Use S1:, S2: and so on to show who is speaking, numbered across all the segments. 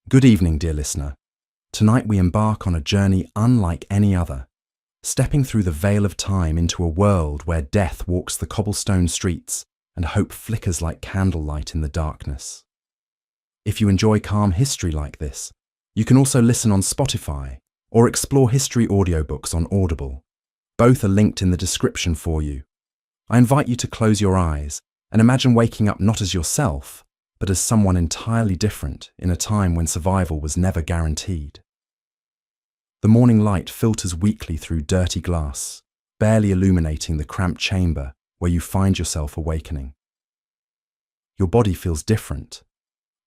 S1: Good evening, dear listener. Tonight we embark on a journey unlike any other, stepping through the veil of time into a world where death walks the cobblestone streets and hope flickers like candlelight in the darkness. If you enjoy calm history like this, you can also listen on Spotify or explore history audiobooks on Audible. Both are linked in the description for you. I invite you to close your eyes and imagine waking up not as yourself, but as someone entirely different in a time when survival was never guaranteed. The morning light filters weakly through dirty glass, barely illuminating the cramped chamber where you find yourself awakening. Your body feels different,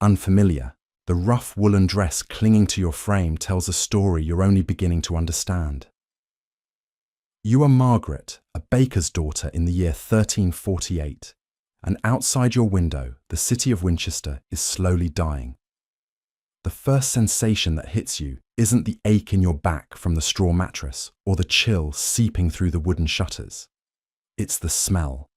S1: unfamiliar. The rough woolen dress clinging to your frame tells a story you're only beginning to understand. You are Margaret, a baker's daughter in the year 1348. And outside your window, the city of Winchester is slowly dying. The first sensation that hits you isn't the ache in your back from the straw mattress or the chill seeping through the wooden shutters. It's the smell.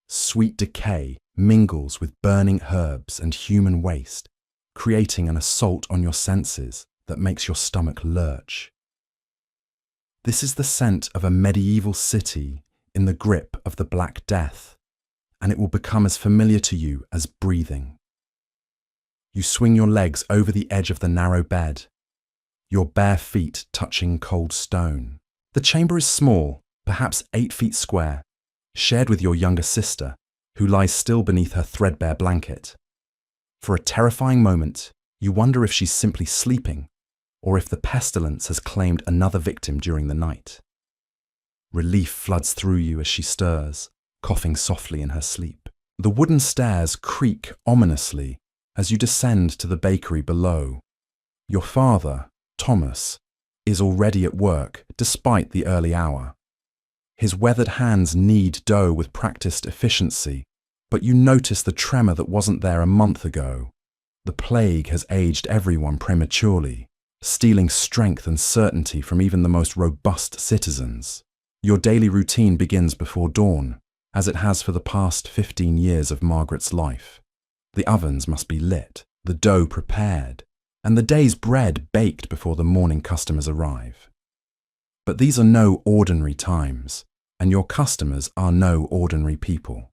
S1: Sweet decay mingles with burning herbs and human waste, creating an assault on your senses that makes your stomach lurch. This is the scent of a medieval city in the grip of the Black Death, and it will become as familiar to you as breathing. You swing your legs over the edge of the narrow bed, your bare feet touching cold stone. The chamber is small, perhaps 8 feet square, shared with your younger sister, who lies still beneath her threadbare blanket. For a terrifying moment, you wonder if she's simply sleeping, or if the pestilence has claimed another victim during the night. Relief floods through you as she stirs, coughing softly in her sleep. The wooden stairs creak ominously as you descend to the bakery below. Your father, Thomas, is already at work despite the early hour. His weathered hands knead dough with practiced efficiency, but you notice the tremor that wasn't there a month ago. The plague has aged everyone prematurely, stealing strength and certainty from even the most robust citizens. Your daily routine begins before dawn, as it has for the past 15 years of Margaret's life. The ovens must be lit, the dough prepared, and the day's bread baked before the morning customers arrive. But these are no ordinary times, and your customers are no ordinary people.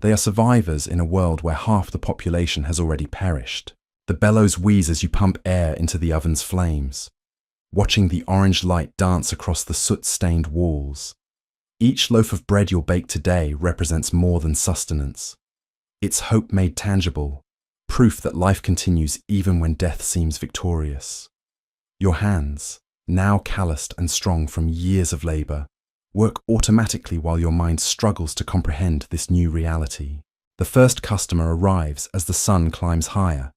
S1: They are survivors in a world where half the population has already perished. The bellows wheeze as you pump air into the oven's flames, watching the orange light dance across the soot-stained walls. Each loaf of bread you'll bake today represents more than sustenance. It's hope made tangible, proof that life continues even when death seems victorious. Your hands, now calloused and strong from years of labor, work automatically while your mind struggles to comprehend this new reality. The first customer arrives as the sun climbs higher,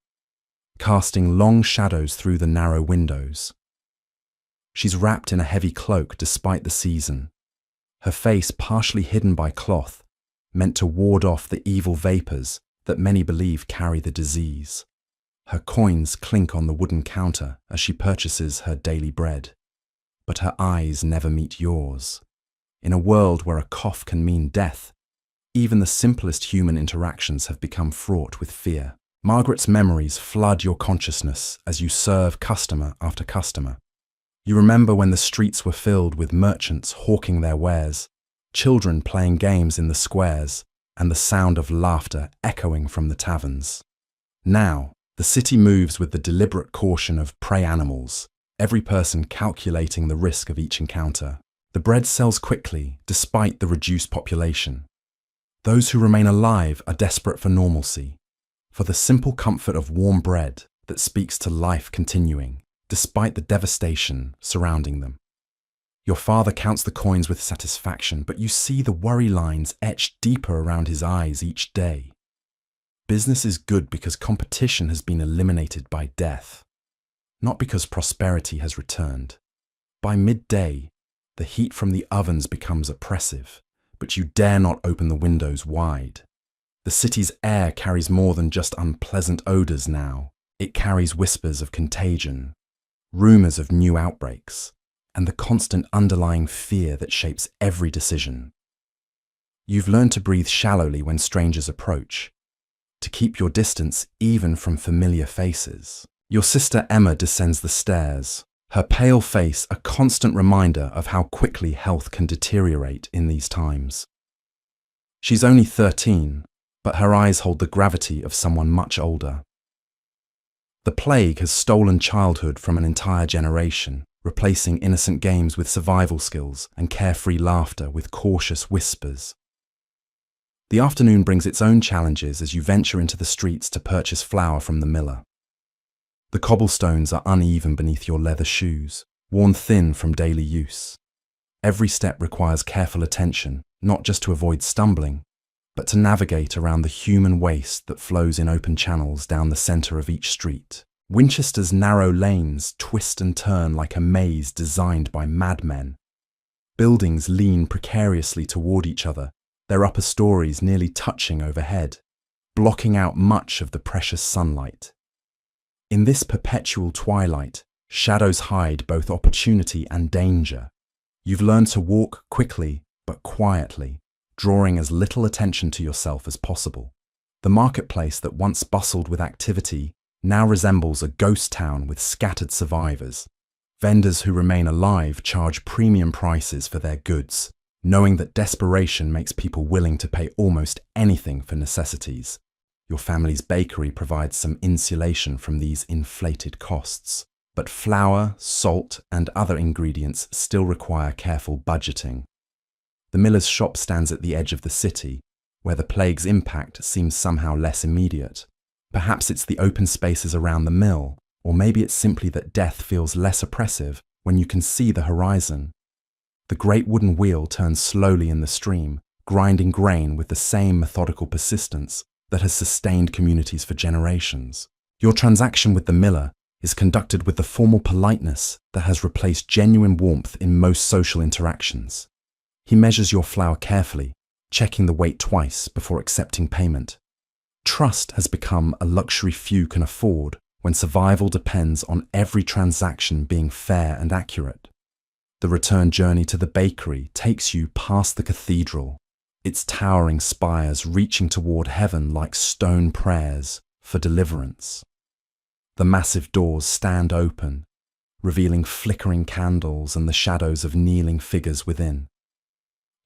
S1: casting long shadows through the narrow windows. She's wrapped in a heavy cloak despite the season, her face partially hidden by cloth, meant to ward off the evil vapors that many believe carry the disease. Her coins clink on the wooden counter as she purchases her daily bread, but her eyes never meet yours. In a world where a cough can mean death, even the simplest human interactions have become fraught with fear. Margaret's memories flood your consciousness as you serve customer after customer. You remember when the streets were filled with merchants hawking their wares, children playing games in the squares, and the sound of laughter echoing from the taverns. Now, the city moves with the deliberate caution of prey animals, every person calculating the risk of each encounter. The bread sells quickly, despite the reduced population. Those who remain alive are desperate for normalcy, for the simple comfort of warm bread that speaks to life continuing, despite the devastation surrounding them. Your father counts the coins with satisfaction, but you see the worry lines etched deeper around his eyes each day. Business is good because competition has been eliminated by death, not because prosperity has returned. By midday, the heat from the ovens becomes oppressive, but you dare not open the windows wide. The city's air carries more than just unpleasant odors now. It carries whispers of contagion, rumors of new outbreaks, and the constant underlying fear that shapes every decision. You've learned to breathe shallowly when strangers approach, to keep your distance even from familiar faces. Your sister Emma descends the stairs, her pale face a constant reminder of how quickly health can deteriorate in these times. She's only 13, but her eyes hold the gravity of someone much older. The plague has stolen childhood from an entire generation, replacing innocent games with survival skills and carefree laughter with cautious whispers. The afternoon brings its own challenges as you venture into the streets to purchase flour from the miller. The cobblestones are uneven beneath your leather shoes, worn thin from daily use. Every step requires careful attention, not just to avoid stumbling, but to navigate around the human waste that flows in open channels down the centre of each street. Winchester's narrow lanes twist and turn like a maze designed by madmen. Buildings lean precariously toward each other, their upper stories nearly touching overhead, blocking out much of the precious sunlight. In this perpetual twilight, shadows hide both opportunity and danger. You've learned to walk quickly but quietly, drawing as little attention to yourself as possible. The marketplace that once bustled with activity now resembles a ghost town with scattered survivors. Vendors who remain alive charge premium prices for their goods, knowing that desperation makes people willing to pay almost anything for necessities. Your family's bakery provides some insulation from these inflated costs, but flour, salt, and other ingredients still require careful budgeting. The miller's shop stands at the edge of the city, where the plague's impact seems somehow less immediate. Perhaps it's the open spaces around the mill, or maybe it's simply that death feels less oppressive when you can see the horizon. The great wooden wheel turns slowly in the stream, grinding grain with the same methodical persistence that has sustained communities for generations. Your transaction with the miller is conducted with the formal politeness that has replaced genuine warmth in most social interactions. He measures your flour carefully, checking the weight twice before accepting payment. Trust has become a luxury few can afford when survival depends on every transaction being fair and accurate. The return journey to the bakery takes you past the cathedral, its towering spires reaching toward heaven like stone prayers for deliverance. The massive doors stand open, revealing flickering candles and the shadows of kneeling figures within.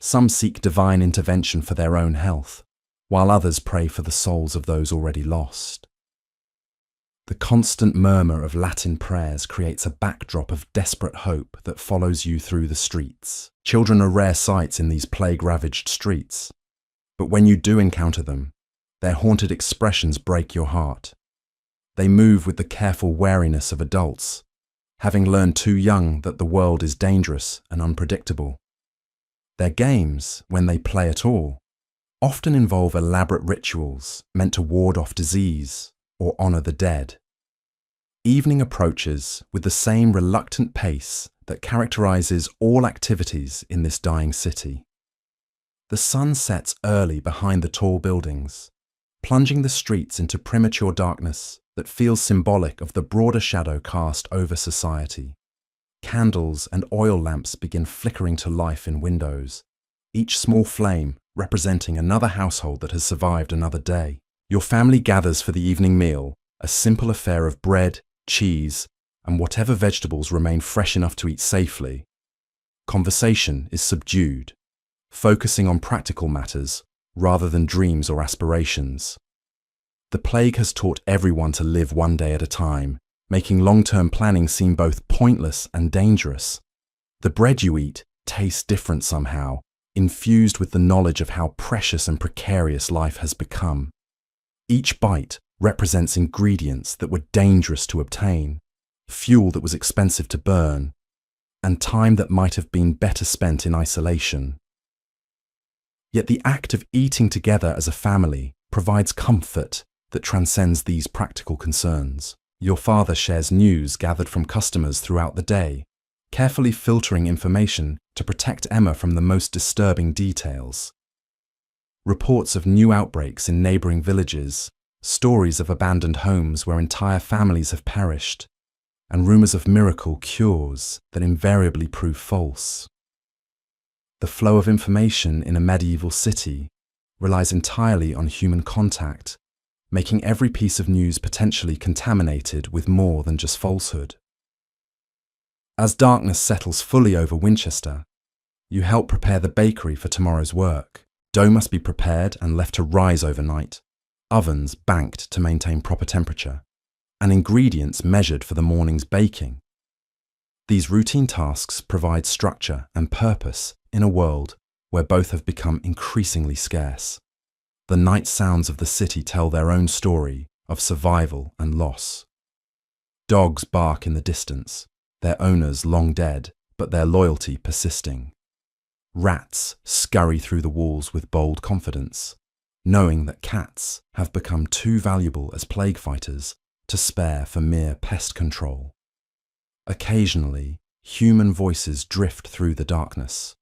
S1: Some seek divine intervention for their own health, while others pray for the souls of those already lost. The constant murmur of Latin prayers creates a backdrop of desperate hope that follows you through the streets. Children are rare sights in these plague-ravaged streets, but when you do encounter them, their haunted expressions break your heart. They move with the careful wariness of adults, having learned too young that the world is dangerous and unpredictable. Their games, when they play at all, often involve elaborate rituals meant to ward off disease or honour the dead. Evening approaches with the same reluctant pace that characterises all activities in this dying city. The sun sets early behind the tall buildings, plunging the streets into premature darkness that feels symbolic of the broader shadow cast over society. Candles and oil lamps begin flickering to life in windows, each small flame representing another household that has survived another day. Your family gathers for the evening meal, a simple affair of bread, cheese, and whatever vegetables remain fresh enough to eat safely. Conversation is subdued, focusing on practical matters rather than dreams or aspirations. The plague has taught everyone to live one day at a time, making long-term planning seem both pointless and dangerous. The bread you eat tastes different somehow, infused with the knowledge of how precious and precarious life has become. Each bite represents ingredients that were dangerous to obtain, fuel that was expensive to burn, and time that might have been better spent in isolation. Yet the act of eating together as a family provides comfort that transcends these practical concerns. Your father shares news gathered from customers throughout the day, carefully filtering information to protect Emma from the most disturbing details. Reports of new outbreaks in neighbouring villages, stories of abandoned homes where entire families have perished, and rumours of miracle cures that invariably prove false. The flow of information in a medieval city relies entirely on human contact making every piece of news potentially contaminated with more than just falsehood. As darkness settles fully over Winchester, you help prepare the bakery for tomorrow's work. Dough must be prepared and left to rise overnight, ovens banked to maintain proper temperature, and ingredients measured for the morning's baking. These routine tasks provide structure and purpose in a world where both have become increasingly scarce. The night sounds of the city tell their own story of survival and loss. Dogs bark in the distance, their owners long dead, but their loyalty persisting. Rats scurry through the walls with bold confidence, knowing that cats have become too valuable as plague fighters to spare for mere pest control. Occasionally, human voices drift through the darkness,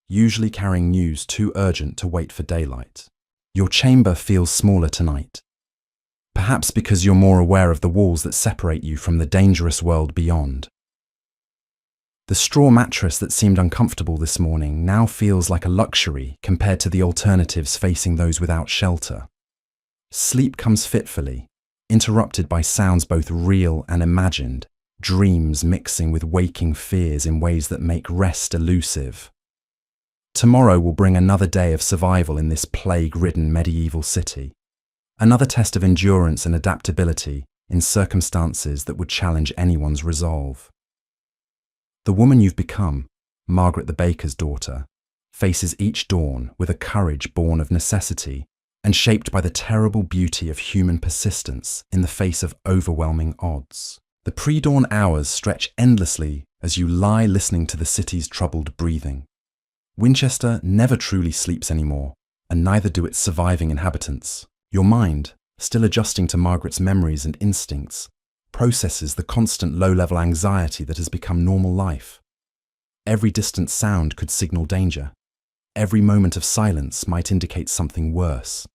S1: usually carrying news too urgent to wait for daylight. Your chamber feels smaller tonight, perhaps because you're more aware of the walls that separate you from the dangerous world beyond. The straw mattress that seemed uncomfortable this morning now feels like a luxury compared to the alternatives facing those without shelter. Sleep comes fitfully, interrupted by sounds both real and imagined, dreams mixing with waking fears in ways that make rest elusive. Tomorrow will bring another day of survival in this plague-ridden medieval city, another test of endurance and adaptability in circumstances that would challenge anyone's resolve. The woman you've become, Margaret the baker's daughter, faces each dawn with a courage born of necessity and shaped by the terrible beauty of human persistence in the face of overwhelming odds. The pre-dawn hours stretch endlessly as you lie listening to the city's troubled breathing. Winchester never truly sleeps anymore, and neither do its surviving inhabitants. Your mind, still adjusting to Margaret's memories and instincts, processes the constant low-level anxiety that has become normal life. Every distant sound could signal danger. Every moment of silence might indicate something worse.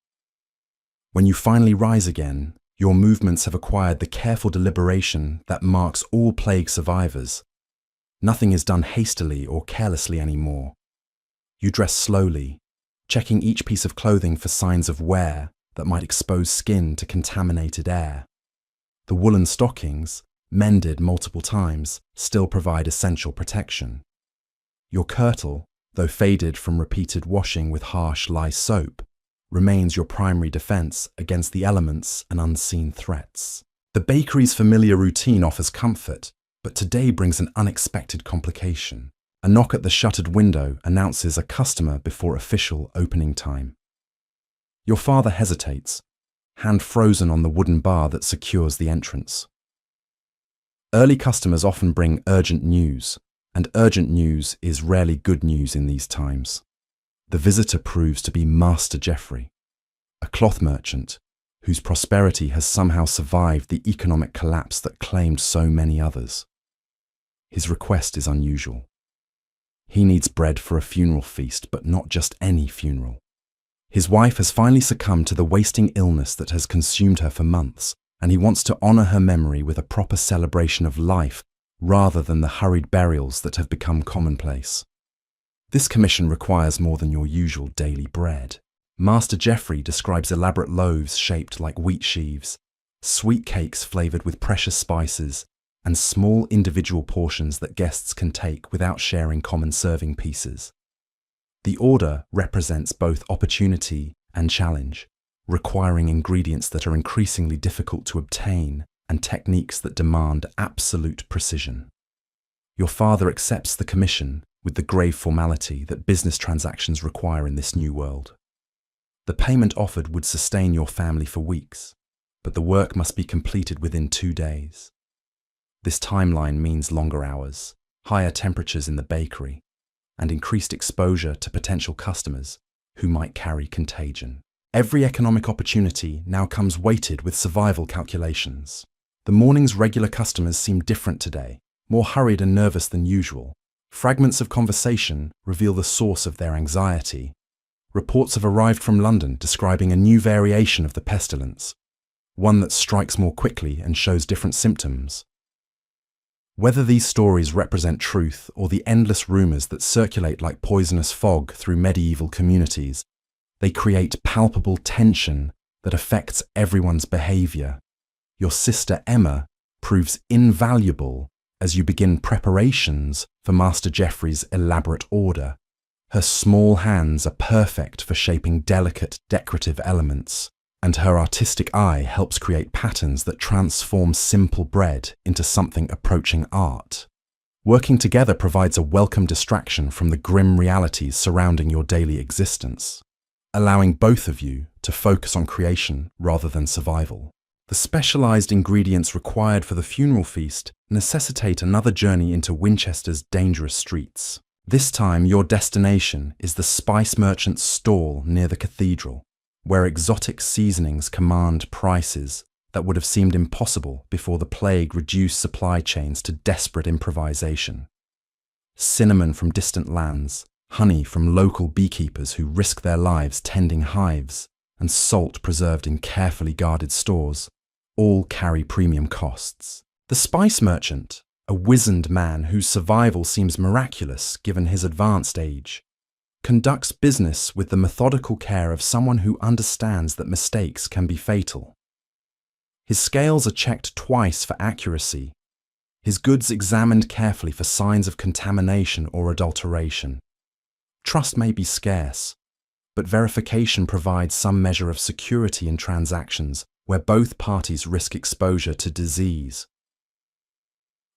S1: When you finally rise again, your movements have acquired the careful deliberation that marks all plague survivors. Nothing is done hastily or carelessly anymore. You dress slowly, checking each piece of clothing for signs of wear that might expose skin to contaminated air. The woolen stockings, mended multiple times, still provide essential protection. Your kirtle, though faded from repeated washing with harsh lye soap, remains your primary defense against the elements and unseen threats. The bakery's familiar routine offers comfort, but today brings an unexpected complication. A knock at the shuttered window announces a customer before official opening time. Your father hesitates, hand frozen on the wooden bar that secures the entrance. Early customers often bring urgent news, and urgent news is rarely good news in these times. The visitor proves to be Master Geoffrey, a cloth merchant whose prosperity has somehow survived the economic collapse that claimed so many others. His request is unusual. He needs bread for a funeral feast, but not just any funeral. His wife has finally succumbed to the wasting illness that has consumed her for months, and he wants to honor her memory with a proper celebration of life rather than the hurried burials that have become commonplace. This commission requires more than your usual daily bread. Master Geoffrey describes elaborate loaves shaped like wheat sheaves, sweet cakes flavored with precious spices, and small individual portions that guests can take without sharing common serving pieces. The order represents both opportunity and challenge, requiring ingredients that are increasingly difficult to obtain and techniques that demand absolute precision. Your father accepts the commission with the grave formality that business transactions require in this new world. The payment offered would sustain your family for weeks, but the work must be completed within 2 days. This timeline means longer hours, higher temperatures in the bakery, and increased exposure to potential customers who might carry contagion. Every economic opportunity now comes weighted with survival calculations. The morning's regular customers seem different today, more hurried and nervous than usual. Fragments of conversation reveal the source of their anxiety. Reports have arrived from London describing a new variation of the pestilence, one that strikes more quickly and shows different symptoms. Whether these stories represent truth or the endless rumours that circulate like poisonous fog through medieval communities, they create palpable tension that affects everyone's behavior. Your sister Emma proves invaluable as you begin preparations for Master Geoffrey's elaborate order. Her small hands are perfect for shaping delicate decorative elements, and her artistic eye helps create patterns that transform simple bread into something approaching art. Working together provides a welcome distraction from the grim realities surrounding your daily existence, allowing both of you to focus on creation rather than survival. The specialized ingredients required for the funeral feast necessitate another journey into Winchester's dangerous streets. This time, your destination is the spice merchant's stall near the cathedral, where exotic seasonings command prices that would have seemed impossible before the plague reduced supply chains to desperate improvisation. Cinnamon from distant lands, honey from local beekeepers who risk their lives tending hives, and salt preserved in carefully guarded stores all carry premium costs. The spice merchant, a wizened man whose survival seems miraculous given his advanced age, conducts business with the methodical care of someone who understands that mistakes can be fatal. His scales are checked twice for accuracy, his goods examined carefully for signs of contamination or adulteration. Trust may be scarce, but verification provides some measure of security in transactions where both parties risk exposure to disease.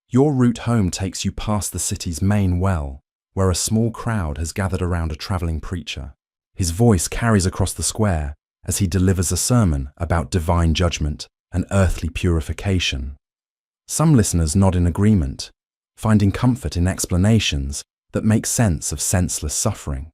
S1: Your route home takes you past the city's main well, where a small crowd has gathered around a traveling preacher. His voice carries across the square as he delivers a sermon about divine judgment and earthly purification. Some listeners nod in agreement, finding comfort in explanations that make sense of senseless suffering.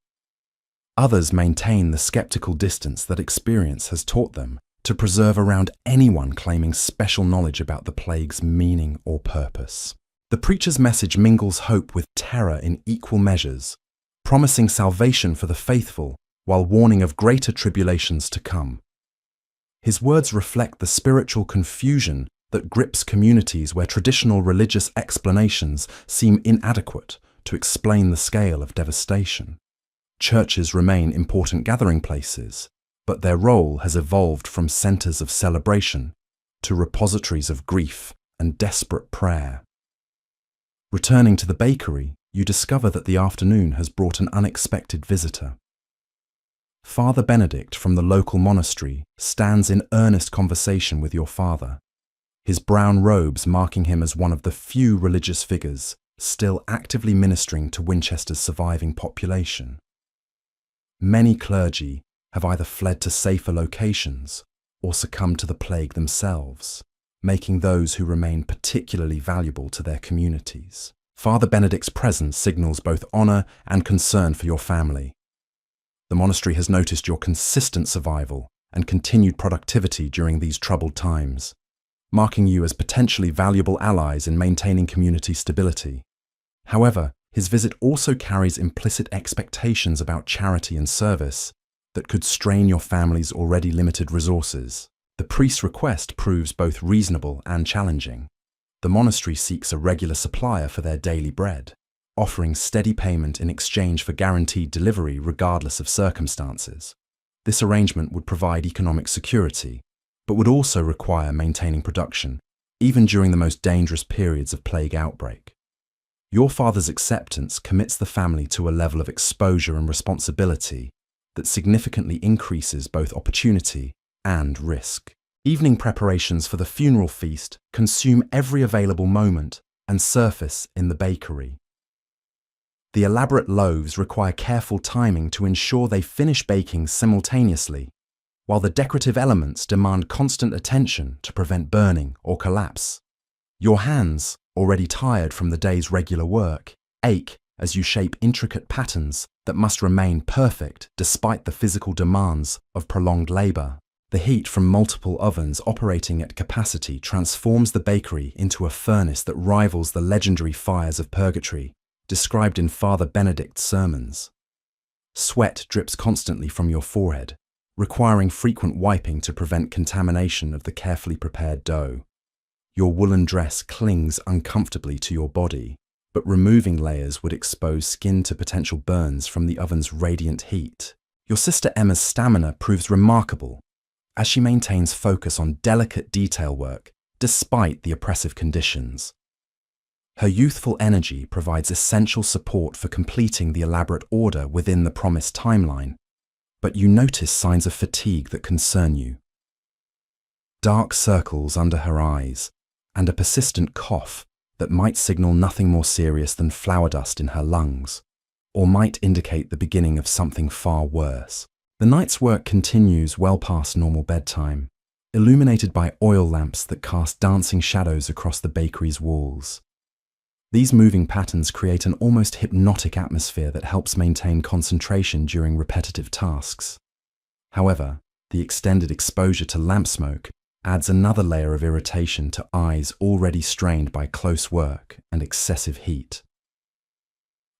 S1: Others maintain the skeptical distance that experience has taught them to preserve around anyone claiming special knowledge about the plague's meaning or purpose. The preacher's message mingles hope with terror in equal measures, promising salvation for the faithful while warning of greater tribulations to come. His words reflect the spiritual confusion that grips communities where traditional religious explanations seem inadequate to explain the scale of devastation. Churches remain important gathering places, but their role has evolved from centers of celebration to repositories of grief and desperate prayer. Returning to the bakery, you discover that the afternoon has brought an unexpected visitor. Father Benedict from the local monastery stands in earnest conversation with your father, his brown robes marking him as one of the few religious figures still actively ministering to Winchester's surviving population. Many clergy have either fled to safer locations or succumbed to the plague themselves, making those who remain particularly valuable to their communities. Father Benedict's presence signals both honor and concern for your family. The monastery has noticed your consistent survival and continued productivity during these troubled times, marking you as potentially valuable allies in maintaining community stability. However, his visit also carries implicit expectations about charity and service that could strain your family's already limited resources. The priest's request proves both reasonable and challenging. The monastery seeks a regular supplier for their daily bread, offering steady payment in exchange for guaranteed delivery regardless of circumstances. This arrangement would provide economic security, but would also require maintaining production, even during the most dangerous periods of plague outbreak. Your father's acceptance commits the family to a level of exposure and responsibility that significantly increases both opportunity and risk. Evening preparations for the funeral feast consume every available moment and surface in the bakery. The elaborate loaves require careful timing to ensure they finish baking simultaneously, while the decorative elements demand constant attention to prevent burning or collapse. Your hands, already tired from the day's regular work, ache as you shape intricate patterns that must remain perfect despite the physical demands of prolonged labor. The heat from multiple ovens operating at capacity transforms the bakery into a furnace that rivals the legendary fires of purgatory, described in Father Benedict's sermons. Sweat drips constantly from your forehead, requiring frequent wiping to prevent contamination of the carefully prepared dough. Your woolen dress clings uncomfortably to your body, but removing layers would expose skin to potential burns from the oven's radiant heat. Your sister Emma's stamina proves remarkable, as she maintains focus on delicate detail work despite the oppressive conditions. Her youthful energy provides essential support for completing the elaborate order within the promised timeline, but you notice signs of fatigue that concern you. Dark circles under her eyes and a persistent cough that might signal nothing more serious than flour dust in her lungs, or might indicate the beginning of something far worse. The night's work continues well past normal bedtime, illuminated by oil lamps that cast dancing shadows across the bakery's walls. These moving patterns create an almost hypnotic atmosphere that helps maintain concentration during repetitive tasks. However, the extended exposure to lamp smoke adds another layer of irritation to eyes already strained by close work and excessive heat.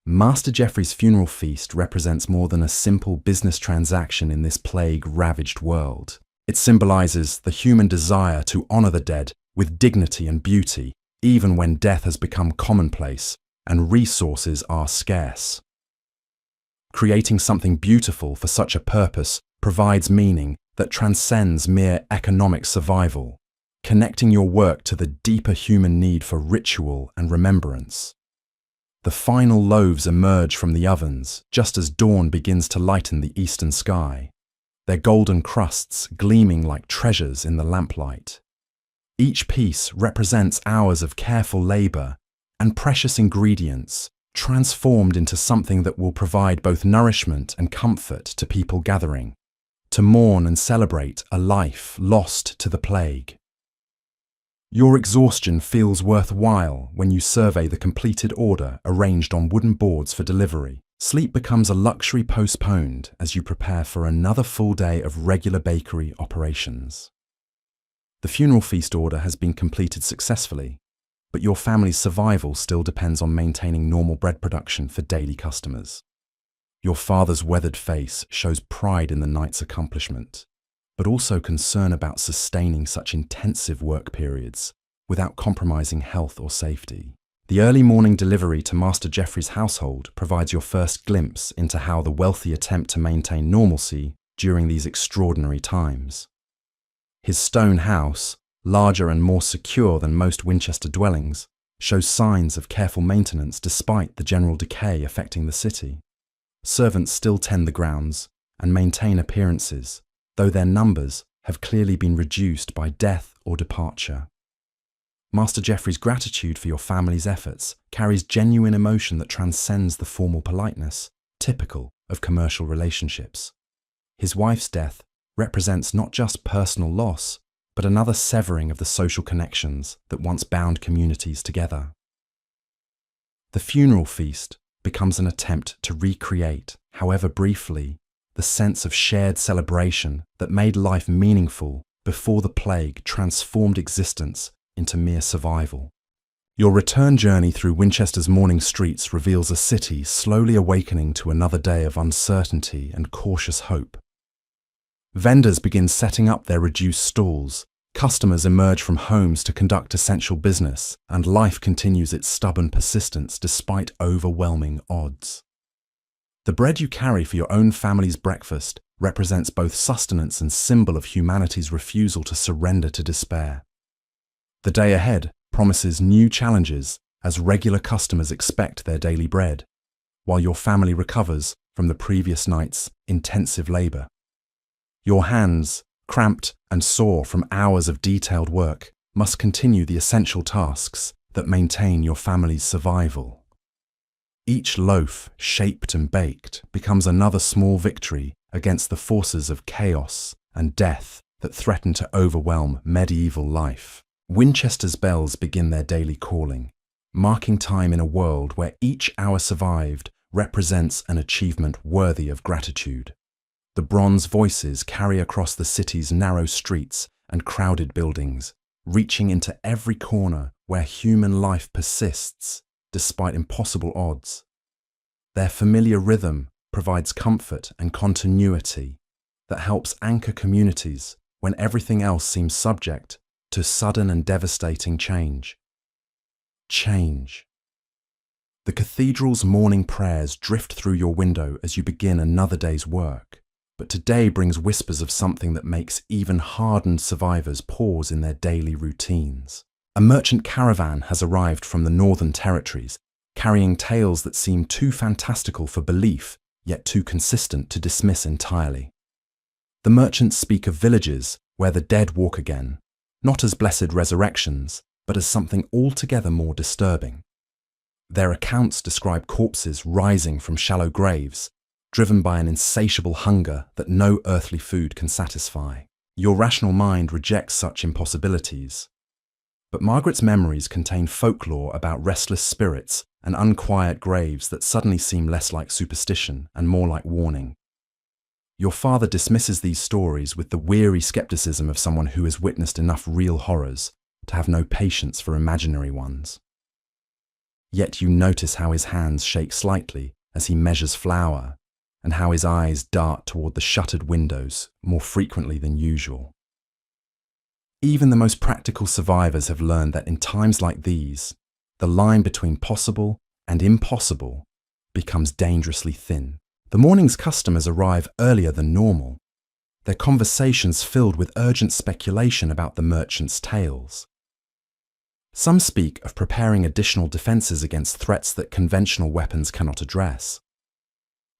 S1: Master Geoffrey's funeral feast represents more than a simple business transaction in this plague-ravaged world. It symbolizes the human desire to honor the dead with dignity and beauty, even when death has become commonplace and resources are scarce. Creating something beautiful for such a purpose provides meaning that transcends mere economic survival, connecting your work to the deeper human need for ritual and remembrance. The final loaves emerge from the ovens just as dawn begins to lighten the eastern sky, their golden crusts gleaming like treasures in the lamplight. Each piece represents hours of careful labor and precious ingredients transformed into something that will provide both nourishment and comfort to people gathering, to mourn and celebrate a life lost to the plague. Your exhaustion feels worthwhile when you survey the completed order arranged on wooden boards for delivery. Sleep becomes a luxury postponed as you prepare for another full day of regular bakery operations. The funeral feast order has been completed successfully, but your family's survival still depends on maintaining normal bread production for daily customers. Your father's weathered face shows pride in the night's accomplishment, but also concern about sustaining such intensive work periods without compromising health or safety. The early morning delivery to Master Geoffrey's household provides your first glimpse into how the wealthy attempt to maintain normalcy during these extraordinary times. His stone house, larger and more secure than most Winchester dwellings, shows signs of careful maintenance despite the general decay affecting the city. Servants still tend the grounds and maintain appearances, though their numbers have clearly been reduced by death or departure. Master Geoffrey's gratitude for your family's efforts carries genuine emotion that transcends the formal politeness typical of commercial relationships. His wife's death represents not just personal loss, but another severing of the social connections that once bound communities together. The funeral feast becomes an attempt to recreate, however briefly, the sense of shared celebration that made life meaningful before the plague transformed existence into mere survival. Your return journey through Winchester's morning streets reveals a city slowly awakening to another day of uncertainty and cautious hope. Vendors begin setting up their reduced stalls, customers emerge from homes to conduct essential business, and life continues its stubborn persistence despite overwhelming odds. The bread you carry for your own family's breakfast represents both sustenance and symbol of humanity's refusal to surrender to despair. The day ahead promises new challenges as regular customers expect their daily bread, while your family recovers from the previous night's intensive labor. Your hands, cramped and sore from hours of detailed work, must continue the essential tasks that maintain your family's survival. Each loaf, shaped and baked, becomes another small victory against the forces of chaos and death that threaten to overwhelm medieval life. Winchester's bells begin their daily calling, marking time in a world where each hour survived represents an achievement worthy of gratitude. The bronze voices carry across the city's narrow streets and crowded buildings, reaching into every corner where human life persists despite impossible odds. Their familiar rhythm provides comfort and continuity that helps anchor communities when everything else seems subject to sudden and devastating change. Change. The cathedral's morning prayers drift through your window as you begin another day's work. but today brings whispers of something that makes even hardened survivors pause in their daily routines. A merchant caravan has arrived from the Northern Territories, carrying tales that seem too fantastical for belief, yet too consistent to dismiss entirely. The merchants speak of villages where the dead walk again, not as blessed resurrections, but as something altogether more disturbing. Their accounts describe corpses rising from shallow graves, driven by an insatiable hunger that no earthly food can satisfy. Your rational mind rejects such impossibilities. But Margaret's memories contain folklore about restless spirits and unquiet graves that suddenly seem less like superstition and more like warning. Your father dismisses these stories with the weary skepticism of someone who has witnessed enough real horrors to have no patience for imaginary ones. Yet you notice how his hands shake slightly as he measures flour, and how his eyes dart toward the shuttered windows more frequently than usual. Even the most practical survivors have learned that in times like these, the line between possible and impossible becomes dangerously thin. The morning's customers arrive earlier than normal, their conversations filled with urgent speculation about the merchant's tales. Some speak of preparing additional defences against threats that conventional weapons cannot address.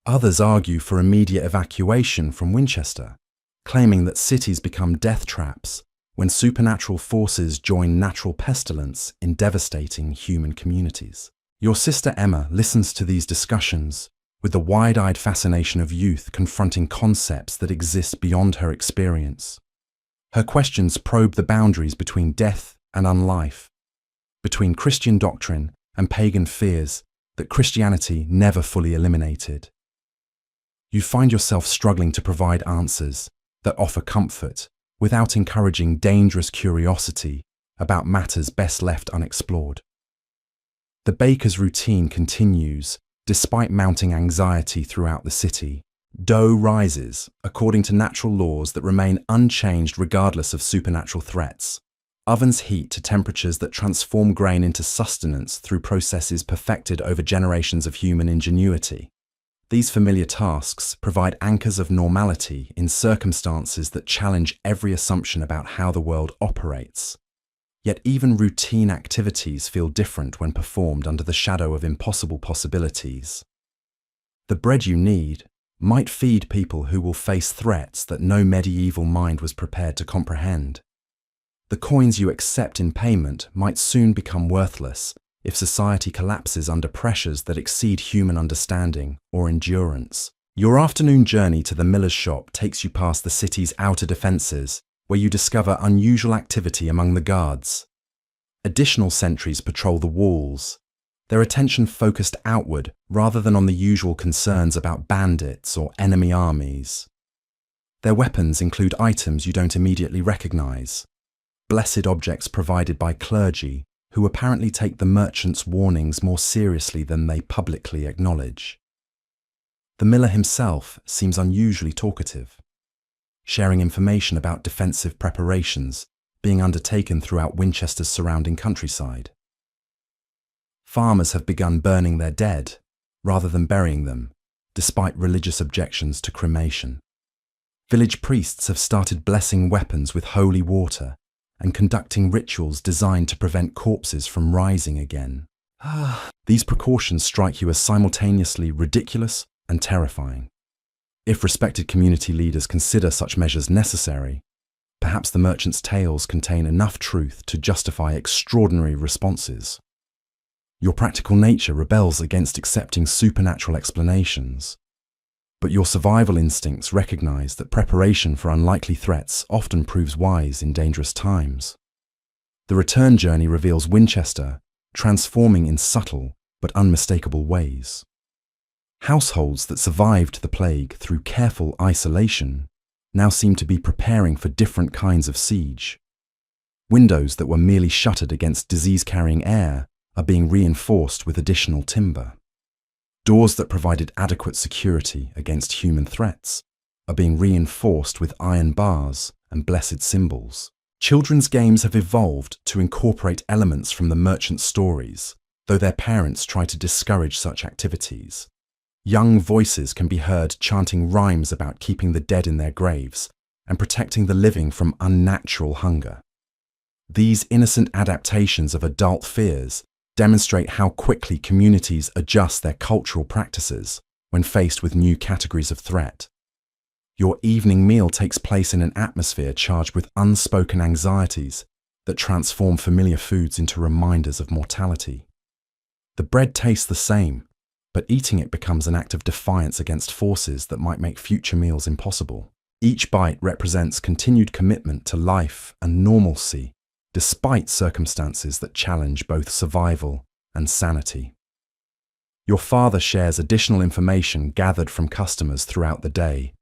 S1: Others argue for immediate evacuation from Winchester, claiming that cities become death traps when supernatural forces join natural pestilence in devastating human communities. Your sister Emma listens to these discussions with the wide-eyed fascination of youth confronting concepts that exist beyond her experience. Her questions probe the boundaries between death and unlife, between Christian doctrine and pagan fears that Christianity never fully eliminated. You find yourself struggling to provide answers that offer comfort without encouraging dangerous curiosity about matters best left unexplored. The baker's routine continues despite mounting anxiety throughout the city. Dough rises according to natural laws that remain unchanged regardless of supernatural threats. Ovens heat to temperatures that transform grain into sustenance through processes perfected over generations of human ingenuity. These familiar tasks provide anchors of normality in circumstances that challenge every assumption about how the world operates. Yet even routine activities feel different when performed under the shadow of impossible possibilities. The bread you need might feed people who will face threats that no medieval mind was prepared to comprehend. The coins you accept in payment might soon become worthless if society collapses under pressures that exceed human understanding or endurance. Your afternoon journey to the miller's shop takes you past the city's outer defences, where you discover unusual activity among the guards. Additional sentries patrol the walls, their attention focused outward rather than on the usual concerns about bandits or enemy armies. Their weapons include items you don't immediately recognise, blessed objects provided by clergy who apparently take the merchant's warnings more seriously than they publicly acknowledge. The miller himself seems unusually talkative, sharing information about defensive preparations being undertaken throughout Winchester's surrounding countryside. Farmers have begun burning their dead rather than burying them, despite religious objections to cremation. Village priests have started blessing weapons with holy water and conducting rituals designed to prevent corpses from rising again. These precautions strike you as simultaneously ridiculous and terrifying. If respected community leaders consider such measures necessary, perhaps the merchant's tales contain enough truth to justify extraordinary responses. Your practical nature rebels against accepting supernatural explanations, but your survival instincts recognize that preparation for unlikely threats often proves wise in dangerous times. The return journey reveals Winchester transforming in subtle but unmistakable ways. Households that survived the plague through careful isolation now seem to be preparing for different kinds of siege. Windows that were merely shuttered against disease-carrying air are being reinforced with additional timber. Doors that provided adequate security against human threats are being reinforced with iron bars and blessed symbols. Children's games have evolved to incorporate elements from the merchant's stories, though their parents try to discourage such activities. Young voices can be heard chanting rhymes about keeping the dead in their graves and protecting the living from unnatural hunger. These innocent adaptations of adult fears demonstrate how quickly communities adjust their cultural practices when faced with new categories of threat. Your evening meal takes place in an atmosphere charged with unspoken anxieties that transform familiar foods into reminders of mortality. The bread tastes the same, but eating it becomes an act of defiance against forces that might make future meals impossible. Each bite represents continued commitment to life and normalcy, despite circumstances that challenge both survival and sanity. Your father shares additional information gathered from customers throughout the day,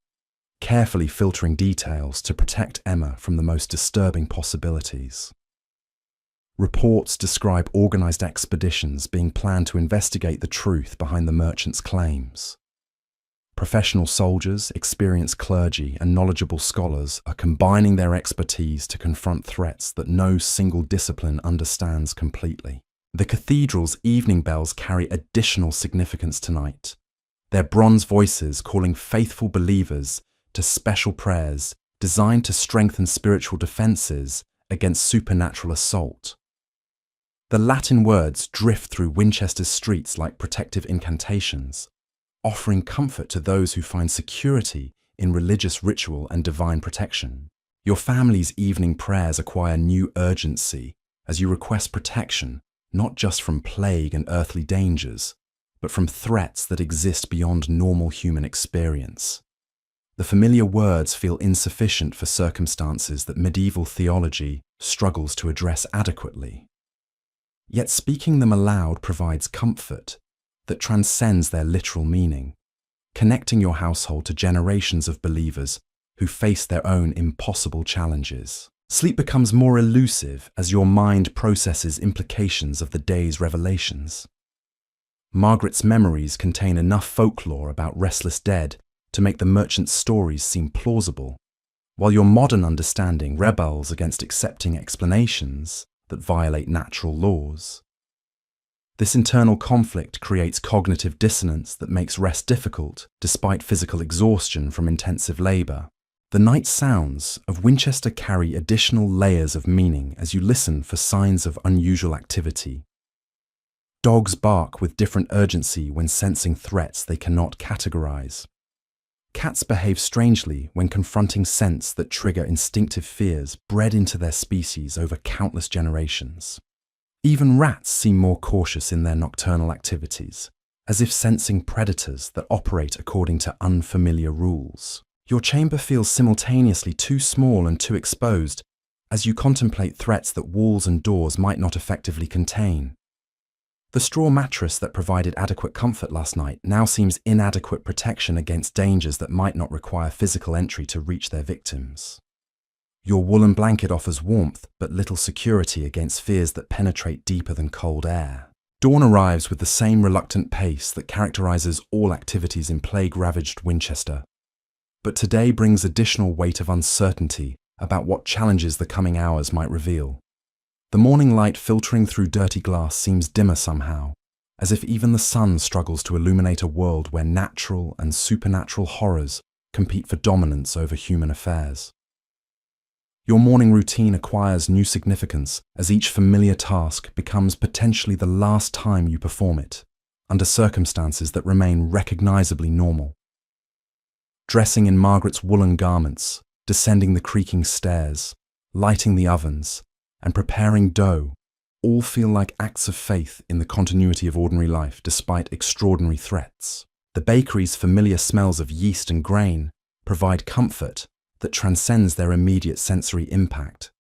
S1: carefully filtering details to protect Emma from the most disturbing possibilities. Reports describe organized expeditions being planned to investigate the truth behind the merchant's claims. Professional soldiers, experienced clergy, and knowledgeable scholars are combining their expertise to confront threats that no single discipline understands completely. The cathedral's evening bells carry additional significance tonight, their bronze voices calling faithful believers to special prayers designed to strengthen spiritual defenses against supernatural assault. The Latin words drift through Winchester's streets like protective incantations, offering comfort to those who find security in religious ritual and divine protection. Your family's evening prayers acquire new urgency as you request protection not just from plague and earthly dangers, but from threats that exist beyond normal human experience. The familiar words feel insufficient for circumstances that medieval theology struggles to address adequately. Yet speaking them aloud provides comfort that transcends their literal meaning, connecting your household to generations of believers who face their own impossible challenges. Sleep becomes more elusive as your mind processes implications of the day's revelations. Margaret's memories contain enough folklore about restless dead to make the merchant's stories seem plausible, while your modern understanding rebels against accepting explanations that violate natural laws. This internal conflict creates cognitive dissonance that makes rest difficult despite physical exhaustion from intensive labor. The night sounds of Winchester carry additional layers of meaning as you listen for signs of unusual activity. Dogs bark with different urgency when sensing threats they cannot categorize. Cats behave strangely when confronting scents that trigger instinctive fears bred into their species over countless generations. Even rats seem more cautious in their nocturnal activities, as if sensing predators that operate according to unfamiliar rules. Your chamber feels simultaneously too small and too exposed as you contemplate threats that walls and doors might not effectively contain. The straw mattress that provided adequate comfort last night now seems inadequate protection against dangers that might not require physical entry to reach their victims. Your woolen blanket offers warmth but little security against fears that penetrate deeper than cold air. Dawn arrives with the same reluctant pace that characterizes all activities in plague-ravaged Winchester, but today brings additional weight of uncertainty about what challenges the coming hours might reveal. The morning light filtering through dirty glass seems dimmer somehow, as if even the sun struggles to illuminate a world where natural and supernatural horrors compete for dominance over human affairs. Your morning routine acquires new significance as each familiar task becomes potentially the last time you perform it, under circumstances that remain recognizably normal. Dressing in Margaret's woolen garments, descending the creaking stairs, lighting the ovens, and preparing dough all feel like acts of faith in the continuity of ordinary life despite extraordinary threats. The bakery's familiar smells of yeast and grain provide comfort that transcends their immediate sensory impact.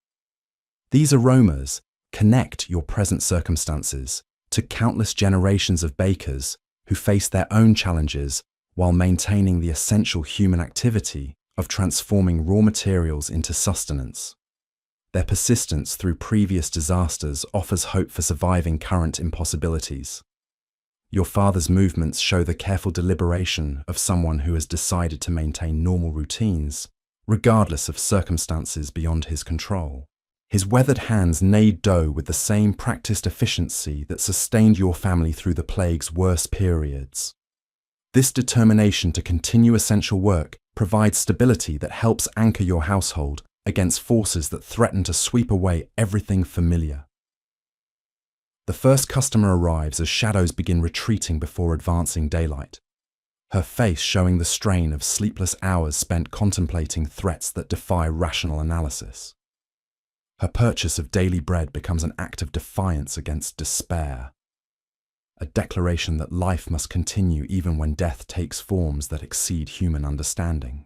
S1: These aromas connect your present circumstances to countless generations of bakers who face their own challenges while maintaining the essential human activity of transforming raw materials into sustenance. Their persistence through previous disasters offers hope for surviving current impossibilities. Your father's movements show the careful deliberation of someone who has decided to maintain normal routines, regardless of circumstances beyond his control. His weathered hands knead dough with the same practiced efficiency that sustained your family through the plague's worst periods. This determination to continue essential work provides stability that helps anchor your household against forces that threaten to sweep away everything familiar. The first customer arrives as shadows begin retreating before advancing daylight, her face showing the strain of sleepless hours spent contemplating threats that defy rational analysis. Her purchase of daily bread becomes an act of defiance against despair, a declaration that life must continue even when death takes forms that exceed human understanding.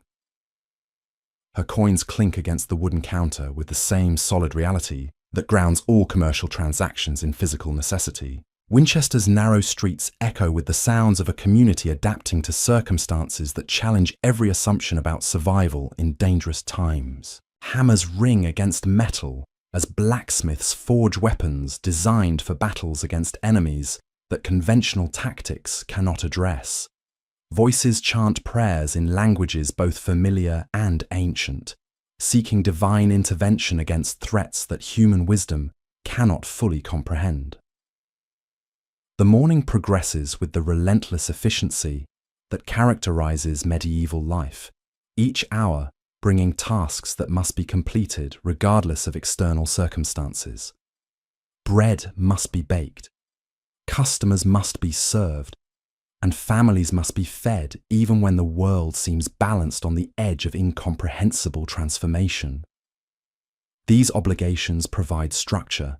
S1: Her coins clink against the wooden counter with the same solid reality that grounds all commercial transactions in physical necessity. Winchester's narrow streets echo with the sounds of a community adapting to circumstances that challenge every assumption about survival in dangerous times. Hammers ring against metal as blacksmiths forge weapons designed for battles against enemies that conventional tactics cannot address. Voices chant prayers in languages both familiar and ancient, seeking divine intervention against threats that human wisdom cannot fully comprehend. The morning progresses with the relentless efficiency that characterizes medieval life, each hour bringing tasks that must be completed regardless of external circumstances. Bread must be baked, customers must be served, and families must be fed even when the world seems balanced on the edge of incomprehensible transformation. These obligations provide structure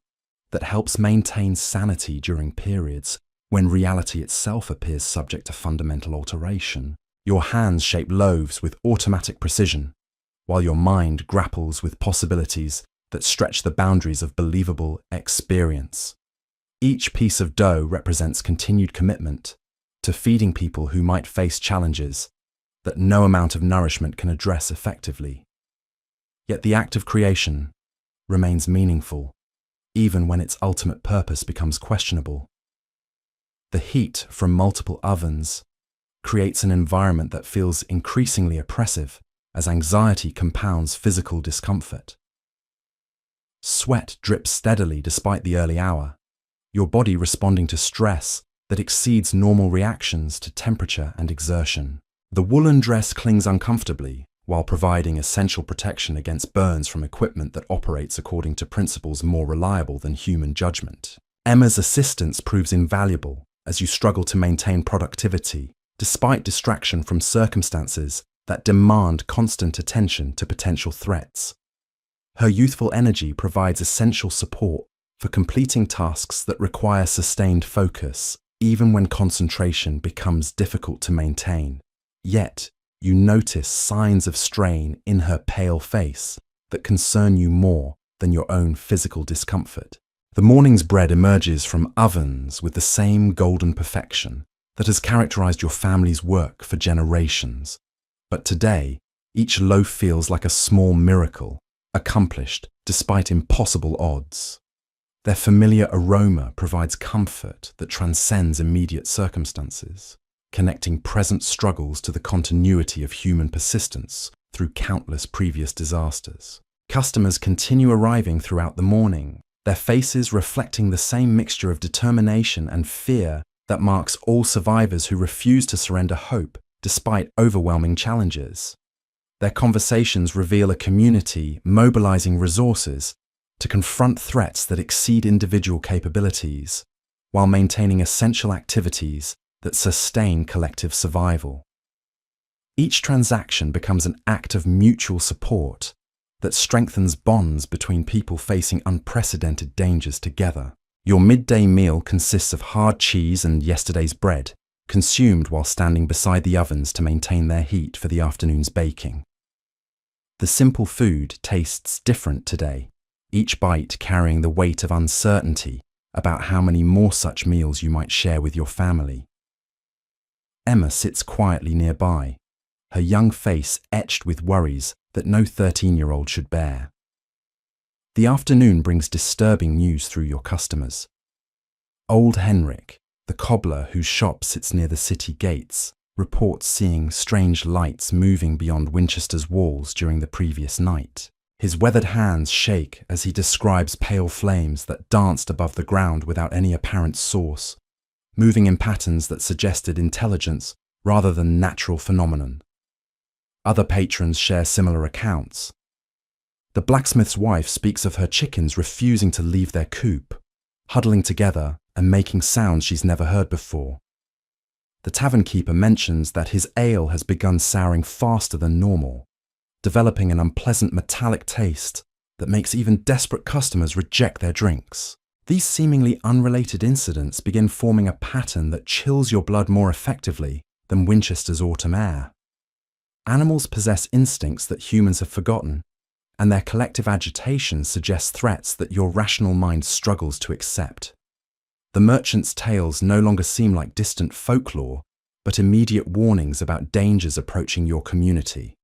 S1: that helps maintain sanity during periods when reality itself appears subject to fundamental alteration. Your hands shape loaves with automatic precision, while your mind grapples with possibilities that stretch the boundaries of believable experience. Each piece of dough represents continued commitment to feeding people who might face challenges that no amount of nourishment can address effectively. Yet the act of creation remains meaningful, even when its ultimate purpose becomes questionable. The heat from multiple ovens creates an environment that feels increasingly oppressive as anxiety compounds physical discomfort. Sweat drips steadily despite the early hour, your body responding to stress that exceeds normal reactions to temperature and exertion. The woolen dress clings uncomfortably while providing essential protection against burns from equipment that operates according to principles more reliable than human judgment. Emma's assistance proves invaluable as you struggle to maintain productivity despite distraction from circumstances that demand constant attention to potential threats. Her youthful energy provides essential support for completing tasks that require sustained focus, even when concentration becomes difficult to maintain. Yet, you notice signs of strain in her pale face that concern you more than your own physical discomfort. The morning's bread emerges from ovens with the same golden perfection that has characterized your family's work for generations. But today, each loaf feels like a small miracle, accomplished despite impossible odds. Their familiar aroma provides comfort that transcends immediate circumstances, connecting present struggles to the continuity of human persistence through countless previous disasters. Customers continue arriving throughout the morning, their faces reflecting the same mixture of determination and fear that marks all survivors who refuse to surrender hope despite overwhelming challenges. Their conversations reveal a community mobilizing resources to confront threats that exceed individual capabilities, while maintaining essential activities that sustain collective survival. Each transaction becomes an act of mutual support that strengthens bonds between people facing unprecedented dangers together. Your midday meal consists of hard cheese and yesterday's bread, consumed while standing beside the ovens to maintain their heat for the afternoon's baking. The simple food tastes different today, each bite carrying the weight of uncertainty about how many more such meals you might share with your family. Emma sits quietly nearby, her young face etched with worries that no 13-year-old should bear. The afternoon brings disturbing news through your customers. Old Henrik, the cobbler whose shop sits near the city gates, reports seeing strange lights moving beyond Winchester's walls during the previous night. His weathered hands shake as he describes pale flames that danced above the ground without any apparent source, moving in patterns that suggested intelligence rather than natural phenomenon. Other patrons share similar accounts. The blacksmith's wife speaks of her chickens refusing to leave their coop, huddling together and making sounds she's never heard before. The tavern keeper mentions that his ale has begun souring faster than normal, developing an unpleasant metallic taste that makes even desperate customers reject their drinks. These seemingly unrelated incidents begin forming a pattern that chills your blood more effectively than Winchester's autumn air. Animals possess instincts that humans have forgotten, and their collective agitation suggests threats that your rational mind struggles to accept. The merchant's tales no longer seem like distant folklore, but immediate warnings about dangers approaching your community.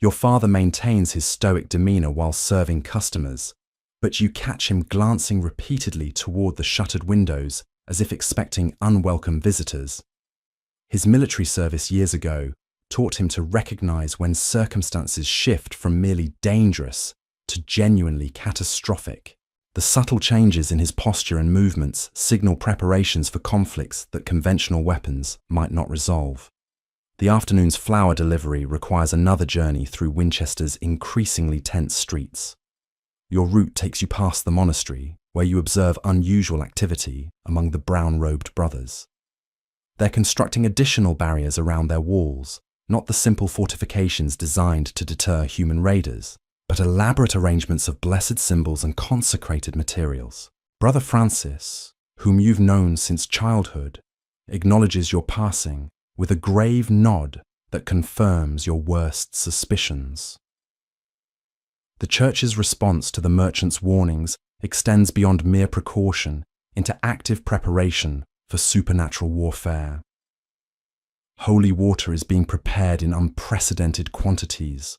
S1: Your father maintains his stoic demeanor while serving customers, but you catch him glancing repeatedly toward the shuttered windows as if expecting unwelcome visitors. His military service years ago taught him to recognize when circumstances shift from merely dangerous to genuinely catastrophic. The subtle changes in his posture and movements signal preparations for conflicts that conventional weapons might not resolve. The afternoon's flower delivery requires another journey through Winchester's increasingly tense streets. Your route takes you past the monastery, where you observe unusual activity among the brown-robed brothers. They're constructing additional barriers around their walls, not the simple fortifications designed to deter human raiders, but elaborate arrangements of blessed symbols and consecrated materials. Brother Francis, whom you've known since childhood, acknowledges your passing with a grave nod that confirms your worst suspicions. The Church's response to the merchant's warnings extends beyond mere precaution into active preparation for supernatural warfare. Holy water is being prepared in unprecedented quantities,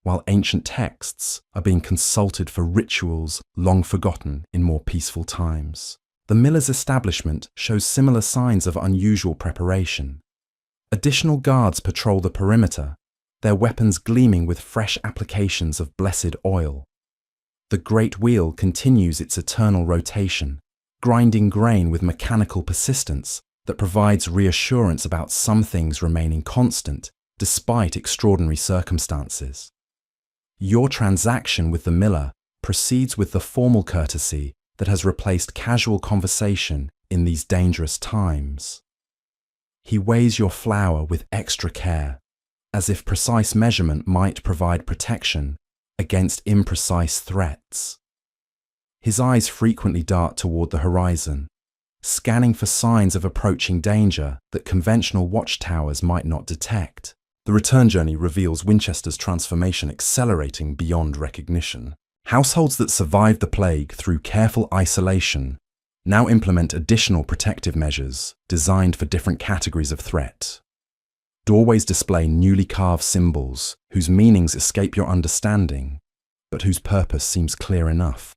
S1: while ancient texts are being consulted for rituals long forgotten in more peaceful times. The miller's establishment shows similar signs of unusual preparation. Additional guards patrol the perimeter, their weapons gleaming with fresh applications of blessed oil. The great wheel continues its eternal rotation, grinding grain with mechanical persistence that provides reassurance about some things remaining constant despite extraordinary circumstances. Your transaction with the miller proceeds with the formal courtesy that has replaced casual conversation in these dangerous times. He weighs your flour with extra care, as if precise measurement might provide protection against imprecise threats. His eyes frequently dart toward the horizon, scanning for signs of approaching danger that conventional watchtowers might not detect. The return journey reveals Winchester's transformation accelerating beyond recognition. Households that survived the plague through careful isolation now implement additional protective measures designed for different categories of threat. Doorways display newly carved symbols whose meanings escape your understanding, but whose purpose seems clear enough.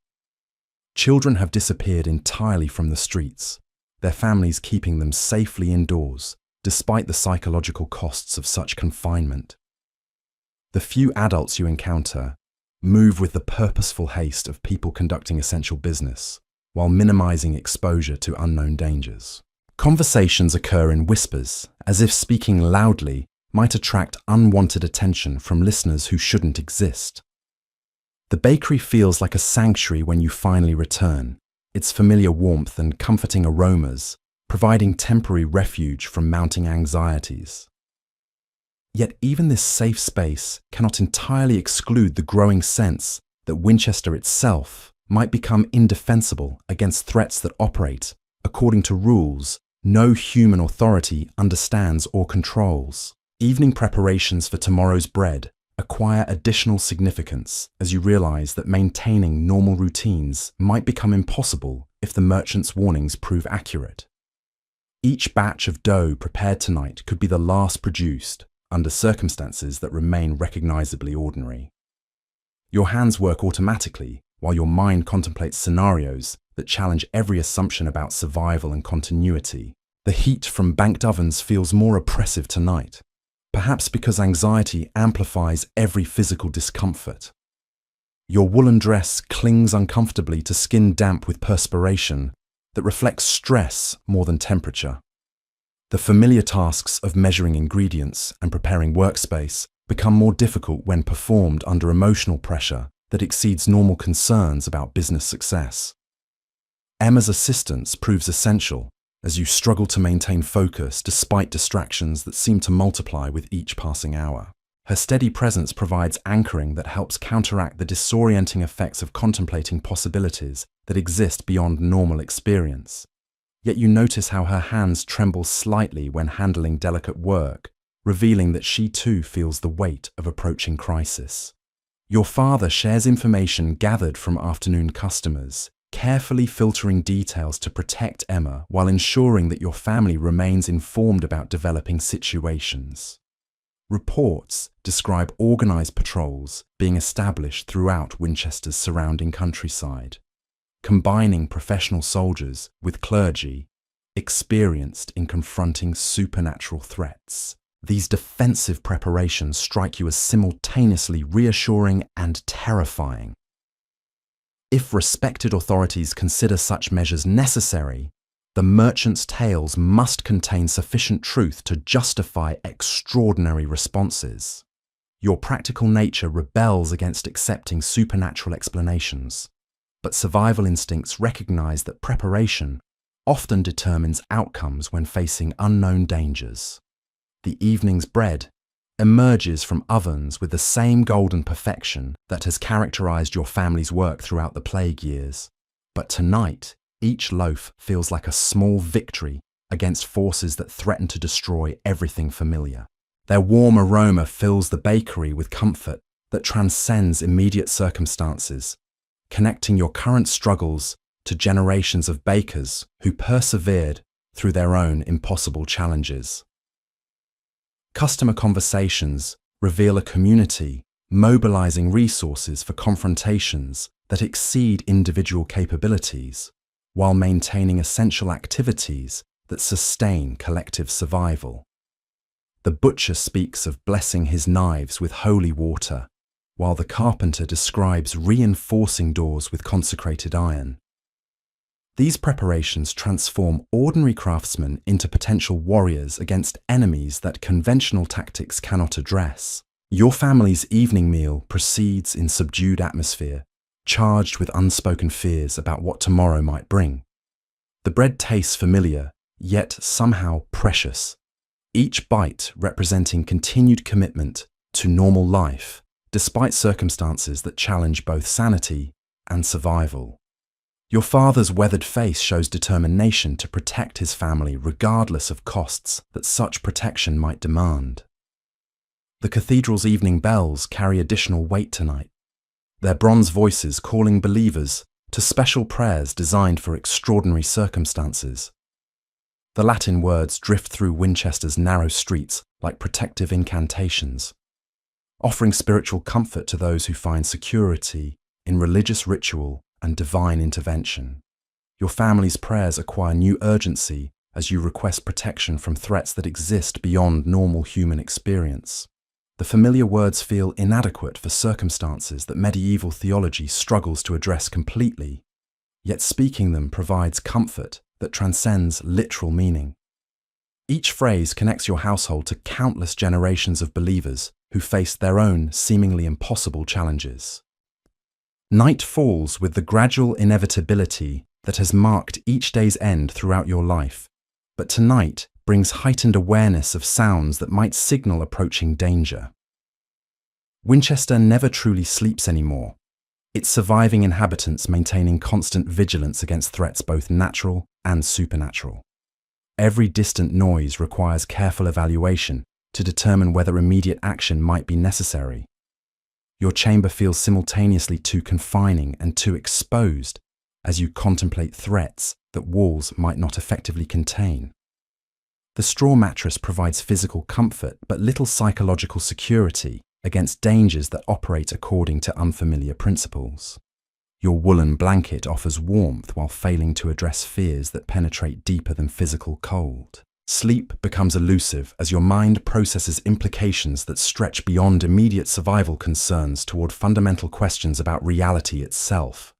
S1: Children have disappeared entirely from the streets, their families keeping them safely indoors, despite the psychological costs of such confinement. The few adults you encounter move with the purposeful haste of people conducting essential business, while minimizing exposure to unknown dangers. Conversations occur in whispers, as if speaking loudly might attract unwanted attention from listeners who shouldn't exist. The bakery feels like a sanctuary when you finally return, its familiar warmth and comforting aromas providing temporary refuge from mounting anxieties. Yet even this safe space cannot entirely exclude the growing sense that Winchester itself might become indefensible against threats that operate according to rules no human authority understands or controls. Evening preparations for tomorrow's bread acquire additional significance as you realize that maintaining normal routines might become impossible if the merchant's warnings prove accurate. Each batch of dough prepared tonight could be the last produced under circumstances that remain recognizably ordinary. Your hands work automatically while your mind contemplates scenarios that challenge every assumption about survival and continuity. The heat from banked ovens feels more oppressive tonight, perhaps because anxiety amplifies every physical discomfort. Your woolen dress clings uncomfortably to skin damp with perspiration that reflects stress more than temperature. The familiar tasks of measuring ingredients and preparing workspace become more difficult when performed under emotional pressure that exceeds normal concerns about business success. Emma's assistance proves essential as you struggle to maintain focus despite distractions that seem to multiply with each passing hour. Her steady presence provides anchoring that helps counteract the disorienting effects of contemplating possibilities that exist beyond normal experience. Yet you notice how her hands tremble slightly when handling delicate work, revealing that she too feels the weight of approaching crisis. Your father shares information gathered from afternoon customers, carefully filtering details to protect Emma while ensuring that your family remains informed about developing situations. Reports describe organized patrols being established throughout Winchester's surrounding countryside, combining professional soldiers with clergy experienced in confronting supernatural threats. These defensive preparations strike you as simultaneously reassuring and terrifying. If respected authorities consider such measures necessary, the merchant's tales must contain sufficient truth to justify extraordinary responses. Your practical nature rebels against accepting supernatural explanations, but survival instincts recognize that preparation often determines outcomes when facing unknown dangers. The evening's bread emerges from ovens with the same golden perfection that has characterized your family's work throughout the plague years. But tonight, each loaf feels like a small victory against forces that threaten to destroy everything familiar. Their warm aroma fills the bakery with comfort that transcends immediate circumstances, connecting your current struggles to generations of bakers who persevered through their own impossible challenges. Customer conversations reveal a community mobilizing resources for confrontations that exceed individual capabilities, while maintaining essential activities that sustain collective survival. The butcher speaks of blessing his knives with holy water, while the carpenter describes reinforcing doors with consecrated iron. These preparations transform ordinary craftsmen into potential warriors against enemies that conventional tactics cannot address. Your family's evening meal proceeds in subdued atmosphere, charged with unspoken fears about what tomorrow might bring. The bread tastes familiar, yet somehow precious, each bite representing continued commitment to normal life, despite circumstances that challenge both sanity and survival. Your father's weathered face shows determination to protect his family regardless of costs that such protection might demand. The cathedral's evening bells carry additional weight tonight, their bronze voices calling believers to special prayers designed for extraordinary circumstances. The Latin words drift through Winchester's narrow streets like protective incantations, offering spiritual comfort to those who find security in religious ritual and divine intervention. Your family's prayers acquire new urgency as you request protection from threats that exist beyond normal human experience. The familiar words feel inadequate for circumstances that medieval theology struggles to address completely, yet speaking them provides comfort that transcends literal meaning. Each phrase connects your household to countless generations of believers who faced their own seemingly impossible challenges. Night falls with the gradual inevitability that has marked each day's end throughout your life, but tonight brings heightened awareness of sounds that might signal approaching danger. Winchester never truly sleeps anymore, its surviving inhabitants maintaining constant vigilance against threats both natural and supernatural. Every distant noise requires careful evaluation to determine whether immediate action might be necessary. Your chamber feels simultaneously too confining and too exposed as you contemplate threats that walls might not effectively contain. The straw mattress provides physical comfort but little psychological security against dangers that operate according to unfamiliar principles. Your woolen blanket offers warmth while failing to address fears that penetrate deeper than physical cold. Sleep becomes elusive as your mind processes implications that stretch beyond immediate survival concerns toward fundamental questions about reality itself.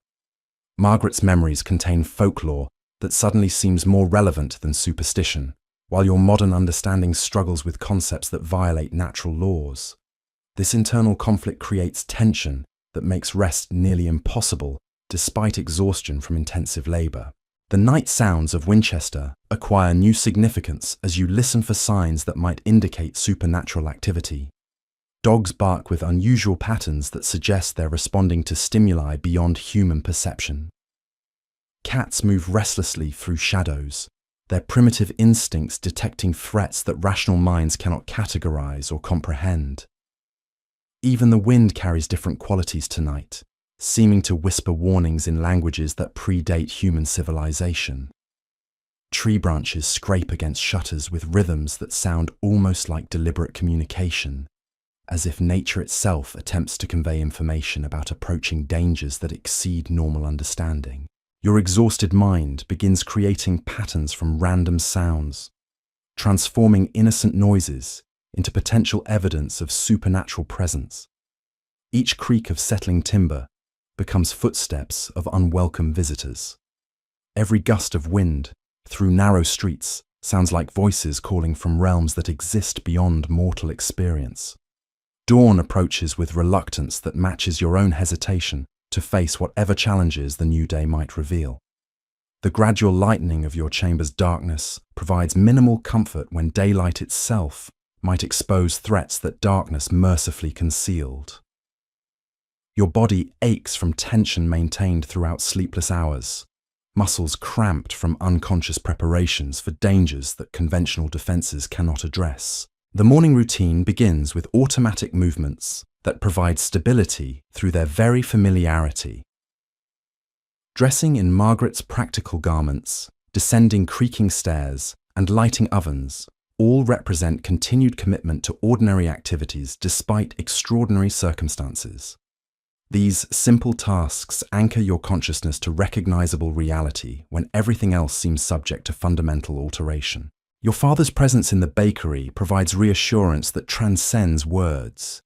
S1: Margaret's memories contain folklore that suddenly seems more relevant than superstition, while your modern understanding struggles with concepts that violate natural laws. This internal conflict creates tension that makes rest nearly impossible despite exhaustion from intensive labor. The night sounds of Winchester acquire new significance as you listen for signs that might indicate supernatural activity. Dogs bark with unusual patterns that suggest they're responding to stimuli beyond human perception. Cats move restlessly through shadows, their primitive instincts detecting threats that rational minds cannot categorize or comprehend. Even the wind carries different qualities tonight, seeming to whisper warnings in languages that predate human civilization. Tree branches scrape against shutters with rhythms that sound almost like deliberate communication, as if nature itself attempts to convey information about approaching dangers that exceed normal understanding. Your exhausted mind begins creating patterns from random sounds, transforming innocent noises into potential evidence of supernatural presence. Each creak of settling timber becomes footsteps of unwelcome visitors. Every gust of wind through narrow streets sounds like voices calling from realms that exist beyond mortal experience. Dawn approaches with reluctance that matches your own hesitation to face whatever challenges the new day might reveal. The gradual lightening of your chamber's darkness provides minimal comfort when daylight itself might expose threats that darkness mercifully concealed. Your body aches from tension maintained throughout sleepless hours, muscles cramped from unconscious preparations for dangers that conventional defenses cannot address. The morning routine begins with automatic movements that provide stability through their very familiarity. Dressing in Margaret's practical garments, descending creaking stairs, and lighting ovens all represent continued commitment to ordinary activities despite extraordinary circumstances. These simple tasks anchor your consciousness to recognizable reality when everything else seems subject to fundamental alteration. Your father's presence in the bakery provides reassurance that transcends words.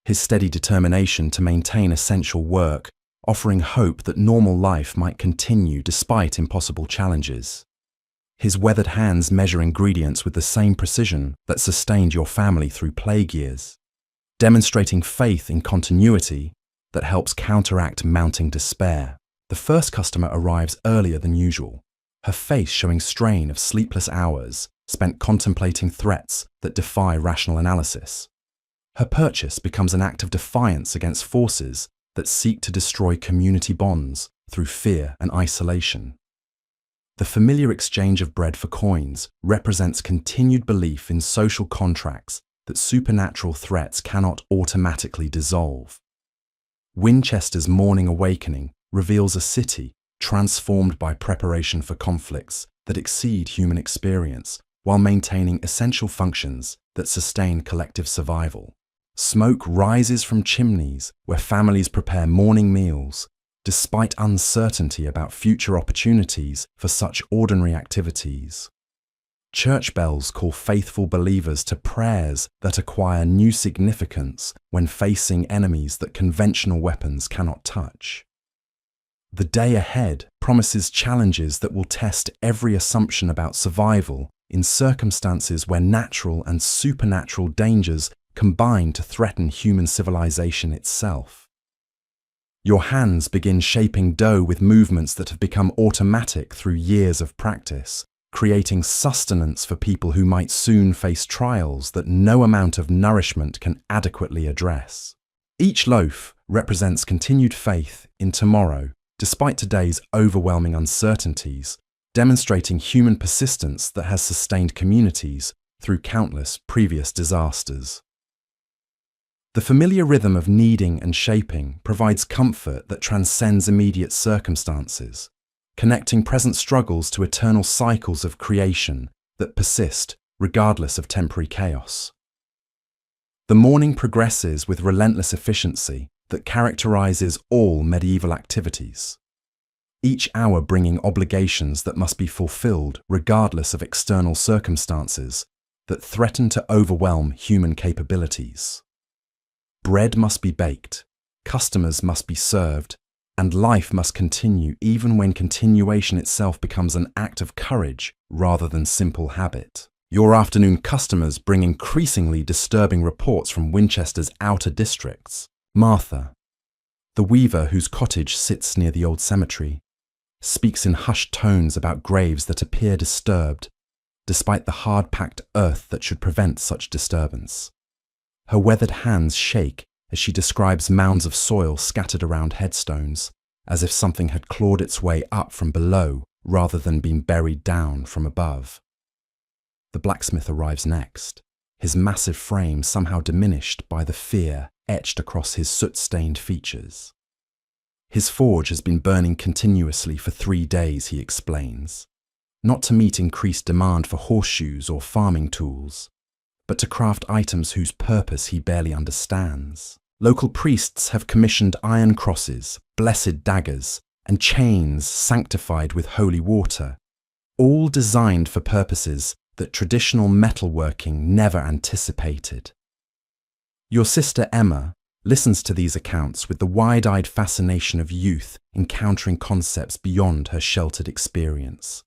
S1: His steady determination to maintain essential work, offering hope that normal life might continue despite impossible challenges. His weathered hands measure ingredients with the same precision that sustained your family through plague years, demonstrating faith in continuity that helps counteract mounting despair. The first customer arrives earlier than usual, her face showing strain of sleepless hours spent contemplating threats that defy rational analysis. Her purchase becomes an act of defiance against forces that seek to destroy community bonds through fear and isolation. The familiar exchange of bread for coins represents continued belief in social contracts that supernatural threats cannot automatically dissolve. Winchester's morning awakening reveals a city transformed by preparation for conflicts that exceed human experience while maintaining essential functions that sustain collective survival. Smoke rises from chimneys where families prepare morning meals, despite uncertainty about future opportunities for such ordinary activities. Church bells call faithful believers to prayers that acquire new significance when facing enemies that conventional weapons cannot touch. The day ahead promises challenges that will test every assumption about survival in circumstances where natural and supernatural dangers combine to threaten human civilization itself. Your hands begin shaping dough with movements that have become automatic through years of practice, creating sustenance for people who might soon face trials that no amount of nourishment can adequately address. Each loaf represents continued faith in tomorrow, despite today's overwhelming uncertainties, demonstrating human persistence that has sustained communities through countless previous disasters. The familiar rhythm of kneading and shaping provides comfort that transcends immediate circumstances, connecting present struggles to eternal cycles of creation that persist regardless of temporary chaos. The morning progresses with relentless efficiency that characterizes all medieval activities, each hour bringing obligations that must be fulfilled regardless of external circumstances that threaten to overwhelm human capabilities. Bread must be baked, customers must be served, and life must continue even when continuation itself becomes an act of courage rather than simple habit. Your afternoon customers bring increasingly disturbing reports from Winchester's outer districts. Martha, the weaver whose cottage sits near the old cemetery, speaks in hushed tones about graves that appear disturbed, despite the hard-packed earth that should prevent such disturbance. Her weathered hands shake as she describes mounds of soil scattered around headstones, as if something had clawed its way up from below rather than been buried down from above. The blacksmith arrives next, his massive frame somehow diminished by the fear etched across his soot-stained features. His forge has been burning continuously for 3 days, he explains, not to meet increased demand for horseshoes or farming tools, but to craft items whose purpose he barely understands. Local priests have commissioned iron crosses, blessed daggers, and chains sanctified with holy water, all designed for purposes that traditional metalworking never anticipated. Your sister Emma listens to these accounts with the wide-eyed fascination of youth encountering concepts beyond her sheltered experience.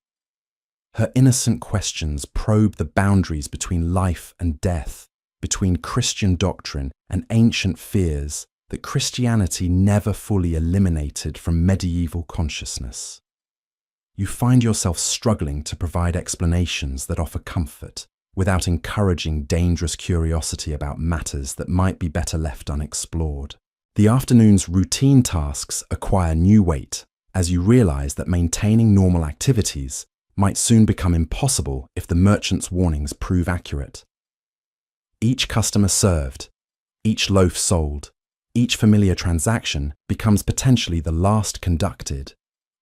S1: Her innocent questions probe the boundaries between life and death, between Christian doctrine and ancient fears that Christianity never fully eliminated from medieval consciousness. You find yourself struggling to provide explanations that offer comfort without encouraging dangerous curiosity about matters that might be better left unexplored. The afternoon's routine tasks acquire new weight as you realize that maintaining normal activities might soon become impossible if the merchant's warnings prove accurate. Each customer served, each loaf sold, each familiar transaction becomes potentially the last conducted,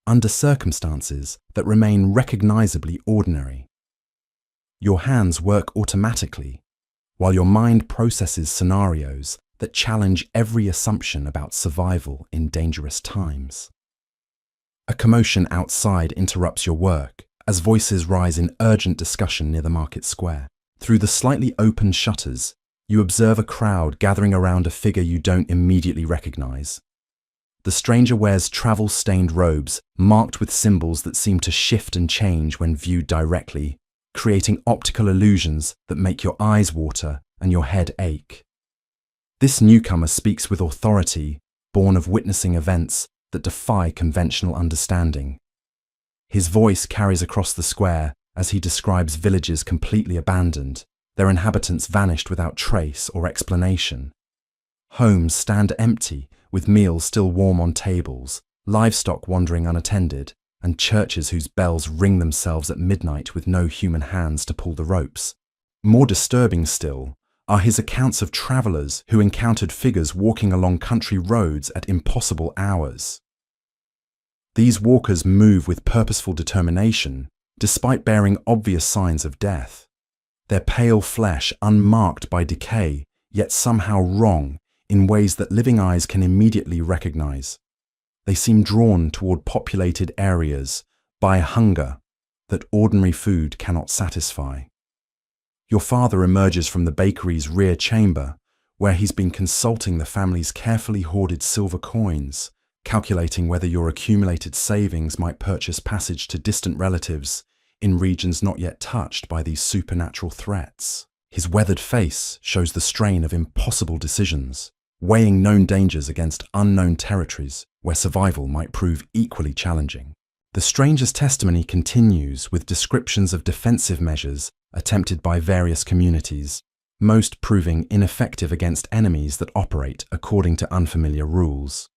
S1: under circumstances that remain recognizably ordinary. Your hands work automatically, while your mind processes scenarios that challenge every assumption about survival in dangerous times. A commotion outside interrupts your work as voices rise in urgent discussion near the market square. Through the slightly open shutters, you observe a crowd gathering around a figure you don't immediately recognize. The stranger wears travel-stained robes marked with symbols that seem to shift and change when viewed directly, creating optical illusions that make your eyes water and your head ache. This newcomer speaks with authority, born of witnessing events that defy conventional understanding. His voice carries across the square as he describes villages completely abandoned, their inhabitants vanished without trace or explanation. Homes stand empty, with meals still warm on tables, livestock wandering unattended, and churches whose bells ring themselves at midnight with no human hands to pull the ropes. More disturbing still are his accounts of travellers who encountered figures walking along country roads at impossible hours. These walkers move with purposeful determination, despite bearing obvious signs of death. Their pale flesh unmarked by decay, yet somehow wrong in ways that living eyes can immediately recognize. They seem drawn toward populated areas by hunger that ordinary food cannot satisfy. Your father emerges from the bakery's rear chamber, where he's been consulting the family's carefully hoarded silver coins, calculating whether your accumulated savings might purchase passage to distant relatives in regions not yet touched by these supernatural threats. His weathered face shows the strain of impossible decisions, weighing known dangers against unknown territories where survival might prove equally challenging. The stranger's testimony continues with descriptions of defensive measures attempted by various communities, most proving ineffective against enemies that operate according to unfamiliar rules.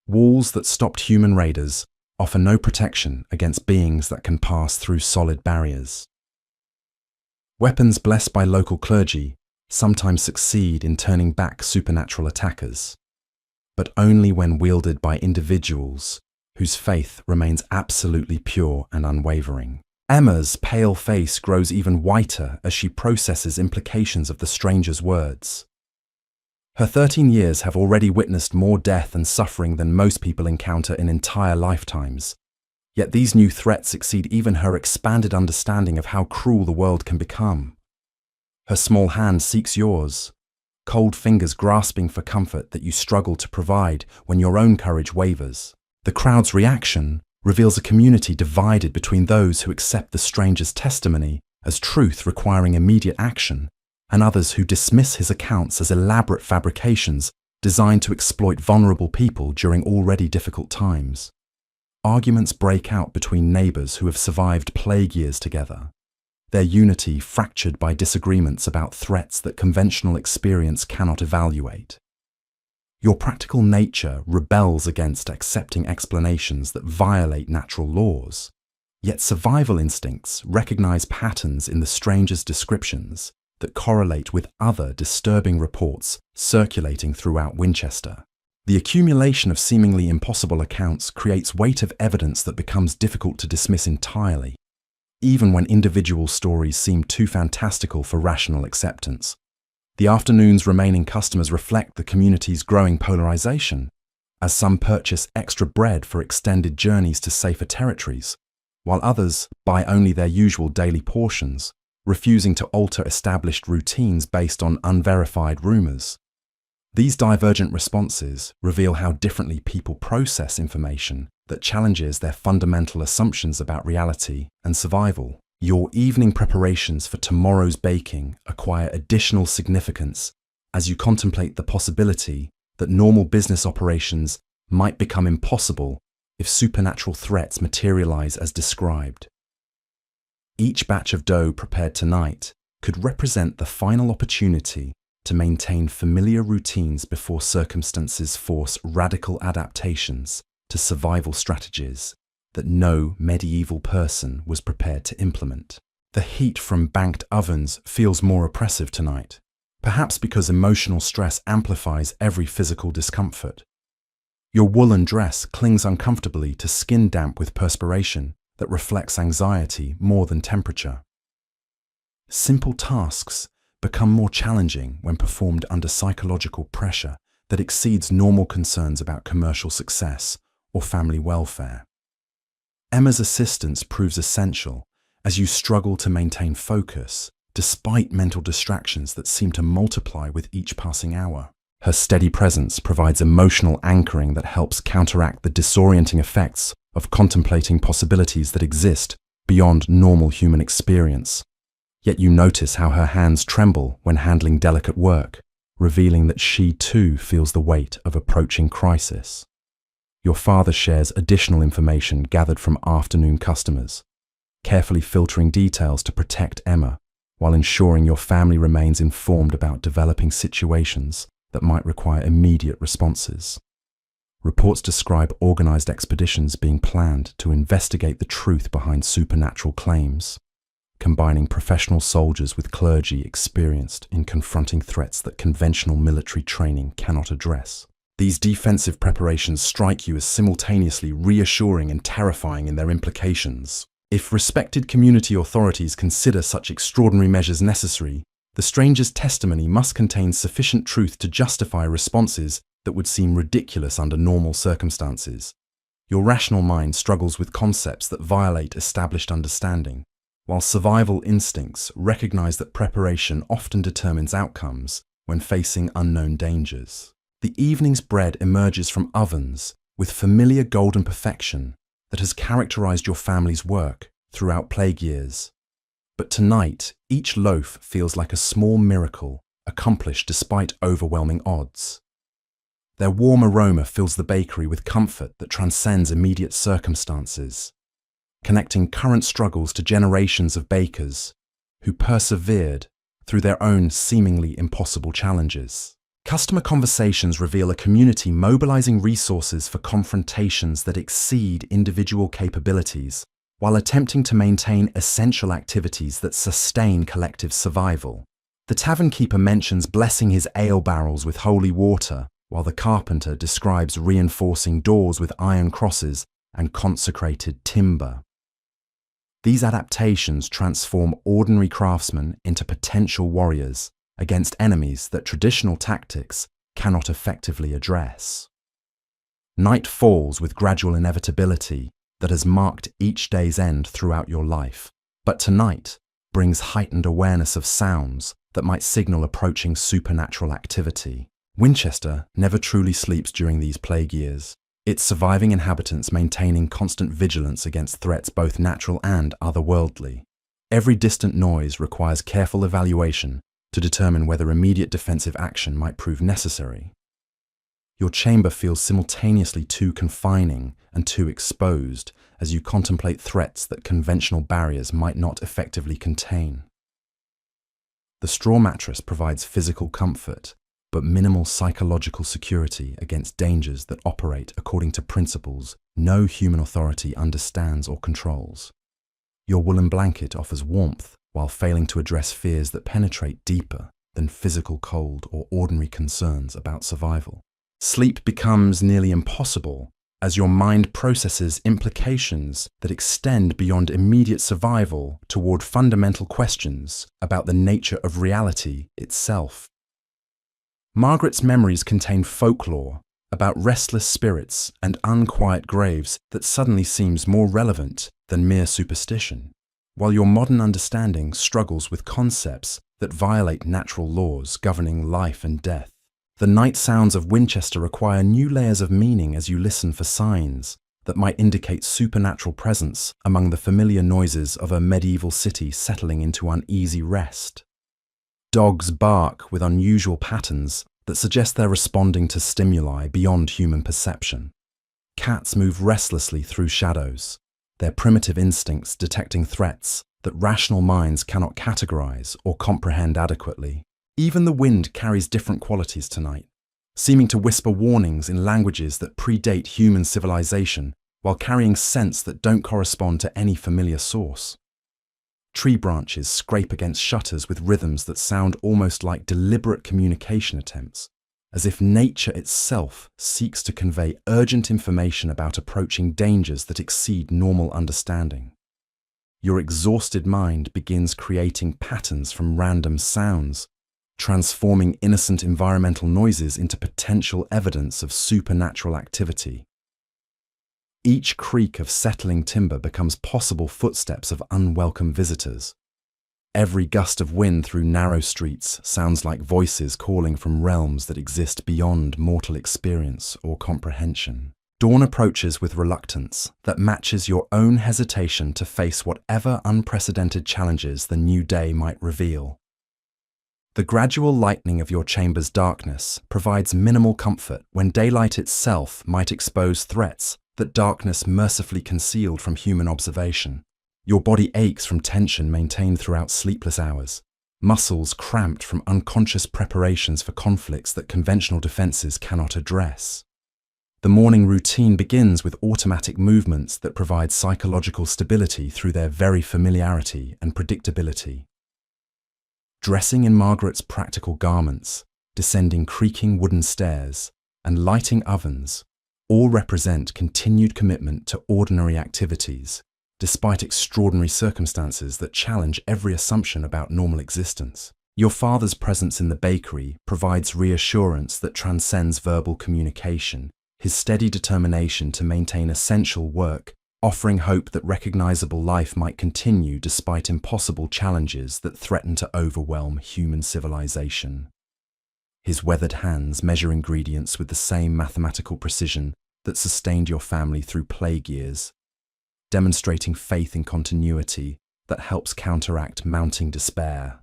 S1: Walls that stopped human raiders offer no protection against beings that can pass through solid barriers. Weapons blessed by local clergy sometimes succeed in turning back supernatural attackers, but only when wielded by individuals whose faith remains absolutely pure and unwavering. Emma's pale face grows even whiter as she processes implications of the stranger's words. Her 13 years have already witnessed more death and suffering than most people encounter in entire lifetimes, yet these new threats exceed even her expanded understanding of how cruel the world can become. Her small hand seeks yours, cold fingers grasping for comfort that you struggle to provide when your own courage wavers. The crowd's reaction reveals a community divided between those who accept the stranger's testimony as truth requiring immediate action, and others who dismiss his accounts as elaborate fabrications designed to exploit vulnerable people during already difficult times. Arguments break out between neighbours who have survived plague years together, their unity fractured by disagreements about threats that conventional experience cannot evaluate. Your practical nature rebels against accepting explanations that violate natural laws, yet survival instincts recognize patterns in the stranger's descriptions that correlate with other disturbing reports circulating throughout Winchester. The accumulation of seemingly impossible accounts creates weight of evidence that becomes difficult to dismiss entirely, even when individual stories seem too fantastical for rational acceptance. The afternoon's remaining customers reflect the community's growing polarization, as some purchase extra bread for extended journeys to safer territories, while others buy only their usual daily portions, refusing to alter established routines based on unverified rumors. These divergent responses reveal how differently people process information that challenges their fundamental assumptions about reality and survival. Your evening preparations for tomorrow's baking acquire additional significance as you contemplate the possibility that normal business operations might become impossible if supernatural threats materialize as described. Each batch of dough prepared tonight could represent the final opportunity to maintain familiar routines before circumstances force radical adaptations to survival strategies that no medieval person was prepared to implement. The heat from banked ovens feels more oppressive tonight, perhaps because emotional stress amplifies every physical discomfort. Your woolen dress clings uncomfortably to skin damp with perspiration that reflects anxiety more than temperature. Simple tasks become more challenging when performed under psychological pressure that exceeds normal concerns about commercial success or family welfare. Emma's assistance proves essential as you struggle to maintain focus despite mental distractions that seem to multiply with each passing hour. Her steady presence provides emotional anchoring that helps counteract the disorienting effects of contemplating possibilities that exist beyond normal human experience. Yet you notice how her hands tremble when handling delicate work, revealing that she too feels the weight of approaching crisis. Your father shares additional information gathered from afternoon customers, carefully filtering details to protect Emma, while ensuring your family remains informed about developing situations that might require immediate responses. Reports describe organized expeditions being planned to investigate the truth behind supernatural claims, combining professional soldiers with clergy experienced in confronting threats that conventional military training cannot address. These defensive preparations strike you as simultaneously reassuring and terrifying in their implications. If respected community authorities consider such extraordinary measures necessary, the stranger's testimony must contain sufficient truth to justify responses that would seem ridiculous under normal circumstances. Your rational mind struggles with concepts that violate established understanding, while survival instincts recognize that preparation often determines outcomes when facing unknown dangers. The evening's bread emerges from ovens with familiar golden perfection that has characterized your family's work throughout plague years. But tonight, each loaf feels like a small miracle accomplished despite overwhelming odds. Their warm aroma fills the bakery with comfort that transcends immediate circumstances, connecting current struggles to generations of bakers who persevered through their own seemingly impossible challenges. Customer conversations reveal a community mobilizing resources for confrontations that exceed individual capabilities, while attempting to maintain essential activities that sustain collective survival. The tavern keeper mentions blessing his ale barrels with holy water, while the carpenter describes reinforcing doors with iron crosses and consecrated timber. These adaptations transform ordinary craftsmen into potential warriors against enemies that traditional tactics cannot effectively address. Night falls with gradual inevitability that has marked each day's end throughout your life, but tonight brings heightened awareness of sounds that might signal approaching supernatural activity. Winchester never truly sleeps during these plague years, its surviving inhabitants maintaining constant vigilance against threats both natural and otherworldly. Every distant noise requires careful evaluation to determine whether immediate defensive action might prove necessary. Your chamber feels simultaneously too confining and too exposed as you contemplate threats that conventional barriers might not effectively contain. The straw mattress provides physical comfort, but minimal psychological security against dangers that operate according to principles no human authority understands or controls. Your woolen blanket offers warmth while failing to address fears that penetrate deeper than physical cold or ordinary concerns about survival. Sleep becomes nearly impossible as your mind processes implications that extend beyond immediate survival toward fundamental questions about the nature of reality itself. Margaret's memories contain folklore about restless spirits and unquiet graves that suddenly seems more relevant than mere superstition, while your modern understanding struggles with concepts that violate natural laws governing life and death. The night sounds of Winchester require new layers of meaning as you listen for signs that might indicate supernatural presence among the familiar noises of a medieval city settling into uneasy rest. Dogs bark with unusual patterns that suggest they're responding to stimuli beyond human perception. Cats move restlessly through shadows, their primitive instincts detecting threats that rational minds cannot categorize or comprehend adequately. Even the wind carries different qualities tonight, seeming to whisper warnings in languages that predate human civilization while carrying scents that don't correspond to any familiar source. Tree branches scrape against shutters with rhythms that sound almost like deliberate communication attempts, as if nature itself seeks to convey urgent information about approaching dangers that exceed normal understanding. Your exhausted mind begins creating patterns from random sounds, transforming innocent environmental noises into potential evidence of supernatural activity. Each creak of settling timber becomes possible footsteps of unwelcome visitors. Every gust of wind through narrow streets sounds like voices calling from realms that exist beyond mortal experience or comprehension. Dawn approaches with reluctance that matches your own hesitation to face whatever unprecedented challenges the new day might reveal. The gradual lightening of your chamber's darkness provides minimal comfort when daylight itself might expose threats that darkness mercifully concealed from human observation. Your body aches from tension maintained throughout sleepless hours, muscles cramped from unconscious preparations for conflicts that conventional defenses cannot address. The morning routine begins with automatic movements that provide psychological stability through their very familiarity and predictability. Dressing in Margaret's practical garments, descending creaking wooden stairs, and lighting ovens all represent continued commitment to ordinary activities, despite extraordinary circumstances that challenge every assumption about normal existence. Your father's presence in the bakery provides reassurance that transcends verbal communication, his steady determination to maintain essential work, offering hope that recognizable life might continue despite impossible challenges that threaten to overwhelm human civilization. His weathered hands measure ingredients with the same mathematical precision that sustained your family through plague years, demonstrating faith in continuity that helps counteract mounting despair.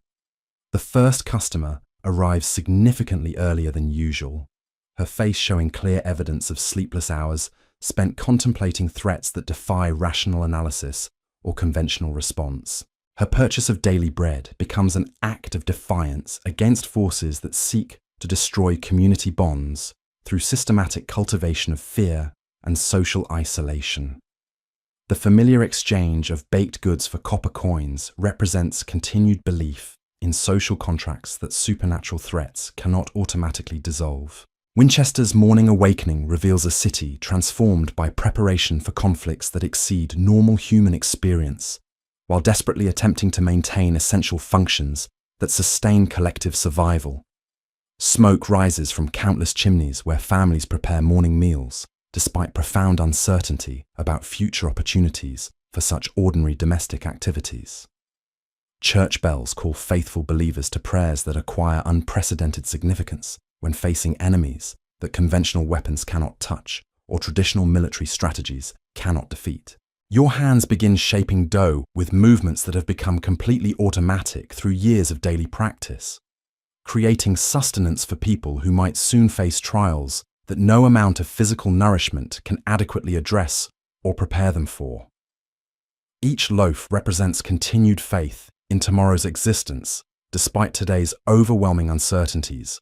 S1: The first customer arrives significantly earlier than usual, her face showing clear evidence of sleepless hours spent contemplating threats that defy rational analysis or conventional response. Her purchase of daily bread becomes an act of defiance against forces that seek to destroy community bonds through systematic cultivation of fear and social isolation. The familiar exchange of baked goods for copper coins represents continued belief in social contracts that supernatural threats cannot automatically dissolve. Winchester's morning awakening reveals a city transformed by preparation for conflicts that exceed normal human experience, while desperately attempting to maintain essential functions that sustain collective survival. Smoke rises from countless chimneys where families prepare morning meals, despite profound uncertainty about future opportunities for such ordinary domestic activities. Church bells call faithful believers to prayers that acquire unprecedented significance when facing enemies that conventional weapons cannot touch or traditional military strategies cannot defeat. Your hands begin shaping dough with movements that have become completely automatic through years of daily practice, creating sustenance for people who might soon face trials that no amount of physical nourishment can adequately address or prepare them for. Each loaf represents continued faith in tomorrow's existence despite today's overwhelming uncertainties,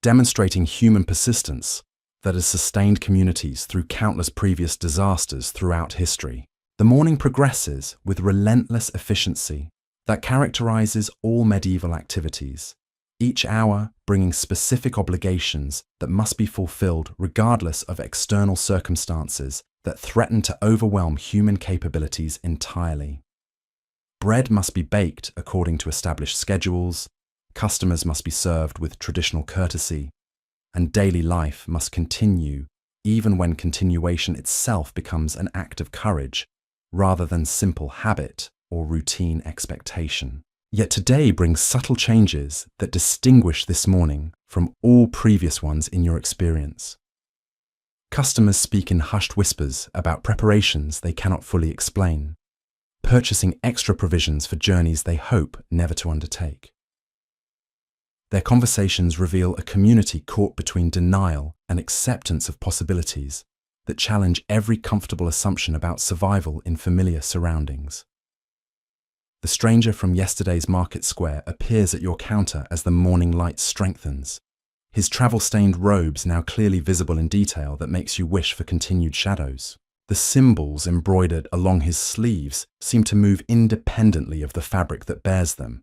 S1: demonstrating human persistence that has sustained communities through countless previous disasters throughout history. The morning progresses with relentless efficiency that characterizes all medieval activities, each hour bringing specific obligations that must be fulfilled regardless of external circumstances that threaten to overwhelm human capabilities entirely. Bread must be baked according to established schedules, customers must be served with traditional courtesy, and daily life must continue even when continuation itself becomes an act of courage rather than simple habit or routine expectation. Yet today brings subtle changes that distinguish this morning from all previous ones in your experience. Customers speak in hushed whispers about preparations they cannot fully explain, purchasing extra provisions for journeys they hope never to undertake. Their conversations reveal a community caught between denial and acceptance of possibilities that challenge every comfortable assumption about survival in familiar surroundings. The stranger from yesterday's market square appears at your counter as the morning light strengthens, his travel-stained robes now clearly visible in detail that makes you wish for continued shadows. The symbols embroidered along his sleeves seem to move independently of the fabric that bears them,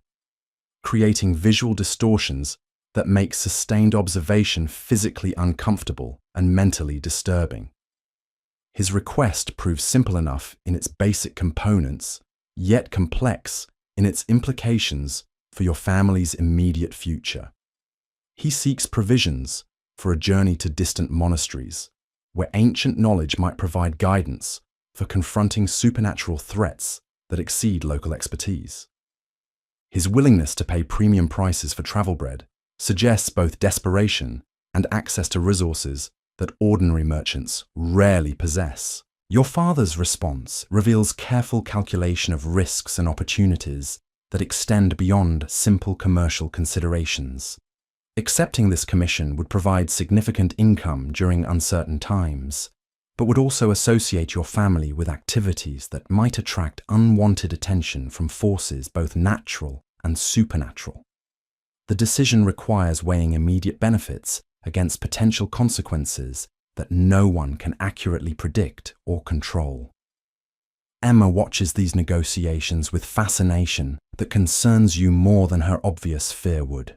S1: creating visual distortions that make sustained observation physically uncomfortable and mentally disturbing. His request proves simple enough in its basic components, yet complex in its implications for your family's immediate future. He seeks provisions for a journey to distant monasteries, where ancient knowledge might provide guidance for confronting supernatural threats that exceed local expertise. His willingness to pay premium prices for travel bread suggests both desperation and access to resources that ordinary merchants rarely possess. Your father's response reveals careful calculation of risks and opportunities that extend beyond simple commercial considerations. Accepting this commission would provide significant income during uncertain times, but would also associate your family with activities that might attract unwanted attention from forces both natural and supernatural. The decision requires weighing immediate benefits against potential consequences that no one can accurately predict or control. Emma watches these negotiations with fascination that concerns you more than her obvious fear would.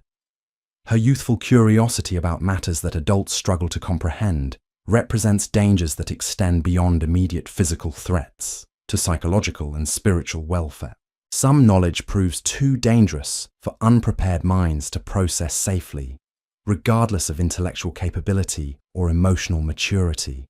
S1: Her youthful curiosity about matters that adults struggle to comprehend represents dangers that extend beyond immediate physical threats to psychological and spiritual welfare. Some knowledge proves too dangerous for unprepared minds to process safely, regardless of intellectual capability or emotional maturity.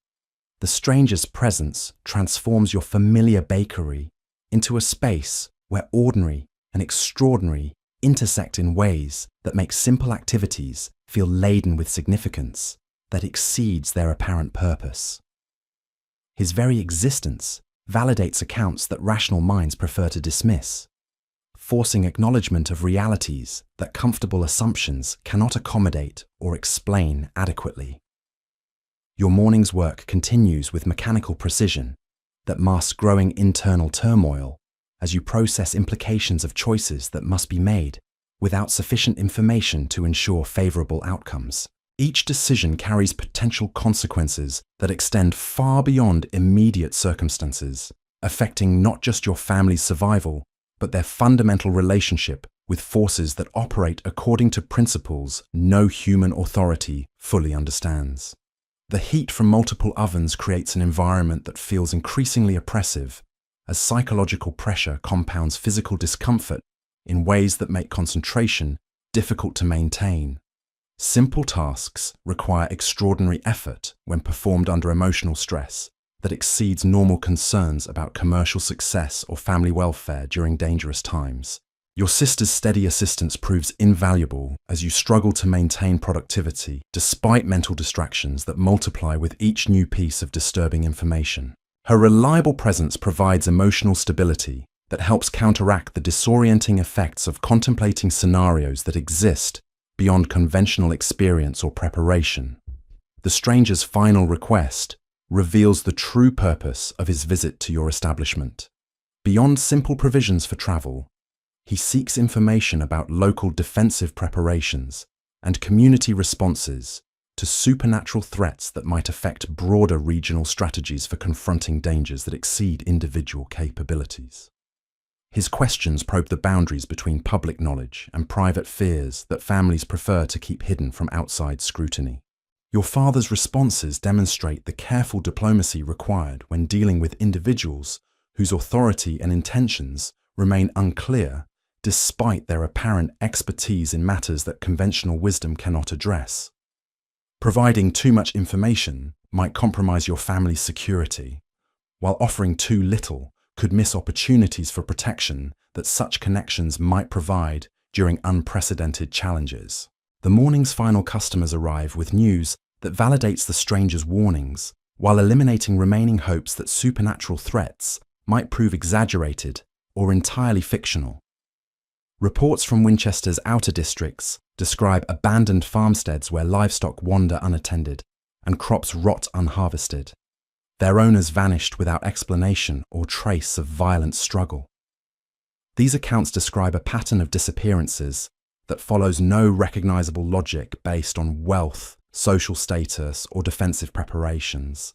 S1: The stranger's presence transforms your familiar bakery into a space where ordinary and extraordinary intersect in ways that make simple activities feel laden with significance that exceeds their apparent purpose. His very existence validates accounts that rational minds prefer to dismiss, forcing acknowledgement of realities that comfortable assumptions cannot accommodate or explain adequately. Your morning's work continues with mechanical precision that masks growing internal turmoil as you process implications of choices that must be made without sufficient information to ensure favorable outcomes. Each decision carries potential consequences that extend far beyond immediate circumstances, affecting not just your family's survival, but their fundamental relationship with forces that operate according to principles no human authority fully understands. The heat from multiple ovens creates an environment that feels increasingly oppressive, as psychological pressure compounds physical discomfort in ways that make concentration difficult to maintain. Simple tasks require extraordinary effort when performed under emotional stress that exceeds normal concerns about commercial success or family welfare during dangerous times. Your sister's steady assistance proves invaluable as you struggle to maintain productivity despite mental distractions that multiply with each new piece of disturbing information. Her reliable presence provides emotional stability that helps counteract the disorienting effects of contemplating scenarios that exist beyond conventional experience or preparation. The stranger's final request reveals the true purpose of his visit to your establishment. Beyond simple provisions for travel, he seeks information about local defensive preparations and community responses to supernatural threats that might affect broader regional strategies for confronting dangers that exceed individual capabilities. His questions probe the boundaries between public knowledge and private fears that families prefer to keep hidden from outside scrutiny. Your father's responses demonstrate the careful diplomacy required when dealing with individuals whose authority and intentions remain unclear despite their apparent expertise in matters that conventional wisdom cannot address. Providing too much information might compromise your family's security, while offering too little could miss opportunities for protection that such connections might provide during unprecedented challenges. The morning's final customers arrive with news that validates the stranger's warnings, while eliminating remaining hopes that supernatural threats might prove exaggerated or entirely fictional. Reports from Winchester's outer districts describe abandoned farmsteads where livestock wander unattended and crops rot unharvested, their owners vanished without explanation or trace of violent struggle. These accounts describe a pattern of disappearances that follows no recognizable logic based on wealth, social status, or defensive preparations.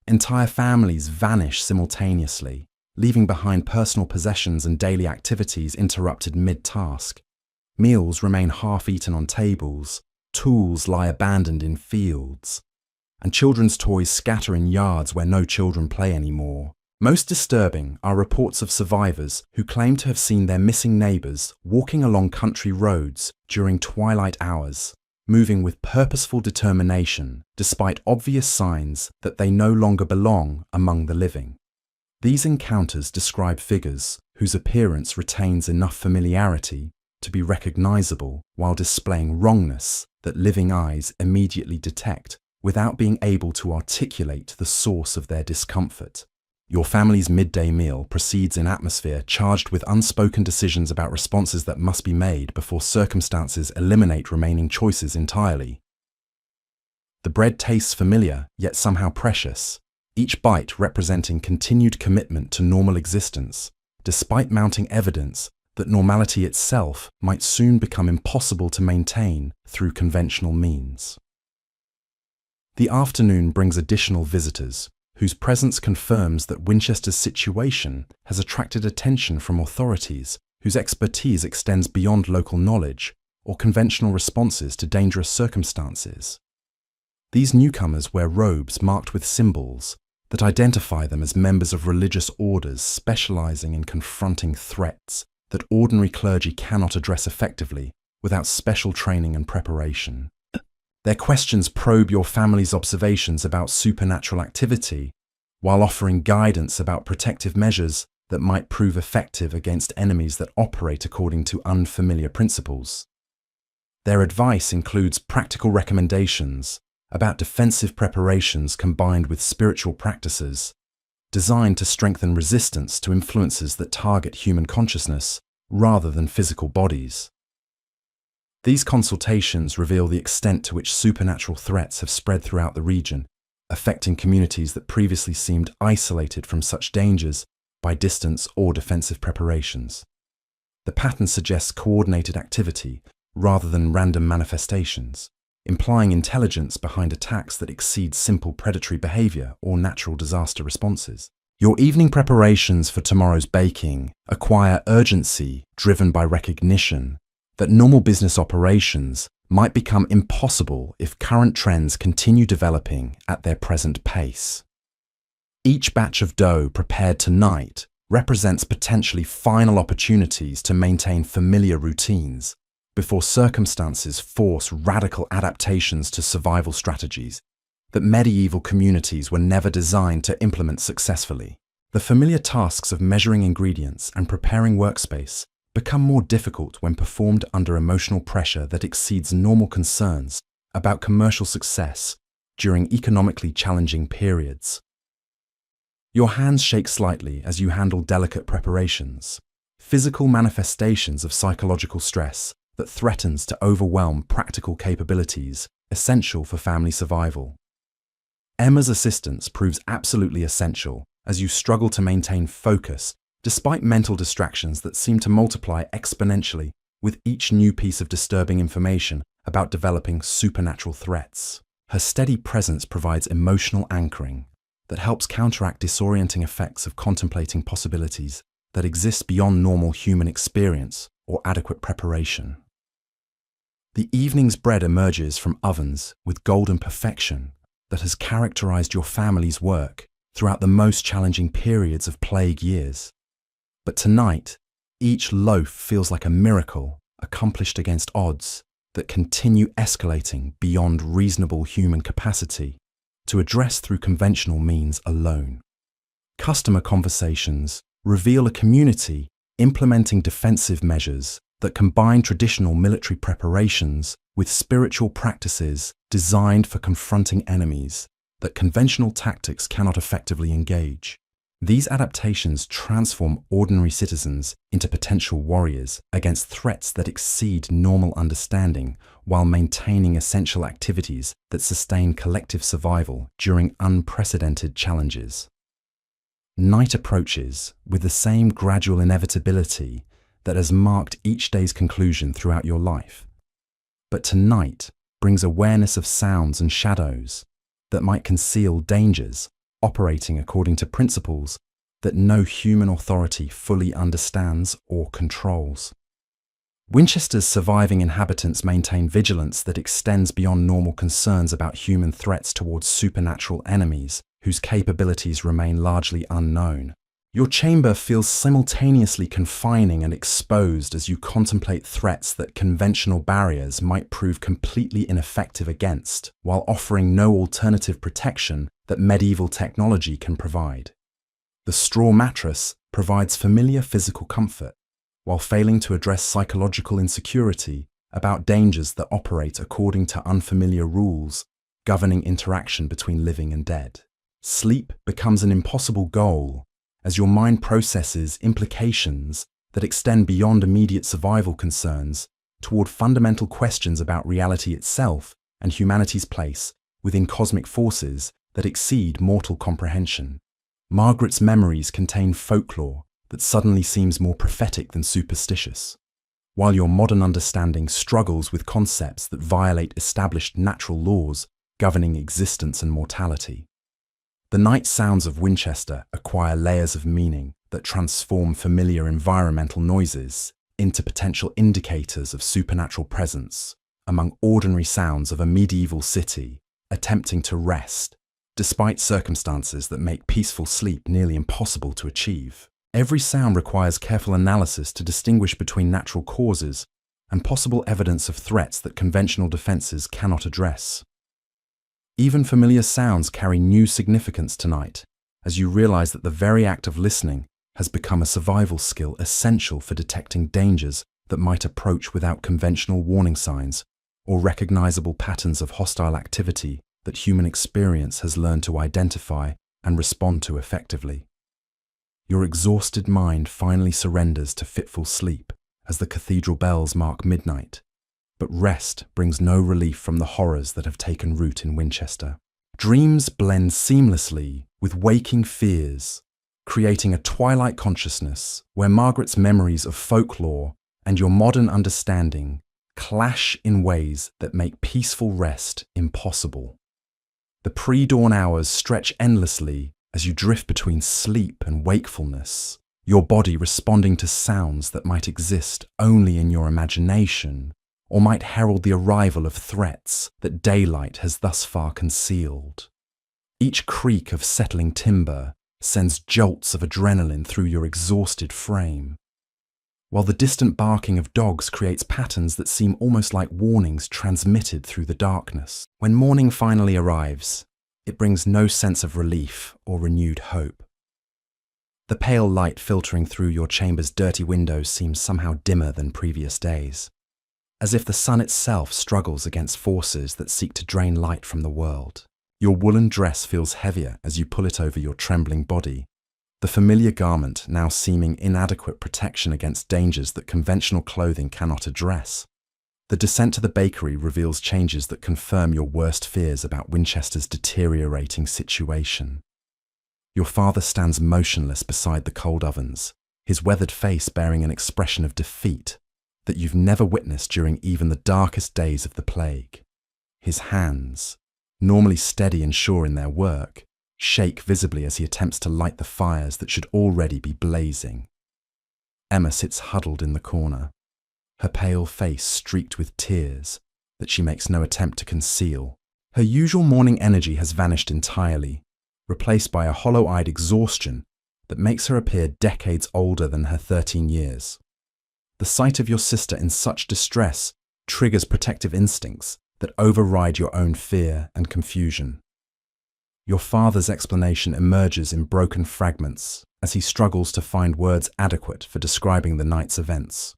S1: Entire families vanish simultaneously, leaving behind personal possessions and daily activities interrupted mid-task. Meals remain half-eaten on tables, tools lie abandoned in fields, and children's toys scatter in yards where no children play anymore. Most disturbing are reports of survivors who claim to have seen their missing neighbours walking along country roads during twilight hours, moving with purposeful determination despite obvious signs that they no longer belong among the living. These encounters describe figures whose appearance retains enough familiarity to be recognizable while displaying wrongness that living eyes immediately detect without being able to articulate the source of their discomfort. Your family's midday meal proceeds in atmosphere charged with unspoken decisions about responses that must be made before circumstances eliminate remaining choices entirely. The bread tastes familiar, yet somehow precious, each bite representing continued commitment to normal existence, despite mounting evidence that normality itself might soon become impossible to maintain through conventional means. The afternoon brings additional visitors, whose presence confirms that Winchester's situation has attracted attention from authorities whose expertise extends beyond local knowledge or conventional responses to dangerous circumstances. These newcomers wear robes marked with symbols that identify them as members of religious orders specializing in confronting threats that ordinary clergy cannot address effectively without special training and preparation. Their questions probe your family's observations about supernatural activity, while offering guidance about protective measures that might prove effective against enemies that operate according to unfamiliar principles. Their advice includes practical recommendations about defensive preparations combined with spiritual practices, designed to strengthen resistance to influences that target human consciousness rather than physical bodies. These consultations reveal the extent to which supernatural threats have spread throughout the region, affecting communities that previously seemed isolated from such dangers by distance or defensive preparations. The pattern suggests coordinated activity rather than random manifestations, implying intelligence behind attacks that exceed simple predatory behavior or natural disaster responses. Your evening preparations for tomorrow's baking acquire urgency driven by recognition that normal business operations might become impossible if current trends continue developing at their present pace. Each batch of dough prepared tonight represents potentially final opportunities to maintain familiar routines before circumstances force radical adaptations to survival strategies that medieval communities were never designed to implement successfully. The familiar tasks of measuring ingredients and preparing workspace become more difficult when performed under emotional pressure that exceeds normal concerns about commercial success during economically challenging periods. Your hands shake slightly as you handle delicate preparations, physical manifestations of psychological stress that threatens to overwhelm practical capabilities essential for family survival. Emma's assistance proves absolutely essential as you struggle to maintain focus despite mental distractions that seem to multiply exponentially with each new piece of disturbing information about developing supernatural threats. Her steady presence provides emotional anchoring that helps counteract disorienting effects of contemplating possibilities that exist beyond normal human experience or adequate preparation. The evening's bread emerges from ovens with golden perfection that has characterized your family's work throughout the most challenging periods of plague years. But tonight, each loaf feels like a miracle accomplished against odds that continue escalating beyond reasonable human capacity to address through conventional means alone. Customer conversations reveal a community implementing defensive measures that combine traditional military preparations with spiritual practices designed for confronting enemies that conventional tactics cannot effectively engage. These adaptations transform ordinary citizens into potential warriors against threats that exceed normal understanding while maintaining essential activities that sustain collective survival during unprecedented challenges. Night approaches with the same gradual inevitability that has marked each day's conclusion throughout your life. But tonight brings awareness of sounds and shadows that might conceal dangers operating according to principles that no human authority fully understands or controls. Winchester's surviving inhabitants maintain vigilance that extends beyond normal concerns about human threats towards supernatural enemies whose capabilities remain largely unknown. Your chamber feels simultaneously confining and exposed as you contemplate threats that conventional barriers might prove completely ineffective against, while offering no alternative protection that medieval technology can provide. The straw mattress provides familiar physical comfort, while failing to address psychological insecurity about dangers that operate according to unfamiliar rules governing interaction between living and dead. Sleep becomes an impossible goal as your mind processes implications that extend beyond immediate survival concerns toward fundamental questions about reality itself and humanity's place within cosmic forces that exceed mortal comprehension. Margaret's memories contain folklore that suddenly seems more prophetic than superstitious, while your modern understanding struggles with concepts that violate established natural laws governing existence and mortality. The night sounds of Winchester acquire layers of meaning that transform familiar environmental noises into potential indicators of supernatural presence among ordinary sounds of a medieval city attempting to rest, despite circumstances that make peaceful sleep nearly impossible to achieve. Every sound requires careful analysis to distinguish between natural causes and possible evidence of threats that conventional defenses cannot address. Even familiar sounds carry new significance tonight, as you realize that the very act of listening has become a survival skill essential for detecting dangers that might approach without conventional warning signs or recognizable patterns of hostile activity that human experience has learned to identify and respond to effectively. Your exhausted mind finally surrenders to fitful sleep as the cathedral bells mark midnight. But rest brings no relief from the horrors that have taken root in Winchester. Dreams blend seamlessly with waking fears, creating a twilight consciousness where Margaret's memories of folklore and your modern understanding clash in ways that make peaceful rest impossible. The pre-dawn hours stretch endlessly as you drift between sleep and wakefulness, your body responding to sounds that might exist only in your imagination, or might herald the arrival of threats that daylight has thus far concealed. Each creak of settling timber sends jolts of adrenaline through your exhausted frame, while the distant barking of dogs creates patterns that seem almost like warnings transmitted through the darkness. When morning finally arrives, it brings no sense of relief or renewed hope. The pale light filtering through your chamber's dirty windows seems somehow dimmer than previous days, as if the sun itself struggles against forces that seek to drain light from the world. Your woolen dress feels heavier as you pull it over your trembling body, the familiar garment now seeming inadequate protection against dangers that conventional clothing cannot address. The descent to the bakery reveals changes that confirm your worst fears about Winchester's deteriorating situation. Your father stands motionless beside the cold ovens, his weathered face bearing an expression of defeat that you've never witnessed during even the darkest days of the plague. His hands, normally steady and sure in their work, shake visibly as he attempts to light the fires that should already be blazing. Emma sits huddled in the corner, her pale face streaked with tears that she makes no attempt to conceal. Her usual morning energy has vanished entirely, replaced by a hollow-eyed exhaustion that makes her appear decades older than her 13 years. The sight of your sister in such distress triggers protective instincts that override your own fear and confusion. Your father's explanation emerges in broken fragments as he struggles to find words adequate for describing the night's events.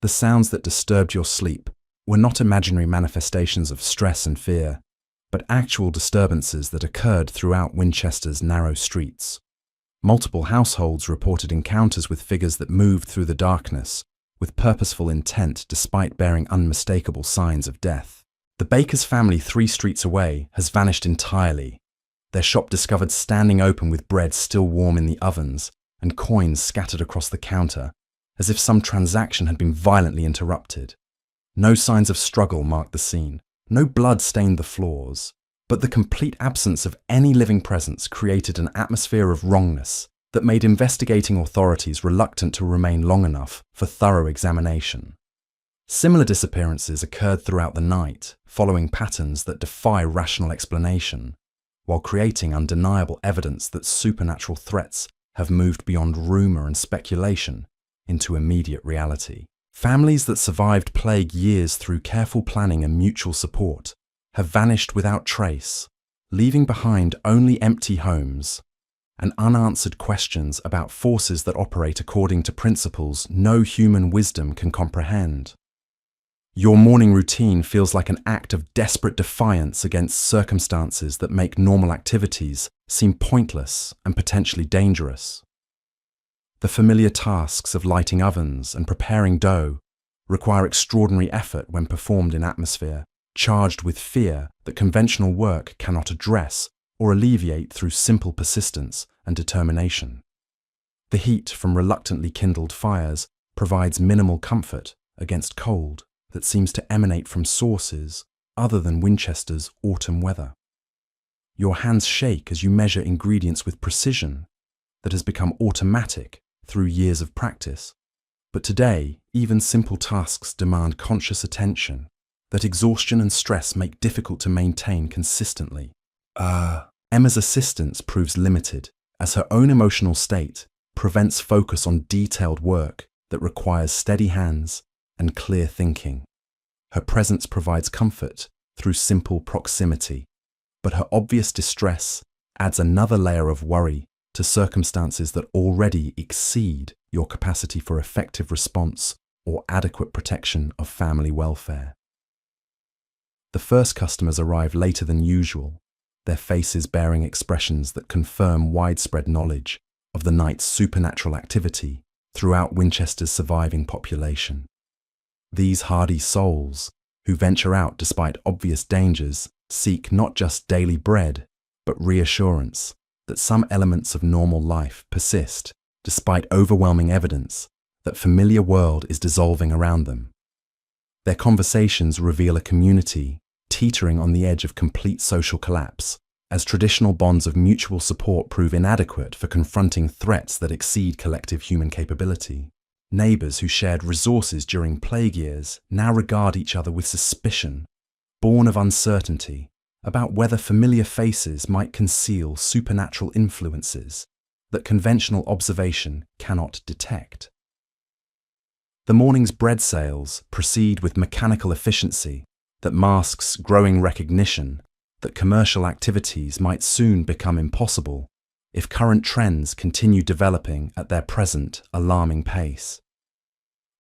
S1: The sounds that disturbed your sleep were not imaginary manifestations of stress and fear, but actual disturbances that occurred throughout Winchester's narrow streets. Multiple households reported encounters with figures that moved through the darkness with purposeful intent despite bearing unmistakable signs of death. The baker's family 3 streets away has vanished entirely, their shop discovered standing open with bread still warm in the ovens and coins scattered across the counter, as if some transaction had been violently interrupted. No signs of struggle marked the scene, no blood stained the floors, but the complete absence of any living presence created an atmosphere of wrongness that made investigating authorities reluctant to remain long enough for thorough examination. Similar disappearances occurred throughout the night, following patterns that defy rational explanation, while creating undeniable evidence that supernatural threats have moved beyond rumor and speculation into immediate reality. Families that survived plague years through careful planning and mutual support have vanished without trace, leaving behind only empty homes and unanswered questions about forces that operate according to principles no human wisdom can comprehend. Your morning routine feels like an act of desperate defiance against circumstances that make normal activities seem pointless and potentially dangerous. The familiar tasks of lighting ovens and preparing dough require extraordinary effort when performed in atmosphere charged with fear that conventional work cannot address or alleviate through simple persistence and determination. The heat from reluctantly kindled fires provides minimal comfort against cold that seems to emanate from sources other than Winchester's autumn weather. Your hands shake as you measure ingredients with precision that has become automatic through years of practice. But today, even simple tasks demand conscious attention that exhaustion and stress make difficult to maintain consistently. Emma's assistance proves limited as her own emotional state prevents focus on detailed work that requires steady hands and clear thinking. Her presence provides comfort through simple proximity, but her obvious distress adds another layer of worry to circumstances that already exceed your capacity for effective response or adequate protection of family welfare. The first customers arrive later than usual, their faces bearing expressions that confirm widespread knowledge of the night's supernatural activity throughout Winchester's surviving population. These hardy souls, who venture out despite obvious dangers, seek not just daily bread, but reassurance that some elements of normal life persist despite overwhelming evidence that familiar world is dissolving around them. Their conversations reveal a community teetering on the edge of complete social collapse, as traditional bonds of mutual support prove inadequate for confronting threats that exceed collective human capability. Neighbours who shared resources during plague years now regard each other with suspicion, born of uncertainty about whether familiar faces might conceal supernatural influences that conventional observation cannot detect. The morning's bread sales proceed with mechanical efficiency that masks growing recognition that commercial activities might soon become impossible if current trends continue developing at their present alarming pace.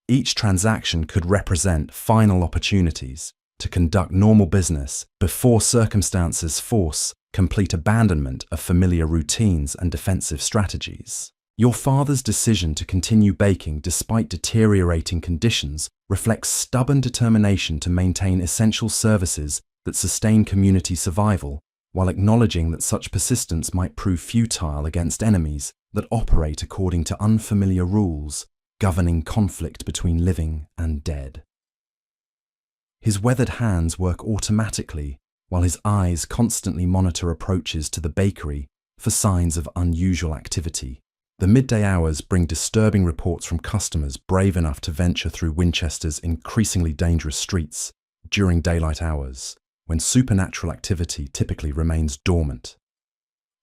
S1: Each transaction could represent final opportunities to conduct normal business before circumstances force complete abandonment of familiar routines and defensive strategies. Your father's decision to continue baking despite deteriorating conditions reflects stubborn determination to maintain essential services that sustain community survival, while acknowledging that such persistence might prove futile against enemies that operate according to unfamiliar rules governing conflict between living and dead. His weathered hands work automatically, while his eyes constantly monitor approaches to the bakery for signs of unusual activity. The midday hours bring disturbing reports from customers brave enough to venture through Winchester's increasingly dangerous streets during daylight hours, when supernatural activity typically remains dormant.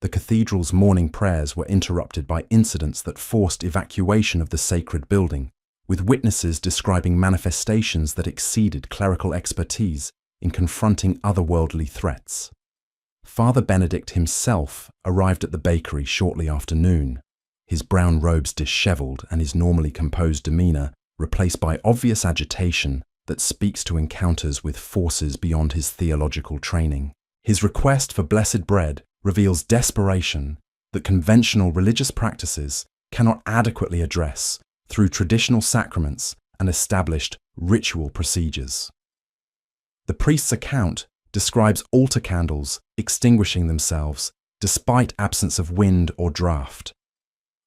S1: The cathedral's morning prayers were interrupted by incidents that forced evacuation of the sacred building, with witnesses describing manifestations that exceeded clerical expertise in confronting otherworldly threats. Father Benedict himself arrived at the bakery shortly after noon, his brown robes disheveled and his normally composed demeanor replaced by obvious agitation that speaks to encounters with forces beyond his theological training. His request for blessed bread reveals desperation that conventional religious practices cannot adequately address through traditional sacraments and established ritual procedures. The priest's account describes altar candles extinguishing themselves despite absence of wind or draught,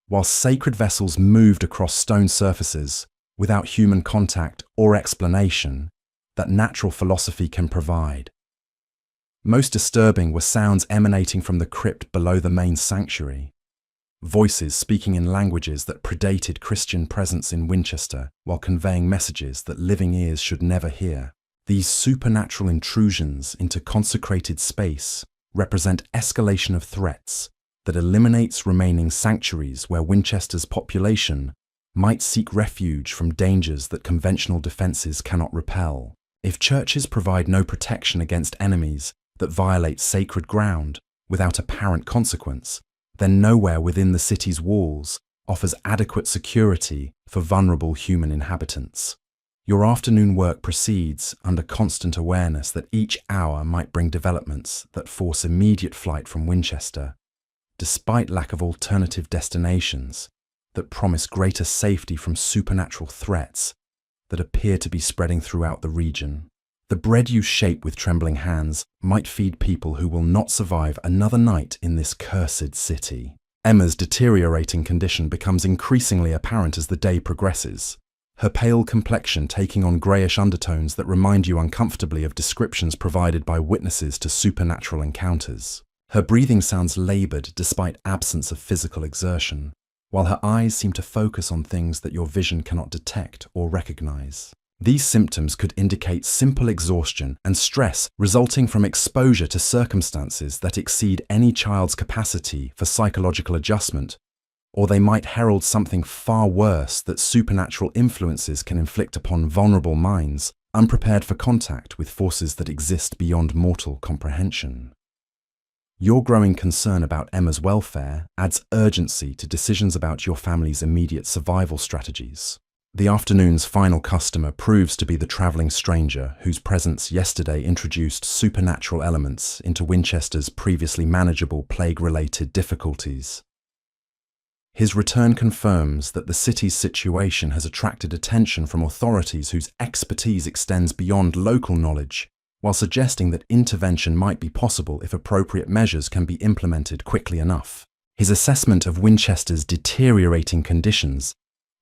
S1: while sacred vessels moved across stone surfaces without human contact or explanation that natural philosophy can provide. Most disturbing were sounds emanating from the crypt below the main sanctuary, voices speaking in languages that predated Christian presence in Winchester while conveying messages that living ears should never hear. These supernatural intrusions into consecrated space represent escalation of threats that eliminates remaining sanctuaries where Winchester's population might seek refuge from dangers that conventional defenses cannot repel. If churches provide no protection against enemies that violate sacred ground without apparent consequence, then nowhere within the city's walls offers adequate security for vulnerable human inhabitants. Your afternoon work proceeds under constant awareness that each hour might bring developments that force immediate flight from Winchester, despite lack of alternative destinations that promise greater safety from supernatural threats that appear to be spreading throughout the region. The bread you shape with trembling hands might feed people who will not survive another night in this cursed city. Emma's deteriorating condition becomes increasingly apparent as the day progresses, her pale complexion taking on greyish undertones that remind you uncomfortably of descriptions provided by witnesses to supernatural encounters. Her breathing sounds laboured despite absence of physical exertion, while her eyes seem to focus on things that your vision cannot detect or recognise. These symptoms could indicate simple exhaustion and stress resulting from exposure to circumstances that exceed any child's capacity for psychological adjustment, or they might herald something far worse that supernatural influences can inflict upon vulnerable minds unprepared for contact with forces that exist beyond mortal comprehension. Your growing concern about Emma's welfare adds urgency to decisions about your family's immediate survival strategies. The afternoon's final customer proves to be the travelling stranger whose presence yesterday introduced supernatural elements into Winchester's previously manageable plague-related difficulties. His return confirms that the city's situation has attracted attention from authorities whose expertise extends beyond local knowledge, while suggesting that intervention might be possible if appropriate measures can be implemented quickly enough. His assessment of Winchester's deteriorating conditions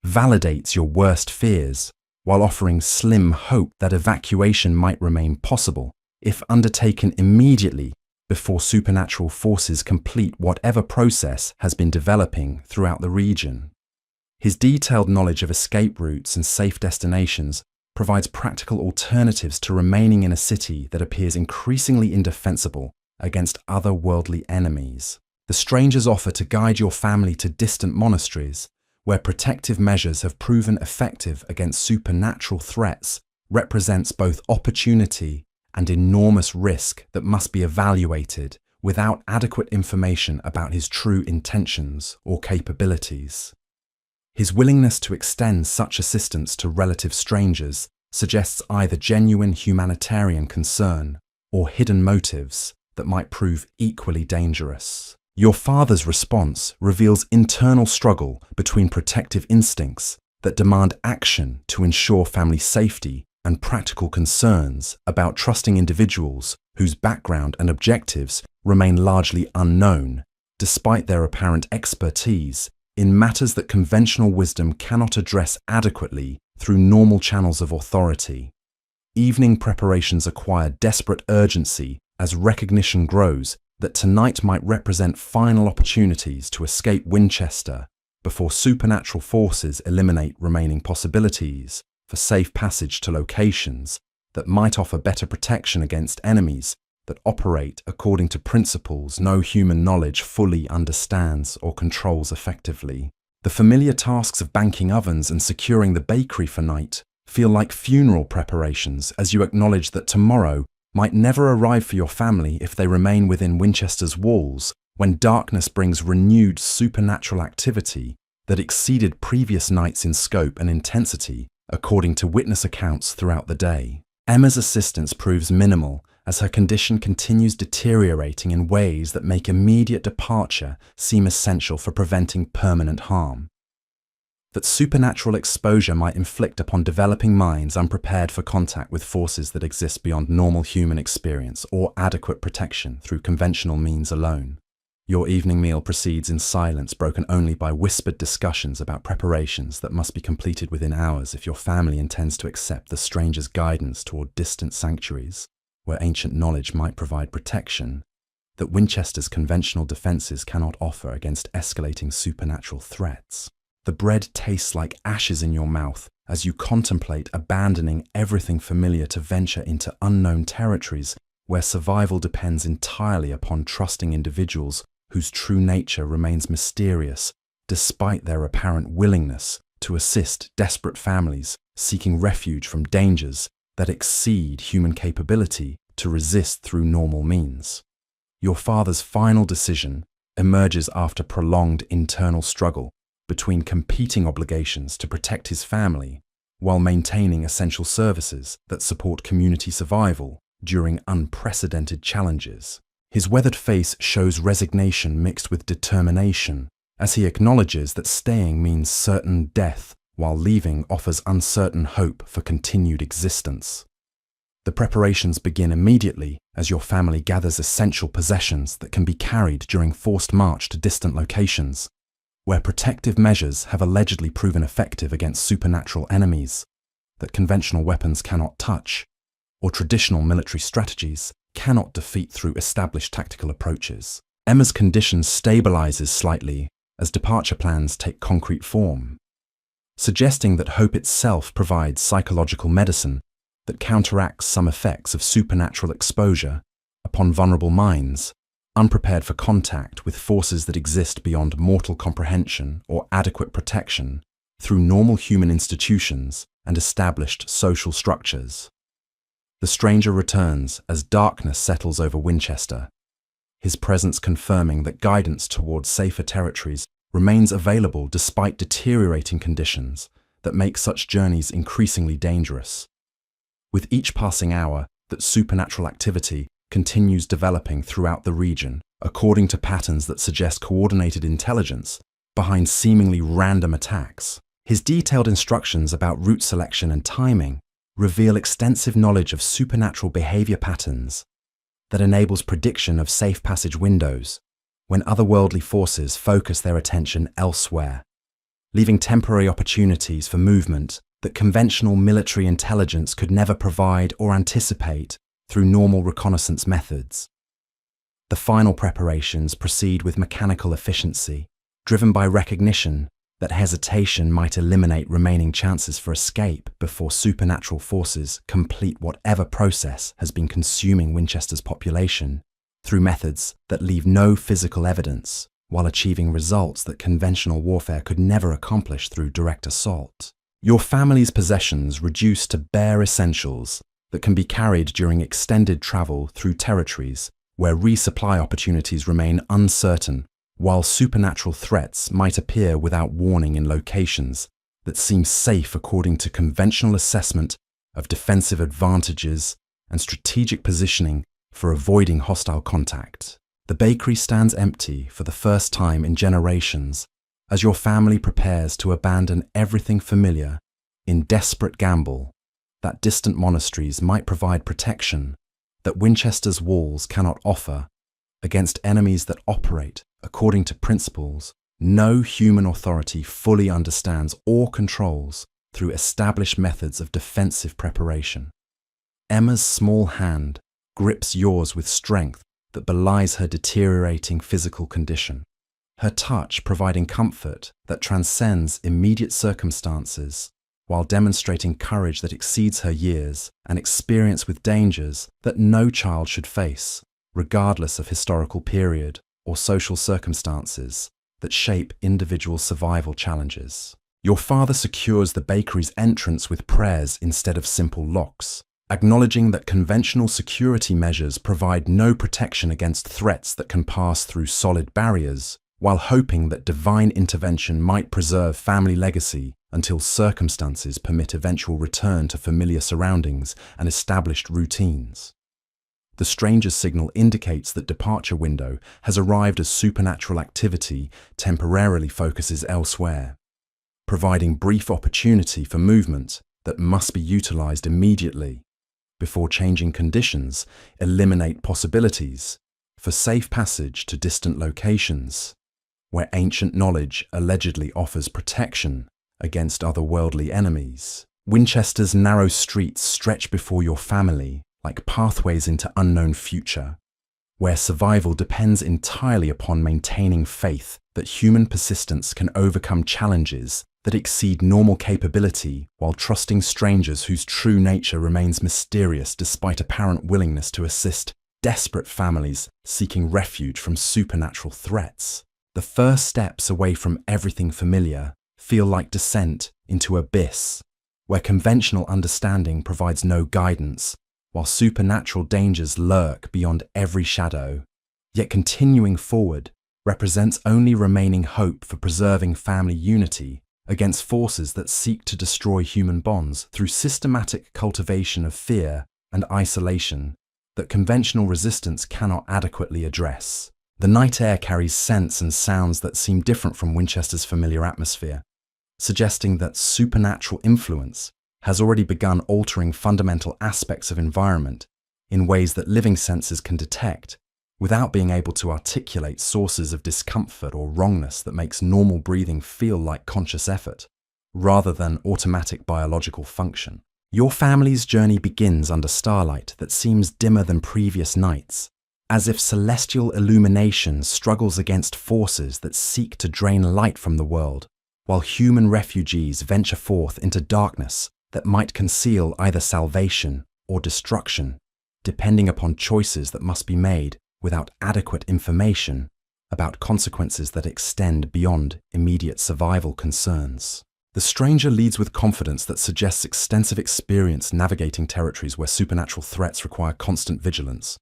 S1: validates your worst fears, while offering slim hope that evacuation might remain possible if undertaken immediately before supernatural forces complete whatever process has been developing throughout the region. His detailed knowledge of escape routes and safe destinations provides practical alternatives to remaining in a city that appears increasingly indefensible against otherworldly enemies. The stranger's offer to guide your family to distant monasteries, where protective measures have proven effective against supernatural threats, represents both opportunity and enormous risk that must be evaluated without adequate information about his true intentions or capabilities. His willingness to extend such assistance to relative strangers suggests either genuine humanitarian concern or hidden motives that might prove equally dangerous. Your father's response reveals internal struggle between protective instincts that demand action to ensure family safety and practical concerns about trusting individuals whose background and objectives remain largely unknown, despite their apparent expertise in matters that conventional wisdom cannot address adequately through normal channels of authority. Evening preparations acquire desperate urgency as recognition grows that tonight might represent final opportunities to escape Winchester before supernatural forces eliminate remaining possibilities for safe passage to locations that might offer better protection against enemies that operate according to principles no human knowledge fully understands or controls effectively. The familiar tasks of banking ovens and securing the bakery for night feel like funeral preparations as you acknowledge that tomorrow might never arrive for your family if they remain within Winchester's walls when darkness brings renewed supernatural activity that exceeded previous nights in scope and intensity, according to witness accounts throughout the day. Emma's assistance proves minimal as her condition continues deteriorating in ways that make immediate departure seem essential for preventing permanent harm. That supernatural exposure might inflict upon developing minds unprepared for contact with forces that exist beyond normal human experience or adequate protection through conventional means alone. Your evening meal proceeds in silence, broken only by whispered discussions about preparations that must be completed within hours if your family intends to accept the stranger's guidance toward distant sanctuaries, where ancient knowledge might provide protection that Winchester's conventional defenses cannot offer against escalating supernatural threats. The bread tastes like ashes in your mouth as you contemplate abandoning everything familiar to venture into unknown territories where survival depends entirely upon trusting individuals whose true nature remains mysterious despite their apparent willingness to assist desperate families seeking refuge from dangers that exceed human capability to resist through normal means. Your father's final decision emerges after prolonged internal struggle between competing obligations to protect his family while maintaining essential services that support community survival during unprecedented challenges. His weathered face shows resignation mixed with determination as he acknowledges that staying means certain death while leaving offers uncertain hope for continued existence. The preparations begin immediately as your family gathers essential possessions that can be carried during forced march to distant locations, where protective measures have allegedly proven effective against supernatural enemies that conventional weapons cannot touch, or traditional military strategies cannot defeat through established tactical approaches. Emma's condition stabilizes slightly as departure plans take concrete form, suggesting that hope itself provides psychological medicine that counteracts some effects of supernatural exposure upon vulnerable minds, unprepared for contact with forces that exist beyond mortal comprehension or adequate protection through normal human institutions and established social structures. The stranger returns as darkness settles over Winchester, his presence confirming that guidance towards safer territories remains available despite deteriorating conditions that make such journeys increasingly dangerous. With each passing hour, that supernatural activity continues developing throughout the region according to patterns that suggest coordinated intelligence behind seemingly random attacks. His detailed instructions about route selection and timing reveal extensive knowledge of supernatural behavior patterns that enables prediction of safe passage windows when otherworldly forces focus their attention elsewhere, leaving temporary opportunities for movement that conventional military intelligence could never provide or anticipate through normal reconnaissance methods. The final preparations proceed with mechanical efficiency, driven by recognition that hesitation might eliminate remaining chances for escape before supernatural forces complete whatever process has been consuming Winchester's population through methods that leave no physical evidence while achieving results that conventional warfare could never accomplish through direct assault. Your family's possessions reduce to bare essentials that can be carried during extended travel through territories where resupply opportunities remain uncertain, while supernatural threats might appear without warning in locations that seem safe according to conventional assessment of defensive advantages and strategic positioning for avoiding hostile contact. The bakery stands empty for the first time in generations as your family prepares to abandon everything familiar in desperate gamble that distant monasteries might provide protection that Winchester's walls cannot offer against enemies that operate according to principles no human authority fully understands or controls through established methods of defensive preparation. Emma's small hand grips yours with strength that belies her deteriorating physical condition, her touch providing comfort that transcends immediate circumstances while demonstrating courage that exceeds her years and experience with dangers that no child should face, regardless of historical period or social circumstances that shape individual survival challenges. Your father secures the bakery's entrance with prayers instead of simple locks, acknowledging that conventional security measures provide no protection against threats that can pass through solid barriers, while hoping that divine intervention might preserve family legacy until circumstances permit eventual return to familiar surroundings and established routines. The stranger's signal indicates that departure window has arrived as supernatural activity temporarily focuses elsewhere, providing brief opportunity for movement that must be utilized immediately before changing conditions eliminate possibilities for safe passage to distant locations where ancient knowledge allegedly offers protection against otherworldly enemies. Winchester's narrow streets stretch before your family like pathways into unknown future, where survival depends entirely upon maintaining faith that human persistence can overcome challenges that exceed normal capability while trusting strangers whose true nature remains mysterious despite apparent willingness to assist desperate families seeking refuge from supernatural threats. The first steps away from everything familiar feel like descent into abyss, where conventional understanding provides no guidance, while supernatural dangers lurk beyond every shadow. Yet continuing forward represents only remaining hope for preserving family unity against forces that seek to destroy human bonds through systematic cultivation of fear and isolation that conventional resistance cannot adequately address. The night air carries scents and sounds that seem different from Winchester's familiar atmosphere, suggesting that supernatural influence has already begun altering fundamental aspects of environment in ways that living senses can detect without being able to articulate sources of discomfort or wrongness that makes normal breathing feel like conscious effort, rather than automatic biological function. Your family's journey begins under starlight that seems dimmer than previous nights, as if celestial illumination struggles against forces that seek to drain light from the world, while human refugees venture forth into darkness that might conceal either salvation or destruction, depending upon choices that must be made without adequate information about consequences that extend beyond immediate survival concerns. The stranger leads with confidence that suggests extensive experience navigating territories where supernatural threats require constant vigilance,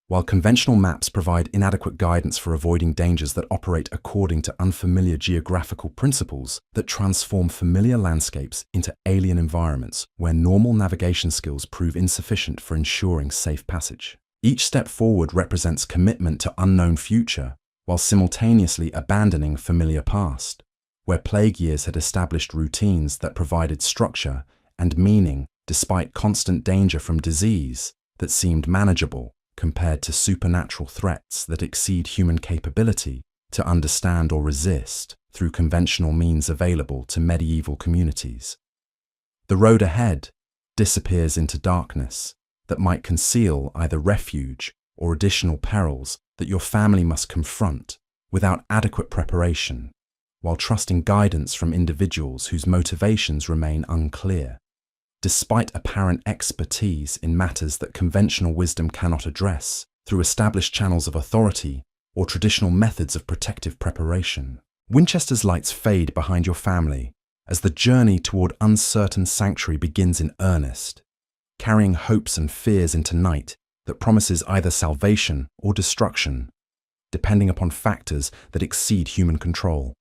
S1: while conventional maps provide inadequate guidance for avoiding dangers that operate according to unfamiliar geographical principles that transform familiar landscapes into alien environments where normal navigation skills prove insufficient for ensuring safe passage. Each step forward represents commitment to unknown future, while simultaneously abandoning familiar past, where plague years had established routines that provided structure and meaning despite constant danger from disease that seemed manageable compared to supernatural threats that exceed human capability to understand or resist through conventional means available to medieval communities. The road ahead disappears into darkness that might conceal either refuge or additional perils that your family must confront without adequate preparation, while trusting guidance from individuals whose motivations remain unclear. Despite apparent expertise in matters that conventional wisdom cannot address through established channels of authority or traditional methods of protective preparation. Winchester's lights fade behind your family as the journey toward uncertain sanctuary begins in earnest, carrying hopes and fears into night that promises either salvation or destruction, depending upon factors that exceed human control,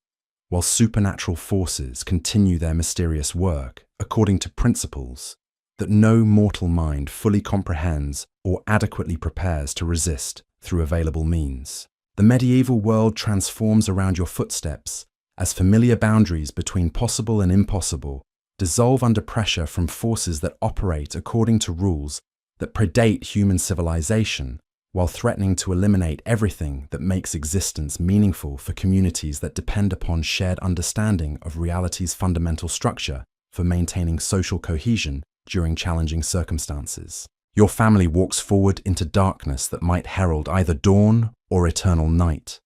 S1: while supernatural forces continue their mysterious work according to principles that no mortal mind fully comprehends or adequately prepares to resist through available means. The medieval world transforms around your footsteps as familiar boundaries between possible and impossible dissolve under pressure from forces that operate according to rules that predate human civilization, while threatening to eliminate everything that makes existence meaningful for communities that depend upon shared understanding of reality's fundamental structure for maintaining social cohesion during challenging circumstances. Your family walks forward into darkness that might herald either dawn or eternal night,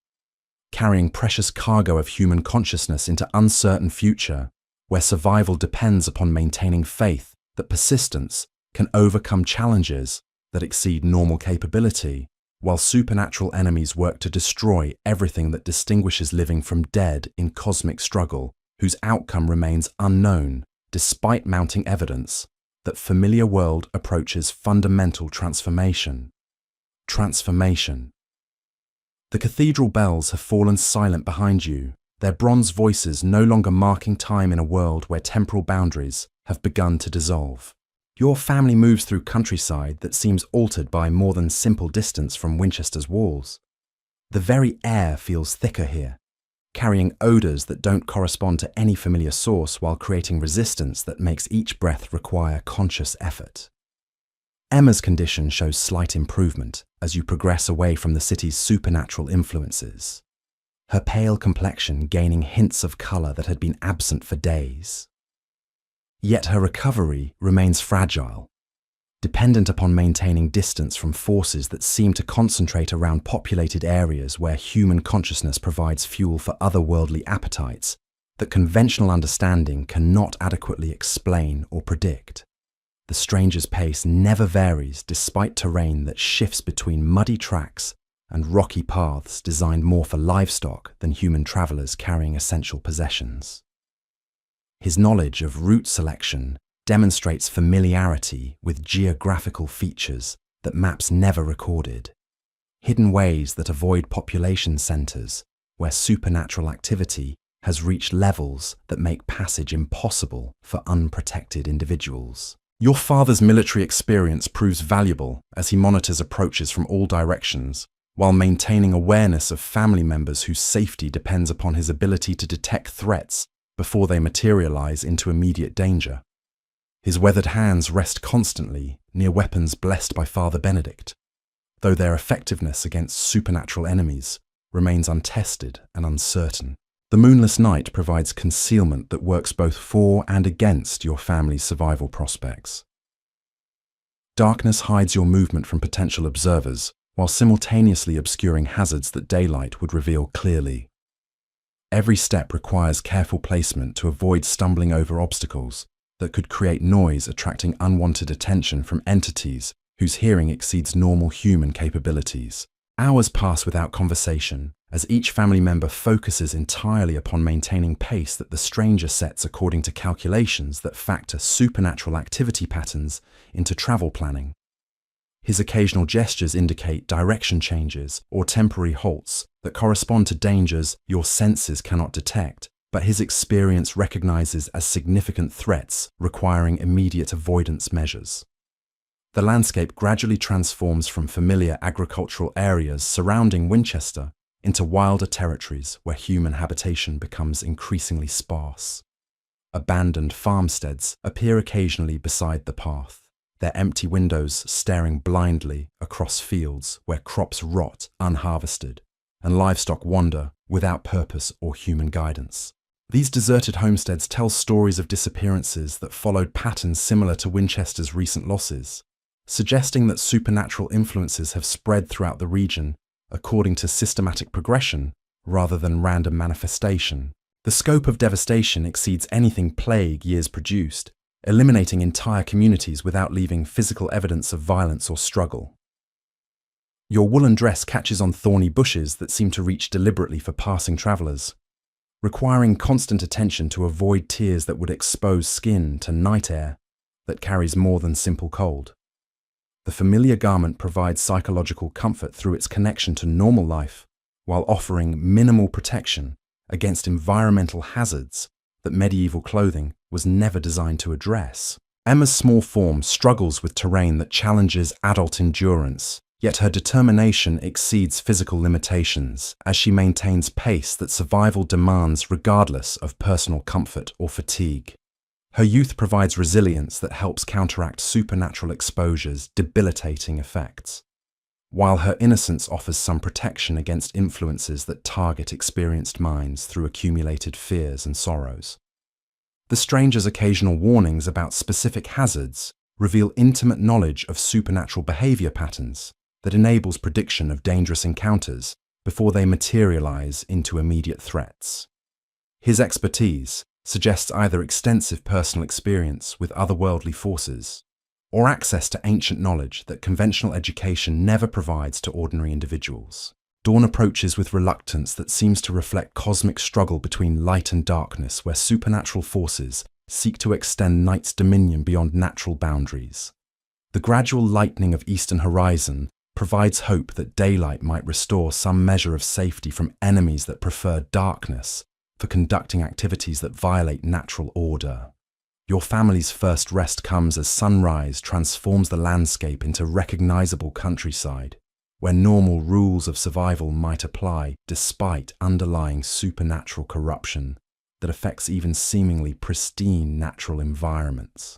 S1: carrying precious cargo of human consciousness into uncertain future, where survival depends upon maintaining faith that persistence can overcome challenges that exceed normal capability, while supernatural enemies work to destroy everything that distinguishes living from dead in cosmic struggle, whose outcome remains unknown despite mounting evidence that familiar world approaches fundamental transformation. Transformation. The cathedral bells have fallen silent behind you, their bronze voices no longer marking time in a world where temporal boundaries have begun to dissolve. Your family moves through countryside that seems altered by more than simple distance from Winchester's walls. The very air feels thicker here, carrying odours that don't correspond to any familiar source while creating resistance that makes each breath require conscious effort. Emma's condition shows slight improvement as you progress away from the city's supernatural influences, her pale complexion gaining hints of colour that had been absent for days. Yet her recovery remains fragile, dependent upon maintaining distance from forces that seem to concentrate around populated areas where human consciousness provides fuel for otherworldly appetites that conventional understanding cannot adequately explain or predict. The stranger's pace never varies despite terrain that shifts between muddy tracks and rocky paths designed more for livestock than human travelers carrying essential possessions. His knowledge of route selection demonstrates familiarity with geographical features that maps never recorded, hidden ways that avoid population centres where supernatural activity has reached levels that make passage impossible for unprotected individuals. Your father's military experience proves valuable as he monitors approaches from all directions, while maintaining awareness of family members whose safety depends upon his ability to detect threats before they materialize into immediate danger. His weathered hands rest constantly near weapons blessed by Father Benedict, though their effectiveness against supernatural enemies remains untested and uncertain. The moonless night provides concealment that works both for and against your family's survival prospects. Darkness hides your movement from potential observers, while simultaneously obscuring hazards that daylight would reveal clearly. Every step requires careful placement to avoid stumbling over obstacles that could create noise, attracting unwanted attention from entities whose hearing exceeds normal human capabilities. Hours pass without conversation, as each family member focuses entirely upon maintaining pace that the stranger sets according to calculations that factor supernatural activity patterns into travel planning. His occasional gestures indicate direction changes or temporary halts that correspond to dangers your senses cannot detect, but his experience recognizes as significant threats requiring immediate avoidance measures. The landscape gradually transforms from familiar agricultural areas surrounding Winchester into wilder territories where human habitation becomes increasingly sparse. Abandoned farmsteads appear occasionally beside the path, their empty windows staring blindly across fields where crops rot unharvested and livestock wander without purpose or human guidance. These deserted homesteads tell stories of disappearances that followed patterns similar to Winchester's recent losses, suggesting that supernatural influences have spread throughout the region according to systematic progression rather than random manifestation. The scope of devastation exceeds anything plague years produced, eliminating entire communities without leaving physical evidence of violence or struggle. Your woolen dress catches on thorny bushes that seem to reach deliberately for passing travelers, requiring constant attention to avoid tears that would expose skin to night air that carries more than simple cold. The familiar garment provides psychological comfort through its connection to normal life, while offering minimal protection against environmental hazards that medieval clothing was never designed to address. Emma's small form struggles with terrain that challenges adult endurance, yet her determination exceeds physical limitations as she maintains pace that survival demands regardless of personal comfort or fatigue. Her youth provides resilience that helps counteract supernatural exposure's debilitating effects, while her innocence offers some protection against influences that target experienced minds through accumulated fears and sorrows. The stranger's occasional warnings about specific hazards reveal intimate knowledge of supernatural behavior patterns that enables prediction of dangerous encounters before they materialize into immediate threats. His expertise suggests either extensive personal experience with otherworldly forces or access to ancient knowledge that conventional education never provides to ordinary individuals. Dawn approaches with reluctance that seems to reflect cosmic struggle between light and darkness, where supernatural forces seek to extend night's dominion beyond natural boundaries. The gradual lightening of eastern horizon provides hope that daylight might restore some measure of safety from enemies that prefer darkness for conducting activities that violate natural order. Your family's first rest comes as sunrise transforms the landscape into recognizable countryside, where normal rules of survival might apply despite underlying supernatural corruption that affects even seemingly pristine natural environments.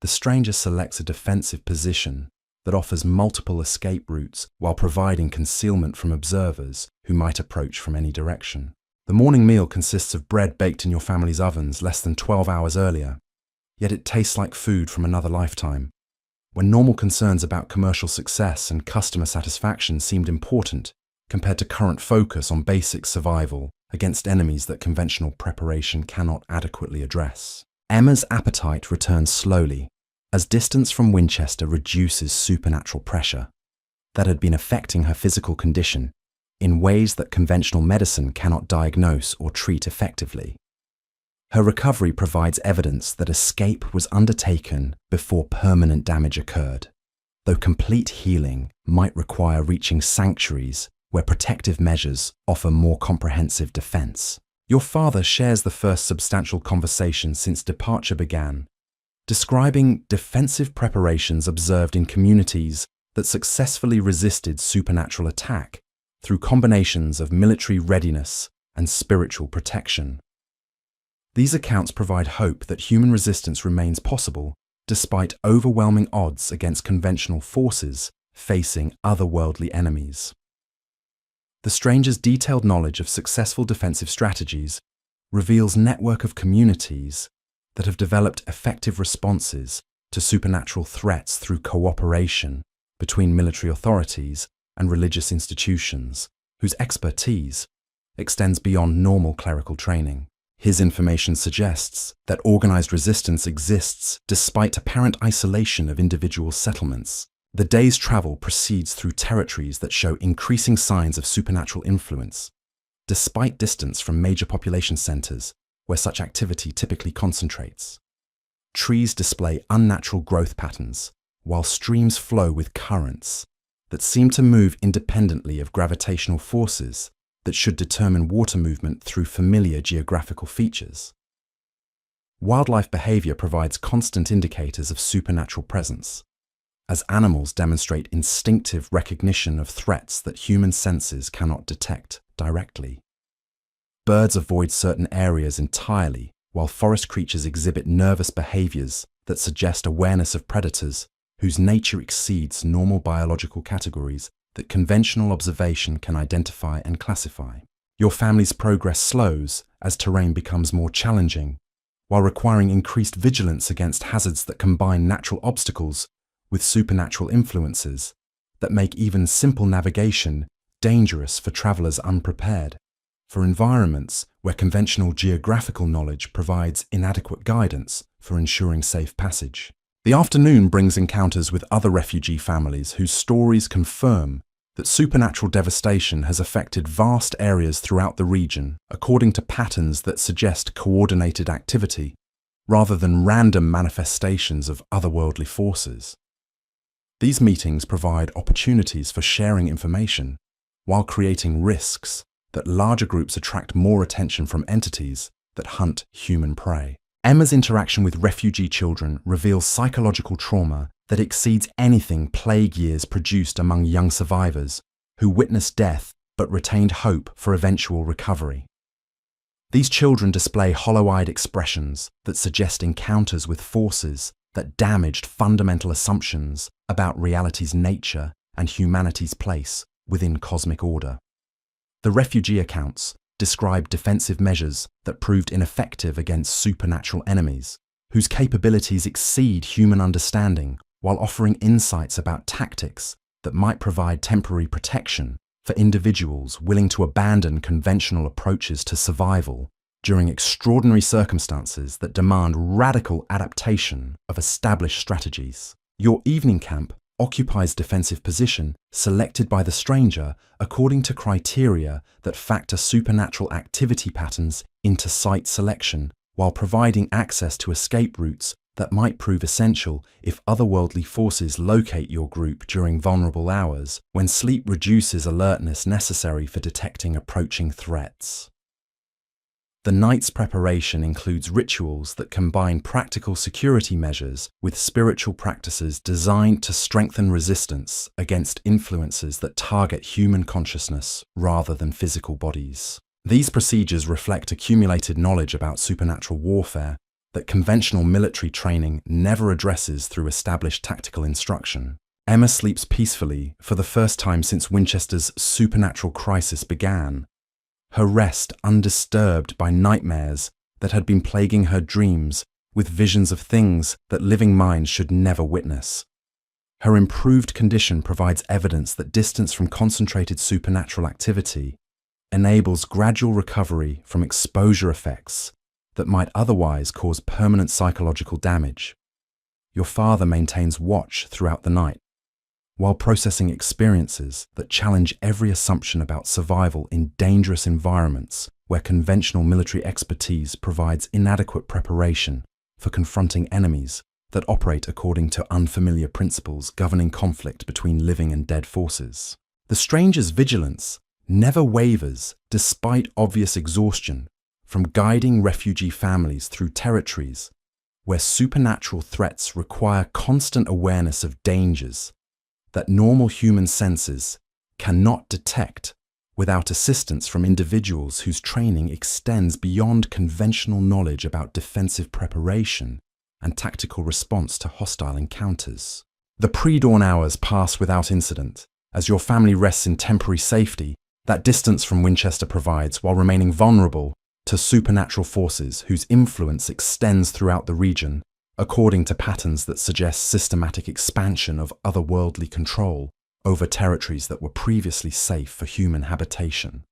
S1: The stranger selects a defensive position that offers multiple escape routes while providing concealment from observers who might approach from any direction. The morning meal consists of bread baked in your family's ovens less than 12 hours earlier, yet it tastes like food from another lifetime. When normal concerns about commercial success and customer satisfaction seemed important compared to current focus on basic survival against enemies that conventional preparation cannot adequately address. Emma's appetite returns slowly as distance from Winchester reduces supernatural pressure that had been affecting her physical condition in ways that conventional medicine cannot diagnose or treat effectively. Her recovery provides evidence that escape was undertaken before permanent damage occurred, though complete healing might require reaching sanctuaries where protective measures offer more comprehensive defense. Your father shares the first substantial conversation since departure began, describing defensive preparations observed in communities that successfully resisted supernatural attack through combinations of military readiness and spiritual protection. These accounts provide hope that human resistance remains possible despite overwhelming odds against conventional forces facing otherworldly enemies. The stranger's detailed knowledge of successful defensive strategies reveals a network of communities that have developed effective responses to supernatural threats through cooperation between military authorities and religious institutions, whose expertise extends beyond normal clerical training. His information suggests that organized resistance exists despite apparent isolation of individual settlements. The day's travel proceeds through territories that show increasing signs of supernatural influence, despite distance from major population centers where such activity typically concentrates. Trees display unnatural growth patterns, while streams flow with currents that seem to move independently of gravitational forces that should determine water movement through familiar geographical features. Wildlife behavior provides constant indicators of supernatural presence, as animals demonstrate instinctive recognition of threats that human senses cannot detect directly. Birds avoid certain areas entirely, while forest creatures exhibit nervous behaviors that suggest awareness of predators whose nature exceeds normal biological categories that conventional observation can identify and classify. Your family's progress slows as terrain becomes more challenging, while requiring increased vigilance against hazards that combine natural obstacles with supernatural influences that make even simple navigation dangerous for travelers unprepared, for environments where conventional geographical knowledge provides inadequate guidance for ensuring safe passage. The afternoon brings encounters with other refugee families whose stories confirm that supernatural devastation has affected vast areas throughout the region according to patterns that suggest coordinated activity rather than random manifestations of otherworldly forces. These meetings provide opportunities for sharing information while creating risks that larger groups attract more attention from entities that hunt human prey. Emma's interaction with refugee children reveals psychological trauma that exceeds anything plague years produced among young survivors who witnessed death but retained hope for eventual recovery. These children display hollow-eyed expressions that suggest encounters with forces that damaged fundamental assumptions about reality's nature and humanity's place within cosmic order. The refugee accounts describe defensive measures that proved ineffective against supernatural enemies, whose capabilities exceed human understanding, while offering insights about tactics that might provide temporary protection for individuals willing to abandon conventional approaches to survival during extraordinary circumstances that demand radical adaptation of established strategies. Your evening camp occupies defensive position selected by the stranger according to criteria that factor supernatural activity patterns into site selection, while providing access to escape routes that might prove essential if otherworldly forces locate your group during vulnerable hours when sleep reduces alertness necessary for detecting approaching threats. The night's preparation includes rituals that combine practical security measures with spiritual practices designed to strengthen resistance against influences that target human consciousness rather than physical bodies. These procedures reflect accumulated knowledge about supernatural warfare that conventional military training never addresses through established tactical instruction. Emma sleeps peacefully for the first time since Winchester's supernatural crisis began, her rest undisturbed by nightmares that had been plaguing her dreams with visions of things that living minds should never witness. Her improved condition provides evidence that distance from concentrated supernatural activity enables gradual recovery from exposure effects that might otherwise cause permanent psychological damage. Your father maintains watch throughout the night, while processing experiences that challenge every assumption about survival in dangerous environments where conventional military expertise provides inadequate preparation for confronting enemies that operate according to unfamiliar principles governing conflict between living and dead forces. The stranger's vigilance never wavers despite obvious exhaustion from guiding refugee families through territories where supernatural threats require constant awareness of dangers that normal human senses cannot detect without assistance from individuals whose training extends beyond conventional knowledge about defensive preparation and tactical response to hostile encounters. The pre-dawn hours pass without incident, as your family rests in temporary safety that distance from Winchester provides while remaining vulnerable to supernatural forces whose influence extends throughout the region, according to patterns that suggest systematic expansion of otherworldly control over territories that were previously safe for human habitation.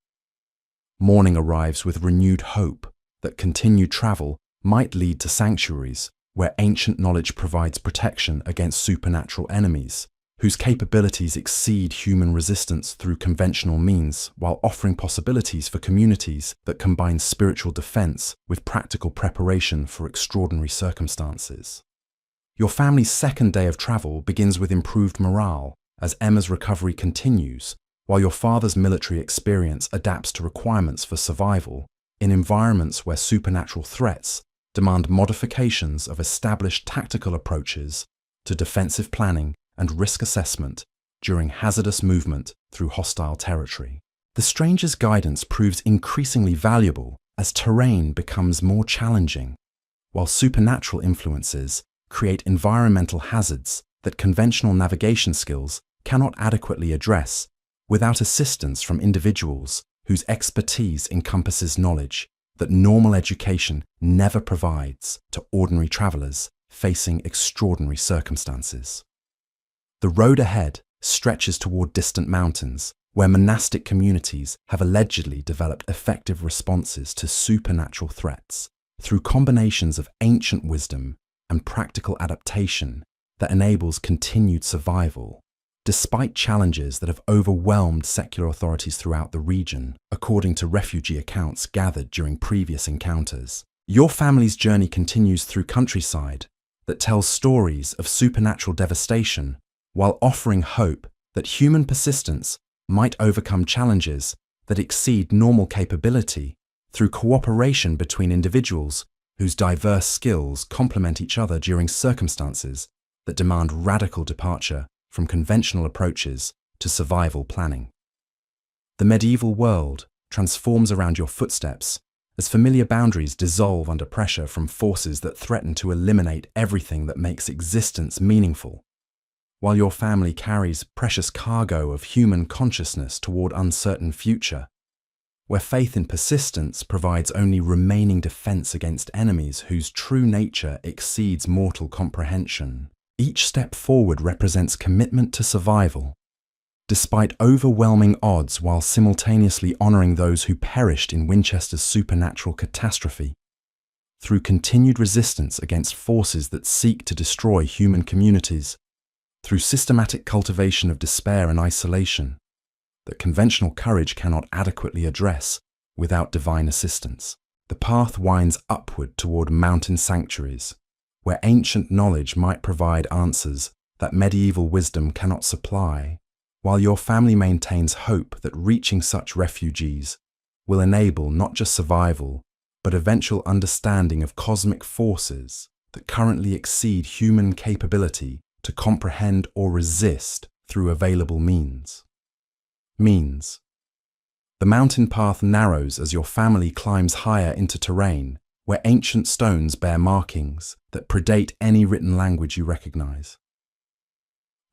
S1: Morning arrives with renewed hope that continued travel might lead to sanctuaries where ancient knowledge provides protection against supernatural enemies, whose capabilities exceed human resistance through conventional means, while offering possibilities for communities that combine spiritual defense with practical preparation for extraordinary circumstances. Your family's second day of travel begins with improved morale as Emma's recovery continues, while your father's military experience adapts to requirements for survival in environments where supernatural threats demand modifications of established tactical approaches to defensive planning and risk assessment during hazardous movement through hostile territory. The stranger's guidance proves increasingly valuable as terrain becomes more challenging, while supernatural influences create environmental hazards that conventional navigation skills cannot adequately address without assistance from individuals whose expertise encompasses knowledge that normal education never provides to ordinary travelers facing extraordinary circumstances. The road ahead stretches toward distant mountains, where monastic communities have allegedly developed effective responses to supernatural threats through combinations of ancient wisdom and practical adaptation that enables continued survival, despite challenges that have overwhelmed secular authorities throughout the region, according to refugee accounts gathered during previous encounters. Your family's journey continues through countryside that tells stories of supernatural devastation while offering hope that human persistence might overcome challenges that exceed normal capability through cooperation between individuals whose diverse skills complement each other during circumstances that demand radical departure from conventional approaches to survival planning. The medieval world transforms around your footsteps as familiar boundaries dissolve under pressure from forces that threaten to eliminate everything that makes existence meaningful, while your family carries precious cargo of human consciousness toward uncertain future, where faith in persistence provides only remaining defense against enemies whose true nature exceeds mortal comprehension. Each step forward represents commitment to survival, despite overwhelming odds, while simultaneously honoring those who perished in Winchester's supernatural catastrophe, through continued resistance against forces that seek to destroy human communities, through systematic cultivation of despair and isolation that conventional courage cannot adequately address without divine assistance. The path winds upward toward mountain sanctuaries, where ancient knowledge might provide answers that medieval wisdom cannot supply, while your family maintains hope that reaching such refuges will enable not just survival, but eventual understanding of cosmic forces that currently exceed human capability to comprehend or resist through available means. The mountain path narrows as your family climbs higher into terrain where ancient stones bear markings that predate any written language you recognize.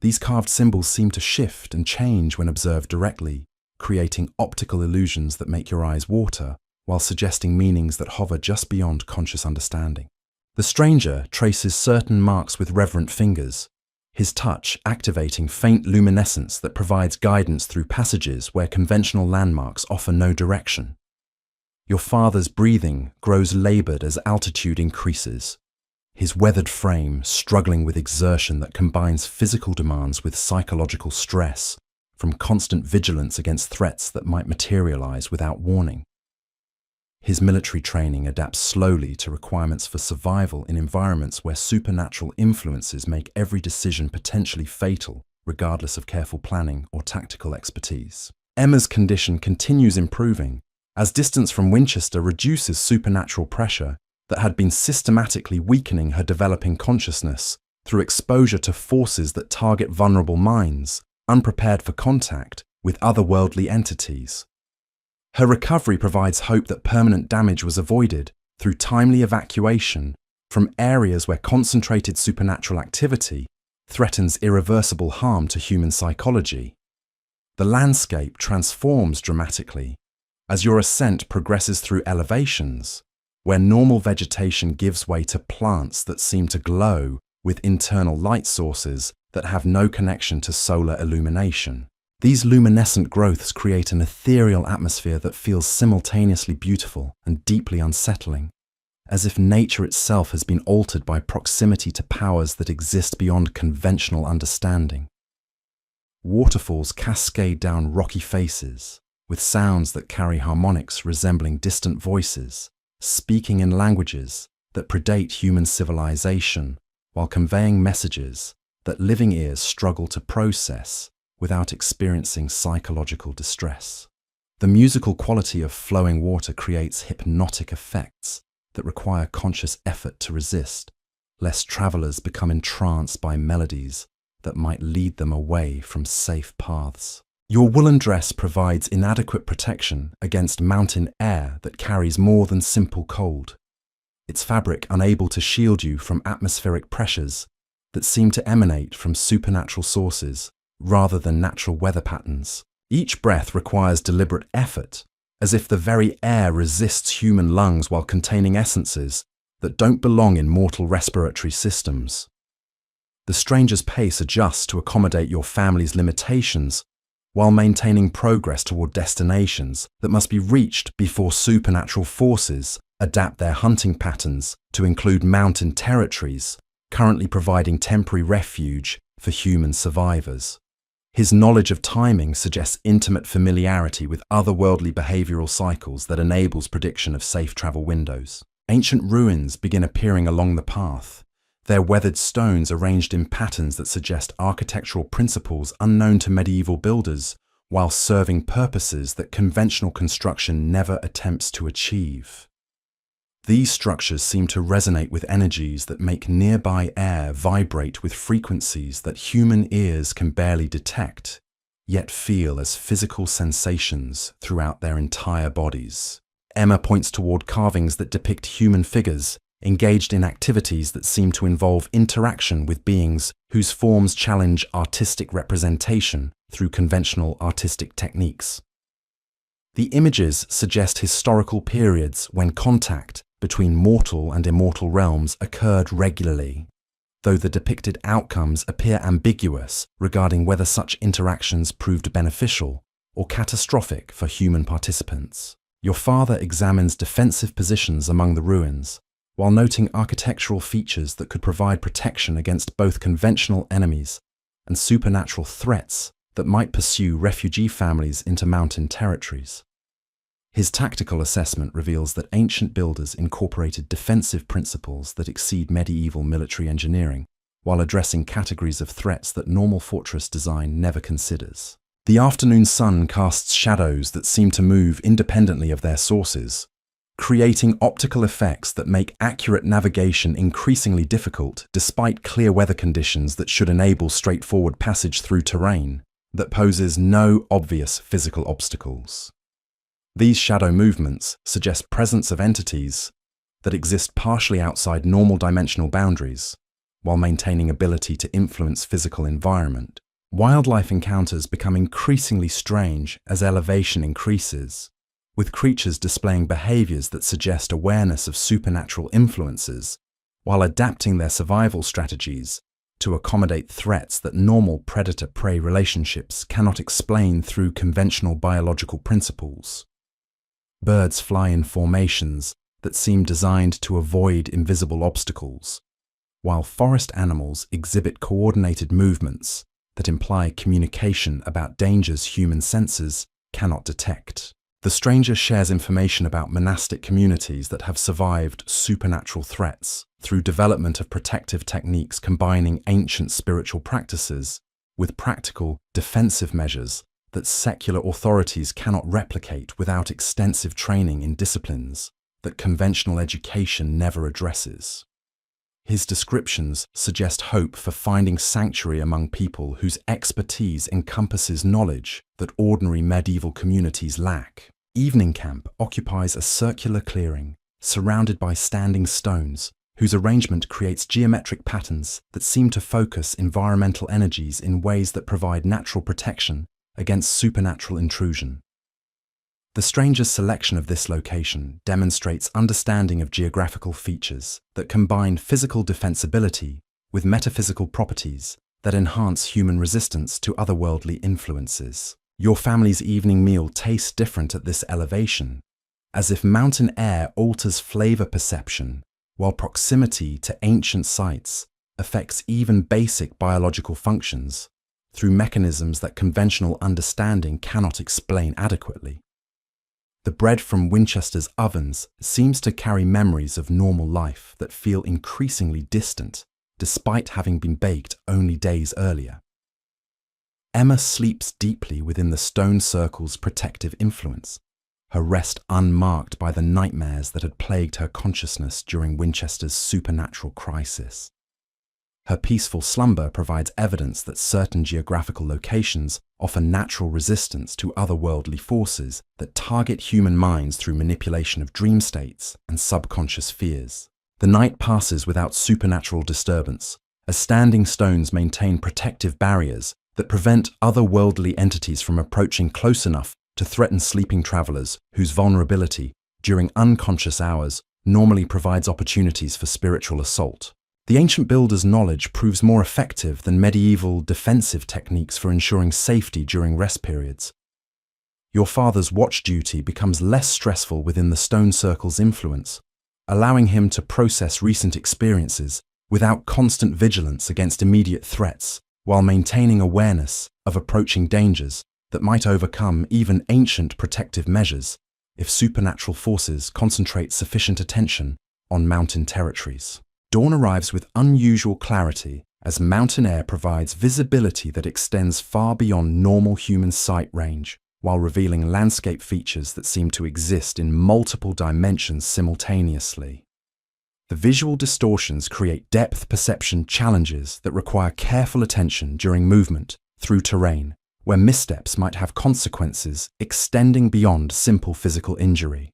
S1: These carved symbols seem to shift and change when observed directly, creating optical illusions that make your eyes water, while suggesting meanings that hover just beyond conscious understanding. The stranger traces certain marks with reverent fingers, his touch activating faint luminescence that provides guidance through passages where conventional landmarks offer no direction. Your father's breathing grows labored as altitude increases, his weathered frame struggling with exertion that combines physical demands with psychological stress from constant vigilance against threats that might materialize without warning. His military training adapts slowly to requirements for survival in environments where supernatural influences make every decision potentially fatal, regardless of careful planning or tactical expertise. Emma's condition continues improving as distance from Winchester reduces supernatural pressure that had been systematically weakening her developing consciousness through exposure to forces that target vulnerable minds, unprepared for contact with otherworldly entities. Her recovery provides hope that permanent damage was avoided through timely evacuation from areas where concentrated supernatural activity threatens irreversible harm to human psychology. The landscape transforms dramatically as your ascent progresses through elevations, where normal vegetation gives way to plants that seem to glow with internal light sources that have no connection to solar illumination. These luminescent growths create an ethereal atmosphere that feels simultaneously beautiful and deeply unsettling, as if nature itself has been altered by proximity to powers that exist beyond conventional understanding. Waterfalls cascade down rocky faces, with sounds that carry harmonics resembling distant voices, speaking in languages that predate human civilization, while conveying messages that living ears struggle to process without experiencing psychological distress. The musical quality of flowing water creates hypnotic effects that require conscious effort to resist, lest travelers become entranced by melodies that might lead them away from safe paths. Your woolen dress provides inadequate protection against mountain air that carries more than simple cold, its fabric unable to shield you from atmospheric pressures that seem to emanate from supernatural sources rather than natural weather patterns. Each breath requires deliberate effort, as if the very air resists human lungs while containing essences that don't belong in mortal respiratory systems. The stranger's pace adjusts to accommodate your family's limitations while maintaining progress toward destinations that must be reached before supernatural forces adapt their hunting patterns to include mountain territories, currently providing temporary refuge for human survivors. His knowledge of timing suggests intimate familiarity with otherworldly behavioral cycles that enables prediction of safe travel windows. Ancient ruins begin appearing along the path, their weathered stones arranged in patterns that suggest architectural principles unknown to medieval builders, while serving purposes that conventional construction never attempts to achieve. These structures seem to resonate with energies that make nearby air vibrate with frequencies that human ears can barely detect, yet feel as physical sensations throughout their entire bodies. Emma points toward carvings that depict human figures engaged in activities that seem to involve interaction with beings whose forms challenge artistic representation through conventional artistic techniques. The images suggest historical periods when contact between mortal and immortal realms occurred regularly, though the depicted outcomes appear ambiguous regarding whether such interactions proved beneficial or catastrophic for human participants. Your father examines defensive positions among the ruins, while noting architectural features that could provide protection against both conventional enemies and supernatural threats that might pursue refugee families into mountain territories. His tactical assessment reveals that ancient builders incorporated defensive principles that exceed medieval military engineering, while addressing categories of threats that normal fortress design never considers. The afternoon sun casts shadows that seem to move independently of their sources, creating optical effects that make accurate navigation increasingly difficult despite clear weather conditions that should enable straightforward passage through terrain that poses no obvious physical obstacles. These shadow movements suggest presence of entities that exist partially outside normal dimensional boundaries, while maintaining ability to influence physical environment. Wildlife encounters become increasingly strange as elevation increases, with creatures displaying behaviors that suggest awareness of supernatural influences, while adapting their survival strategies to accommodate threats that normal predator-prey relationships cannot explain through conventional biological principles. Birds fly in formations that seem designed to avoid invisible obstacles, while forest animals exhibit coordinated movements that imply communication about dangers human senses cannot detect. The stranger shares information about monastic communities that have survived supernatural threats through development of protective techniques combining ancient spiritual practices with practical defensive measures that secular authorities cannot replicate without extensive training in disciplines that conventional education never addresses. His descriptions suggest hope for finding sanctuary among people whose expertise encompasses knowledge that ordinary medieval communities lack. Evening Camp occupies a circular clearing surrounded by standing stones, whose arrangement creates geometric patterns that seem to focus environmental energies in ways that provide natural protection against supernatural intrusion. The stranger's selection of this location demonstrates understanding of geographical features that combine physical defensibility with metaphysical properties that enhance human resistance to otherworldly influences. Your family's evening meal tastes different at this elevation, as if mountain air alters flavor perception, while proximity to ancient sites affects even basic biological functions through mechanisms that conventional understanding cannot explain adequately. The bread from Winchester's ovens seems to carry memories of normal life that feel increasingly distant, despite having been baked only days earlier. Emma sleeps deeply within the stone circle's protective influence, her rest unmarked by the nightmares that had plagued her consciousness during Winchester's supernatural crisis. Her peaceful slumber provides evidence that certain geographical locations offer natural resistance to otherworldly forces that target human minds through manipulation of dream states and subconscious fears. The night passes without supernatural disturbance, as standing stones maintain protective barriers that prevent otherworldly entities from approaching close enough to threaten sleeping travelers whose vulnerability during unconscious hours normally provides opportunities for spiritual assault. The ancient builder's knowledge proves more effective than medieval defensive techniques for ensuring safety during rest periods. Your father's watch duty becomes less stressful within the stone circle's influence, allowing him to process recent experiences without constant vigilance against immediate threats, while maintaining awareness of approaching dangers that might overcome even ancient protective measures if supernatural forces concentrate sufficient attention on mountain territories. Dawn arrives with unusual clarity as mountain air provides visibility that extends far beyond normal human sight range. while revealing landscape features that seem to exist in multiple dimensions simultaneously. The visual distortions create depth perception challenges that require careful attention during movement through terrain, where missteps might have consequences extending beyond simple physical injury.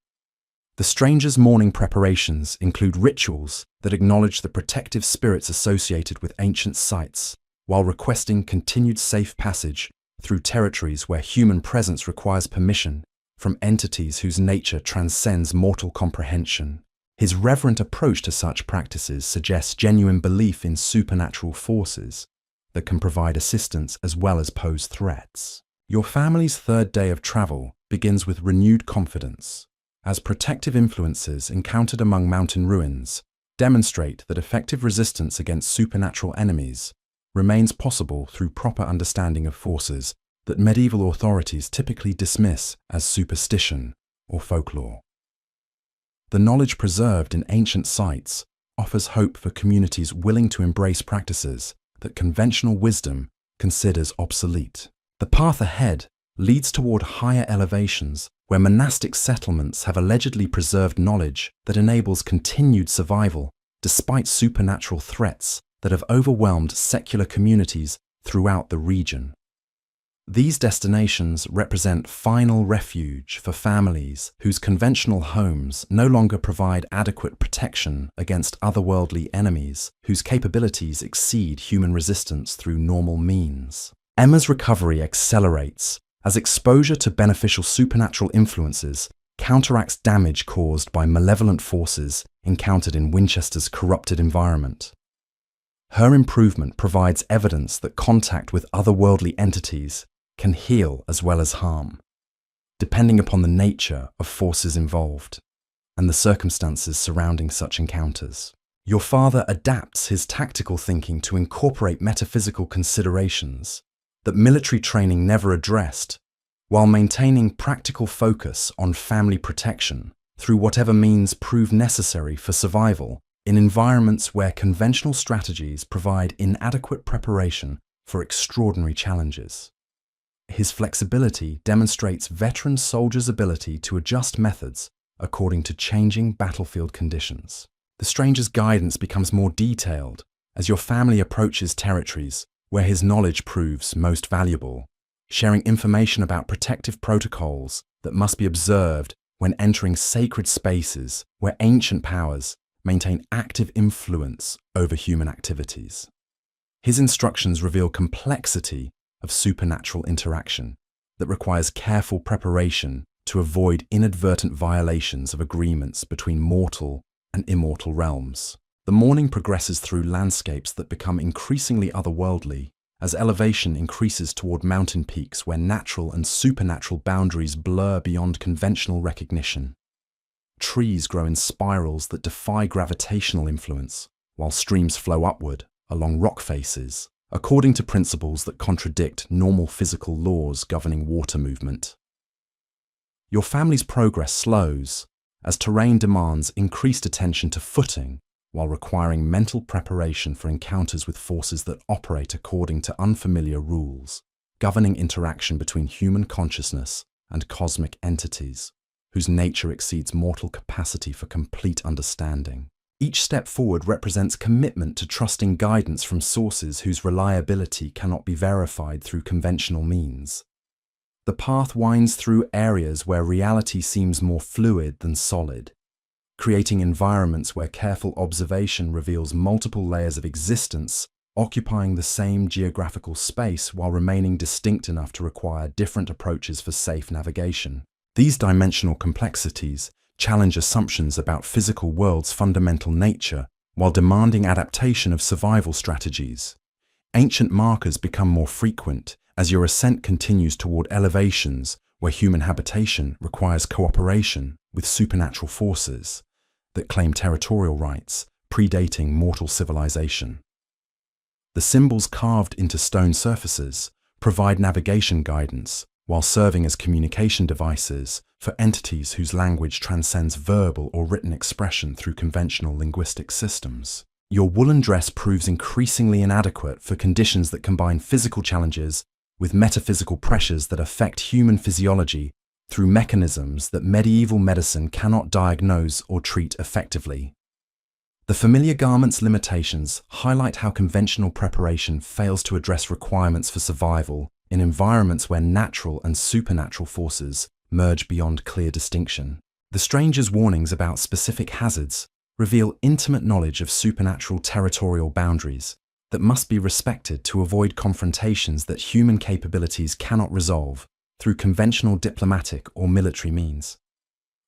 S1: The stranger's morning preparations include rituals that acknowledge the protective spirits associated with ancient sites, while requesting continued safe passage through territories where human presence requires permission from entities whose nature transcends mortal comprehension. His reverent approach to such practices suggests genuine belief in supernatural forces that can provide assistance as well as pose threats. Your family's third day of travel begins with renewed confidence, as protective influences encountered among mountain ruins demonstrate that effective resistance against supernatural enemies remains possible through proper understanding of forces that medieval authorities typically dismiss as superstition or folklore. The knowledge preserved in ancient sites offers hope for communities willing to embrace practices that conventional wisdom considers obsolete. The path ahead leads toward higher elevations where monastic settlements have allegedly preserved knowledge that enables continued survival despite supernatural threats that have overwhelmed secular communities throughout the region. These destinations represent final refuge for families whose conventional homes no longer provide adequate protection against otherworldly enemies whose capabilities exceed human resistance through normal means. Emma's recovery accelerates as exposure to beneficial supernatural influences counteracts damage caused by malevolent forces encountered in Winchester's corrupted environment. Her improvement provides evidence that contact with otherworldly entities can heal as well as harm, depending upon the nature of forces involved and the circumstances surrounding such encounters. Your father adapts his tactical thinking to incorporate metaphysical considerations that military training never addressed, while maintaining practical focus on family protection through whatever means prove necessary for survival in environments where conventional strategies provide inadequate preparation for extraordinary challenges. His flexibility demonstrates veteran soldiers' ability to adjust methods according to changing battlefield conditions. The stranger's guidance becomes more detailed as your family approaches territories where his knowledge proves most valuable, sharing information about protective protocols that must be observed when entering sacred spaces where ancient powers maintain active influence over human activities. His instructions reveal complexity of supernatural interaction that requires careful preparation to avoid inadvertent violations of agreements between mortal and immortal realms. The morning progresses through landscapes that become increasingly otherworldly as elevation increases toward mountain peaks where natural and supernatural boundaries blur beyond conventional recognition. Trees grow in spirals that defy gravitational influence, while streams flow upward along rock faces, according to principles that contradict normal physical laws governing water movement. Your family's progress slows as terrain demands increased attention to footing while requiring mental preparation for encounters with forces that operate according to unfamiliar rules, governing interaction between human consciousness and cosmic entities, whose nature exceeds mortal capacity for complete understanding. Each step forward represents commitment to trusting guidance from sources whose reliability cannot be verified through conventional means. The path winds through areas where reality seems more fluid than solid, creating environments where careful observation reveals multiple layers of existence occupying the same geographical space while remaining distinct enough to require different approaches for safe navigation. These dimensional complexities challenge assumptions about physical world's fundamental nature while demanding adaptation of survival strategies. Ancient markers become more frequent as your ascent continues toward elevations where human habitation requires cooperation with supernatural forces that claim territorial rights predating mortal civilization. The symbols carved into stone surfaces provide navigation guidance while serving as communication devices for entities whose language transcends verbal or written expression through conventional linguistic systems. Your woolen dress proves increasingly inadequate for conditions that combine physical challenges with metaphysical pressures that affect human physiology through mechanisms that medieval medicine cannot diagnose or treat effectively. The familiar garment's limitations highlight how conventional preparation fails to address requirements for survival in environments where natural and supernatural forces merge beyond clear distinction. The stranger's warnings about specific hazards reveal intimate knowledge of supernatural territorial boundaries that must be respected to avoid confrontations that human capabilities cannot resolve through conventional diplomatic or military means.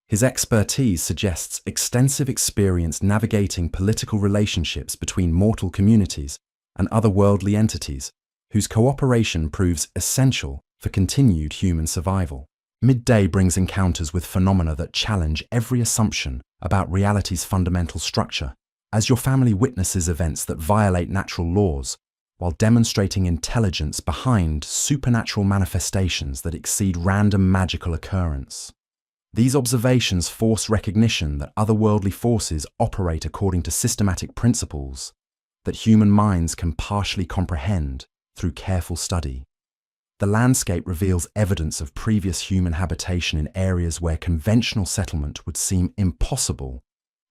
S1: His expertise suggests extensive experience navigating political relationships between mortal communities and otherworldly entities, whose cooperation proves essential for continued human survival. Midday brings encounters with phenomena that challenge every assumption about reality's fundamental structure, as your family witnesses events that violate natural laws while demonstrating intelligence behind supernatural manifestations that exceed random magical occurrence. These observations force recognition that otherworldly forces operate according to systematic principles that human minds can partially comprehend through careful study. The landscape reveals evidence of previous human habitation in areas where conventional settlement would seem impossible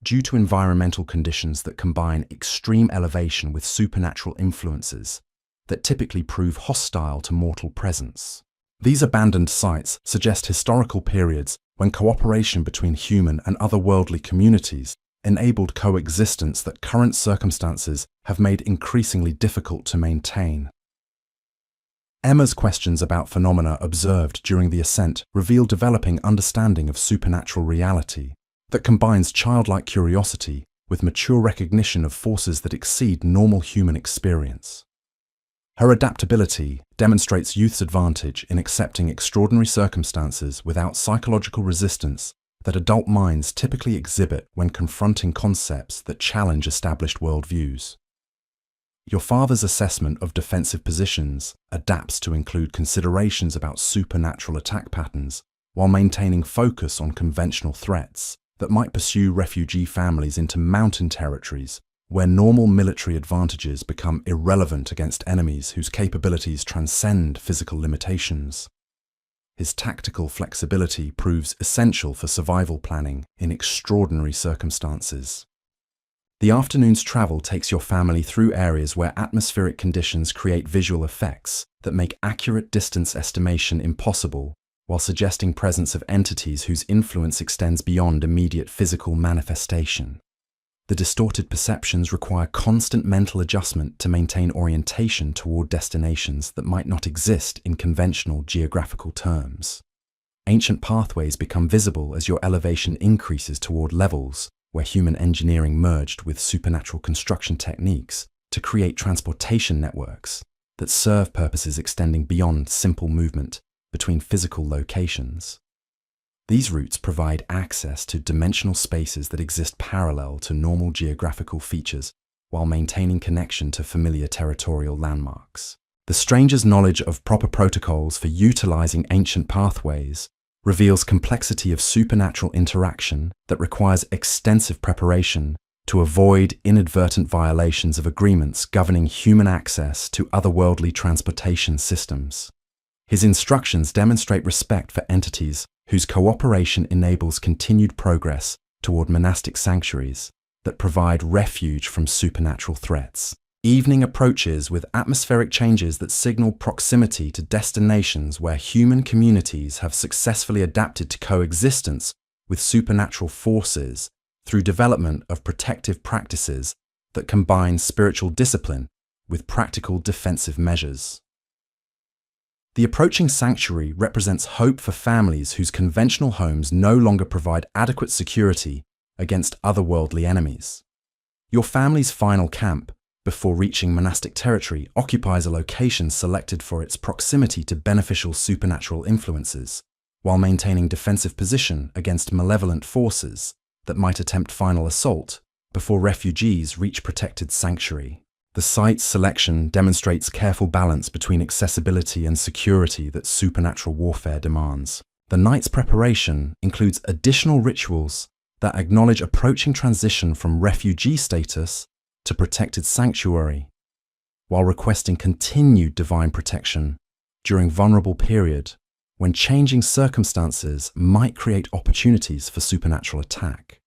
S1: due to environmental conditions that combine extreme elevation with supernatural influences that typically prove hostile to mortal presence. These abandoned sites suggest historical periods when cooperation between human and otherworldly communities enabled coexistence that current circumstances have made increasingly difficult to maintain. Emma's questions about phenomena observed during the ascent reveal developing understanding of supernatural reality that combines childlike curiosity with mature recognition of forces that exceed normal human experience. Her adaptability demonstrates youth's advantage in accepting extraordinary circumstances without psychological resistance that adult minds typically exhibit when confronting concepts that challenge established worldviews. Your father's assessment of defensive positions adapts to include considerations about supernatural attack patterns while maintaining focus on conventional threats that might pursue refugee families into mountain territories where normal military advantages become irrelevant against enemies whose capabilities transcend physical limitations. His tactical flexibility proves essential for survival planning in extraordinary circumstances. The afternoon's travel takes your family through areas where atmospheric conditions create visual effects that make accurate distance estimation impossible, while suggesting presence of entities whose influence extends beyond immediate physical manifestation. The distorted perceptions require constant mental adjustment to maintain orientation toward destinations that might not exist in conventional geographical terms. Ancient pathways become visible as your elevation increases toward levels where human engineering merged with supernatural construction techniques to create transportation networks that serve purposes extending beyond simple movement between physical locations. These routes provide access to dimensional spaces that exist parallel to normal geographical features while maintaining connection to familiar territorial landmarks. The stranger's knowledge of proper protocols for utilizing ancient pathways reveals complexity of supernatural interaction that requires extensive preparation to avoid inadvertent violations of agreements governing human access to otherworldly transportation systems. His instructions demonstrate respect for entities whose cooperation enables continued progress toward monastic sanctuaries that provide refuge from supernatural threats. Evening approaches with atmospheric changes that signal proximity to destinations where human communities have successfully adapted to coexistence with supernatural forces through development of protective practices that combine spiritual discipline with practical defensive measures. The approaching sanctuary represents hope for families whose conventional homes no longer provide adequate security against otherworldly enemies. Your family's final camp, before reaching monastic territory, occupies a location selected for its proximity to beneficial supernatural influences, while maintaining defensive position against malevolent forces that might attempt final assault before refugees reach protected sanctuary. The site's selection demonstrates careful balance between accessibility and security that supernatural warfare demands. The night's preparation includes additional rituals that acknowledge approaching transition from refugee status to protected sanctuary, while requesting continued divine protection during vulnerable period when changing circumstances might create opportunities for supernatural attack.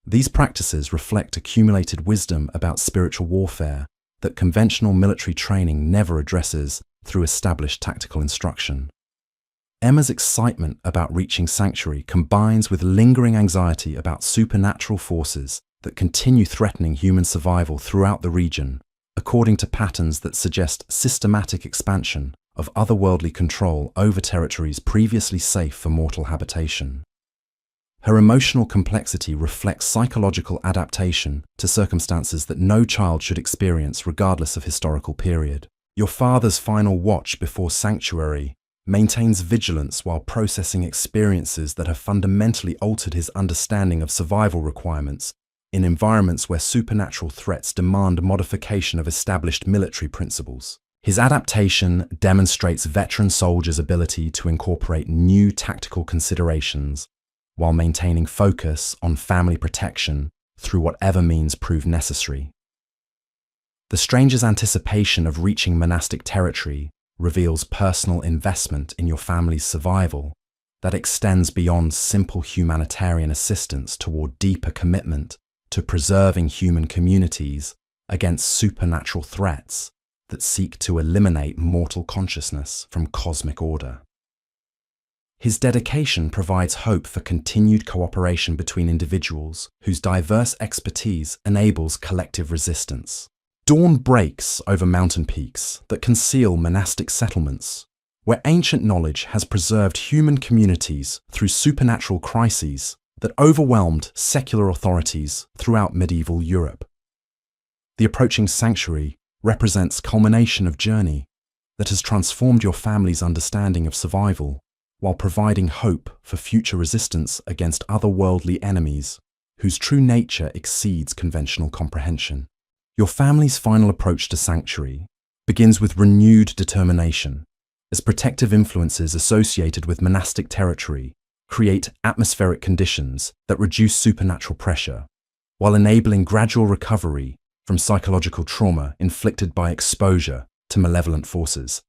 S1: These practices reflect accumulated wisdom about spiritual warfare that conventional military training never addresses through established tactical instruction. Emma's excitement about reaching sanctuary combines with lingering anxiety about supernatural forces that continue threatening human survival throughout the region, according to patterns that suggest systematic expansion of otherworldly control over territories previously safe for mortal habitation. Her emotional complexity reflects psychological adaptation to circumstances that no child should experience regardless of historical period. Your father's final watch before sanctuary maintains vigilance while processing experiences that have fundamentally altered his understanding of survival requirements in environments where supernatural threats demand modification of established military principles. His adaptation demonstrates veteran soldiers' ability to incorporate new tactical considerations while maintaining focus on family protection through whatever means prove necessary. The stranger's anticipation of reaching monastic territory reveals personal investment in your family's survival that extends beyond simple humanitarian assistance toward deeper commitment to preserving human communities against supernatural threats that seek to eliminate mortal consciousness from cosmic order. His dedication provides hope for continued cooperation between individuals whose diverse expertise enables collective resistance. Dawn breaks over mountain peaks that conceal monastic settlements, where ancient knowledge has preserved human communities through supernatural crises that overwhelmed secular authorities throughout medieval Europe. The approaching sanctuary represents culmination of journey that has transformed your family's understanding of survival while providing hope for future resistance against otherworldly enemies whose true nature exceeds conventional comprehension. Your family's final approach to sanctuary begins with renewed determination, as protective influences associated with monastic territory create atmospheric conditions that reduce supernatural pressure, while enabling gradual recovery from psychological trauma inflicted by exposure to malevolent forces.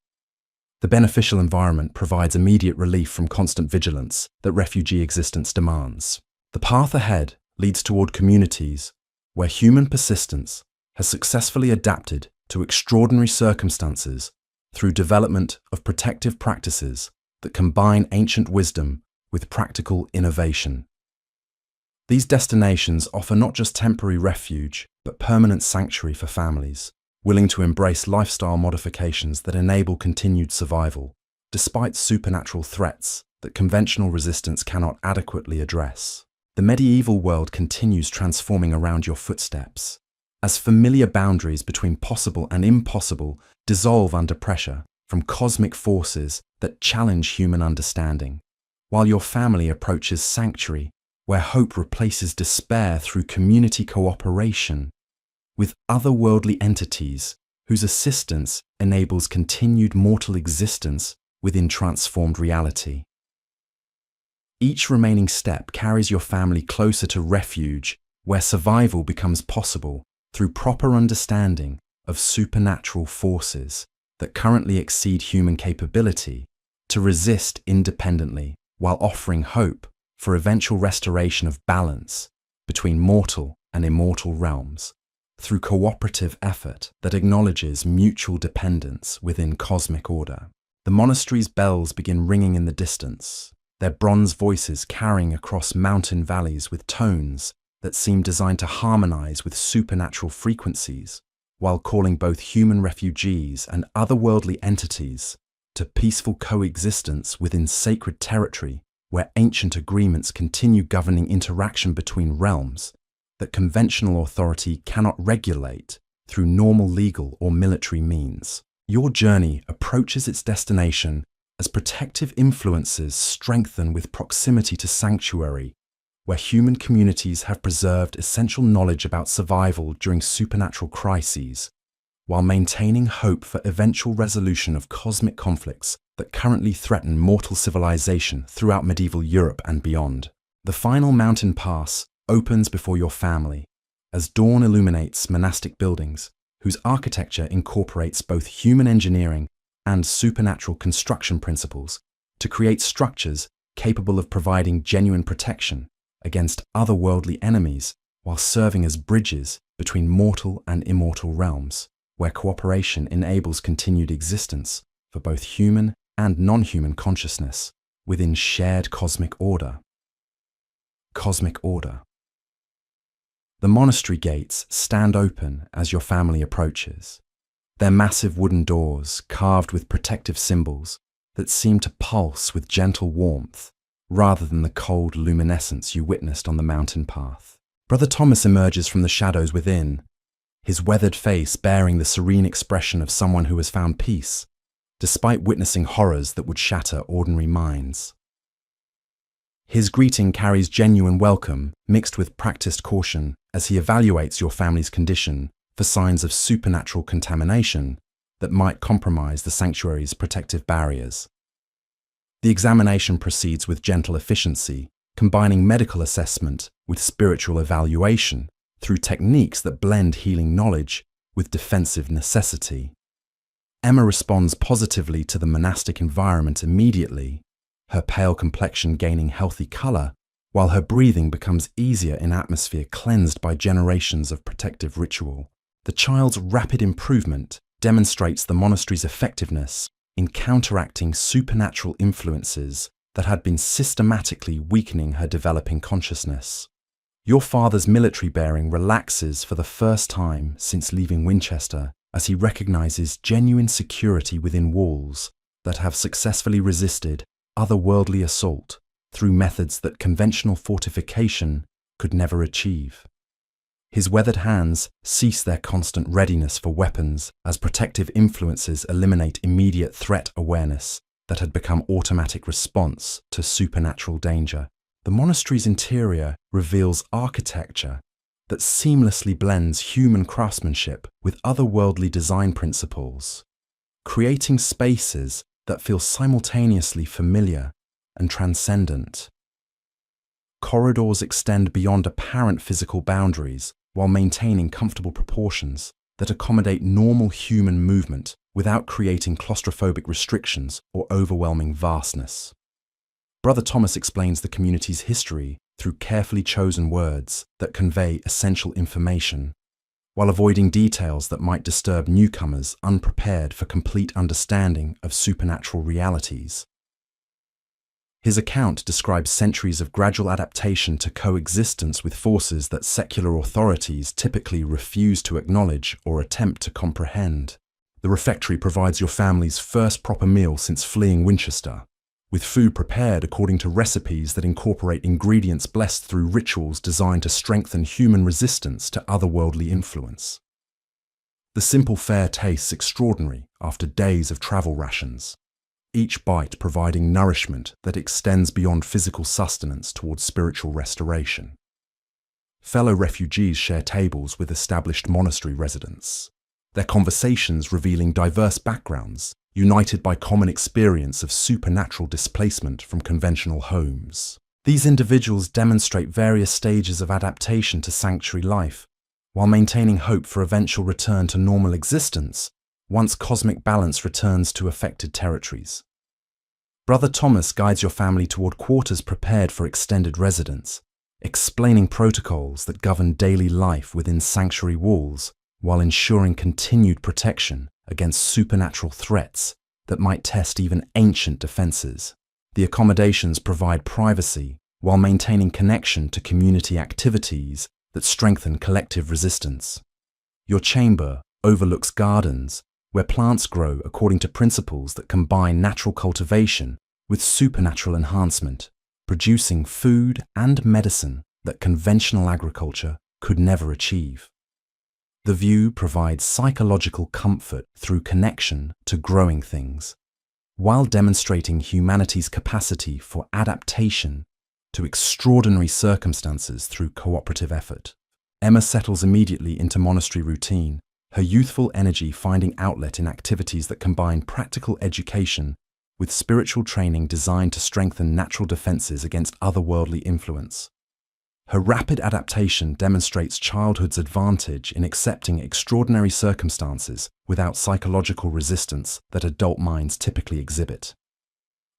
S1: The beneficial environment provides immediate relief from constant vigilance that refugee existence demands. The path ahead leads toward communities where human persistence has successfully adapted to extraordinary circumstances through development of protective practices that combine ancient wisdom with practical innovation. These destinations offer not just temporary refuge, but permanent sanctuary for families, willing to embrace lifestyle modifications that enable continued survival, despite supernatural threats that conventional resistance cannot adequately address. The medieval world continues transforming around your footsteps, as familiar boundaries between possible and impossible dissolve under pressure from cosmic forces that challenge human understanding, while your family approaches sanctuary, where hope replaces despair through community cooperation with otherworldly entities whose assistance enables continued mortal existence within transformed reality. Each remaining step carries your family closer to refuge, where survival becomes possible through proper understanding of supernatural forces that currently exceed human capability to resist independently, while offering hope for eventual restoration of balance between mortal and immortal realms through cooperative effort that acknowledges mutual dependence within cosmic order. The monastery's bells begin ringing in the distance, their bronze voices carrying across mountain valleys with tones that seem designed to harmonize with supernatural frequencies, while calling both human refugees and otherworldly entities to peaceful coexistence within sacred territory where ancient agreements continue governing interaction between realms that conventional authority cannot regulate through normal legal or military means. Your journey approaches its destination as protective influences strengthen with proximity to sanctuary, where human communities have preserved essential knowledge about survival during supernatural crises, while maintaining hope for eventual resolution of cosmic conflicts that currently threaten mortal civilization throughout medieval Europe and beyond. The final mountain pass opens before your family as dawn illuminates monastic buildings whose architecture incorporates both human engineering and supernatural construction principles to create structures capable of providing genuine protection against otherworldly enemies while serving as bridges between mortal and immortal realms, where cooperation enables continued existence for both human and non-human consciousness within shared cosmic order. Cosmic order. The monastery gates stand open as your family approaches, their massive wooden doors carved with protective symbols that seem to pulse with gentle warmth rather than the cold luminescence you witnessed on the mountain path. Brother Thomas emerges from the shadows within, his weathered face bearing the serene expression of someone who has found peace, despite witnessing horrors that would shatter ordinary minds. His greeting carries genuine welcome mixed with practiced caution as he evaluates your family's condition for signs of supernatural contamination that might compromise the sanctuary's protective barriers. The examination proceeds with gentle efficiency, combining medical assessment with spiritual evaluation through techniques that blend healing knowledge with defensive necessity. Emma responds positively to the monastic environment immediately, her pale complexion gaining healthy color, while her breathing becomes easier in atmosphere cleansed by generations of protective ritual. The child's rapid improvement demonstrates the monastery's effectiveness in counteracting supernatural influences that had been systematically weakening her developing consciousness. Your father's military bearing relaxes for the first time since leaving Winchester as he recognizes genuine security within walls that have successfully resisted otherworldly assault through methods that conventional fortification could never achieve. His weathered hands cease their constant readiness for weapons as protective influences eliminate immediate threat awareness that had become automatic response to supernatural danger. The monastery's interior reveals architecture that seamlessly blends human craftsmanship with otherworldly design principles, creating spaces that feel simultaneously familiar and transcendent. Corridors extend beyond apparent physical boundaries while maintaining comfortable proportions that accommodate normal human movement without creating claustrophobic restrictions or overwhelming vastness. Brother Thomas explains the community's history through carefully chosen words that convey essential information, while avoiding details that might disturb newcomers unprepared for complete understanding of supernatural realities. His account describes centuries of gradual adaptation to coexistence with forces that secular authorities typically refuse to acknowledge or attempt to comprehend. The refectory provides your family's first proper meal since fleeing Winchester, with food prepared according to recipes that incorporate ingredients blessed through rituals designed to strengthen human resistance to otherworldly influence. The simple fare tastes extraordinary after days of travel rations, each bite providing nourishment that extends beyond physical sustenance towards spiritual restoration. Fellow refugees share tables with established monastery residents, their conversations revealing diverse backgrounds, united by common experience of supernatural displacement from conventional homes. These individuals demonstrate various stages of adaptation to sanctuary life, while maintaining hope for eventual return to normal existence once cosmic balance returns to affected territories. Brother Thomas guides your family toward quarters prepared for extended residence, explaining protocols that govern daily life within sanctuary walls while ensuring continued protection against supernatural threats that might test even ancient defenses. The accommodations provide privacy while maintaining connection to community activities that strengthen collective resistance. Your chamber overlooks gardens where plants grow according to principles that combine natural cultivation with supernatural enhancement, producing food and medicine that conventional agriculture could never achieve. The view provides psychological comfort through connection to growing things, while demonstrating humanity's capacity for adaptation to extraordinary circumstances through cooperative effort. Emma settles immediately into monastery routine, her youthful energy finding outlet in activities that combine practical education with spiritual training designed to strengthen natural defenses against otherworldly influence. Her rapid adaptation demonstrates childhood's advantage in accepting extraordinary circumstances without psychological resistance that adult minds typically exhibit.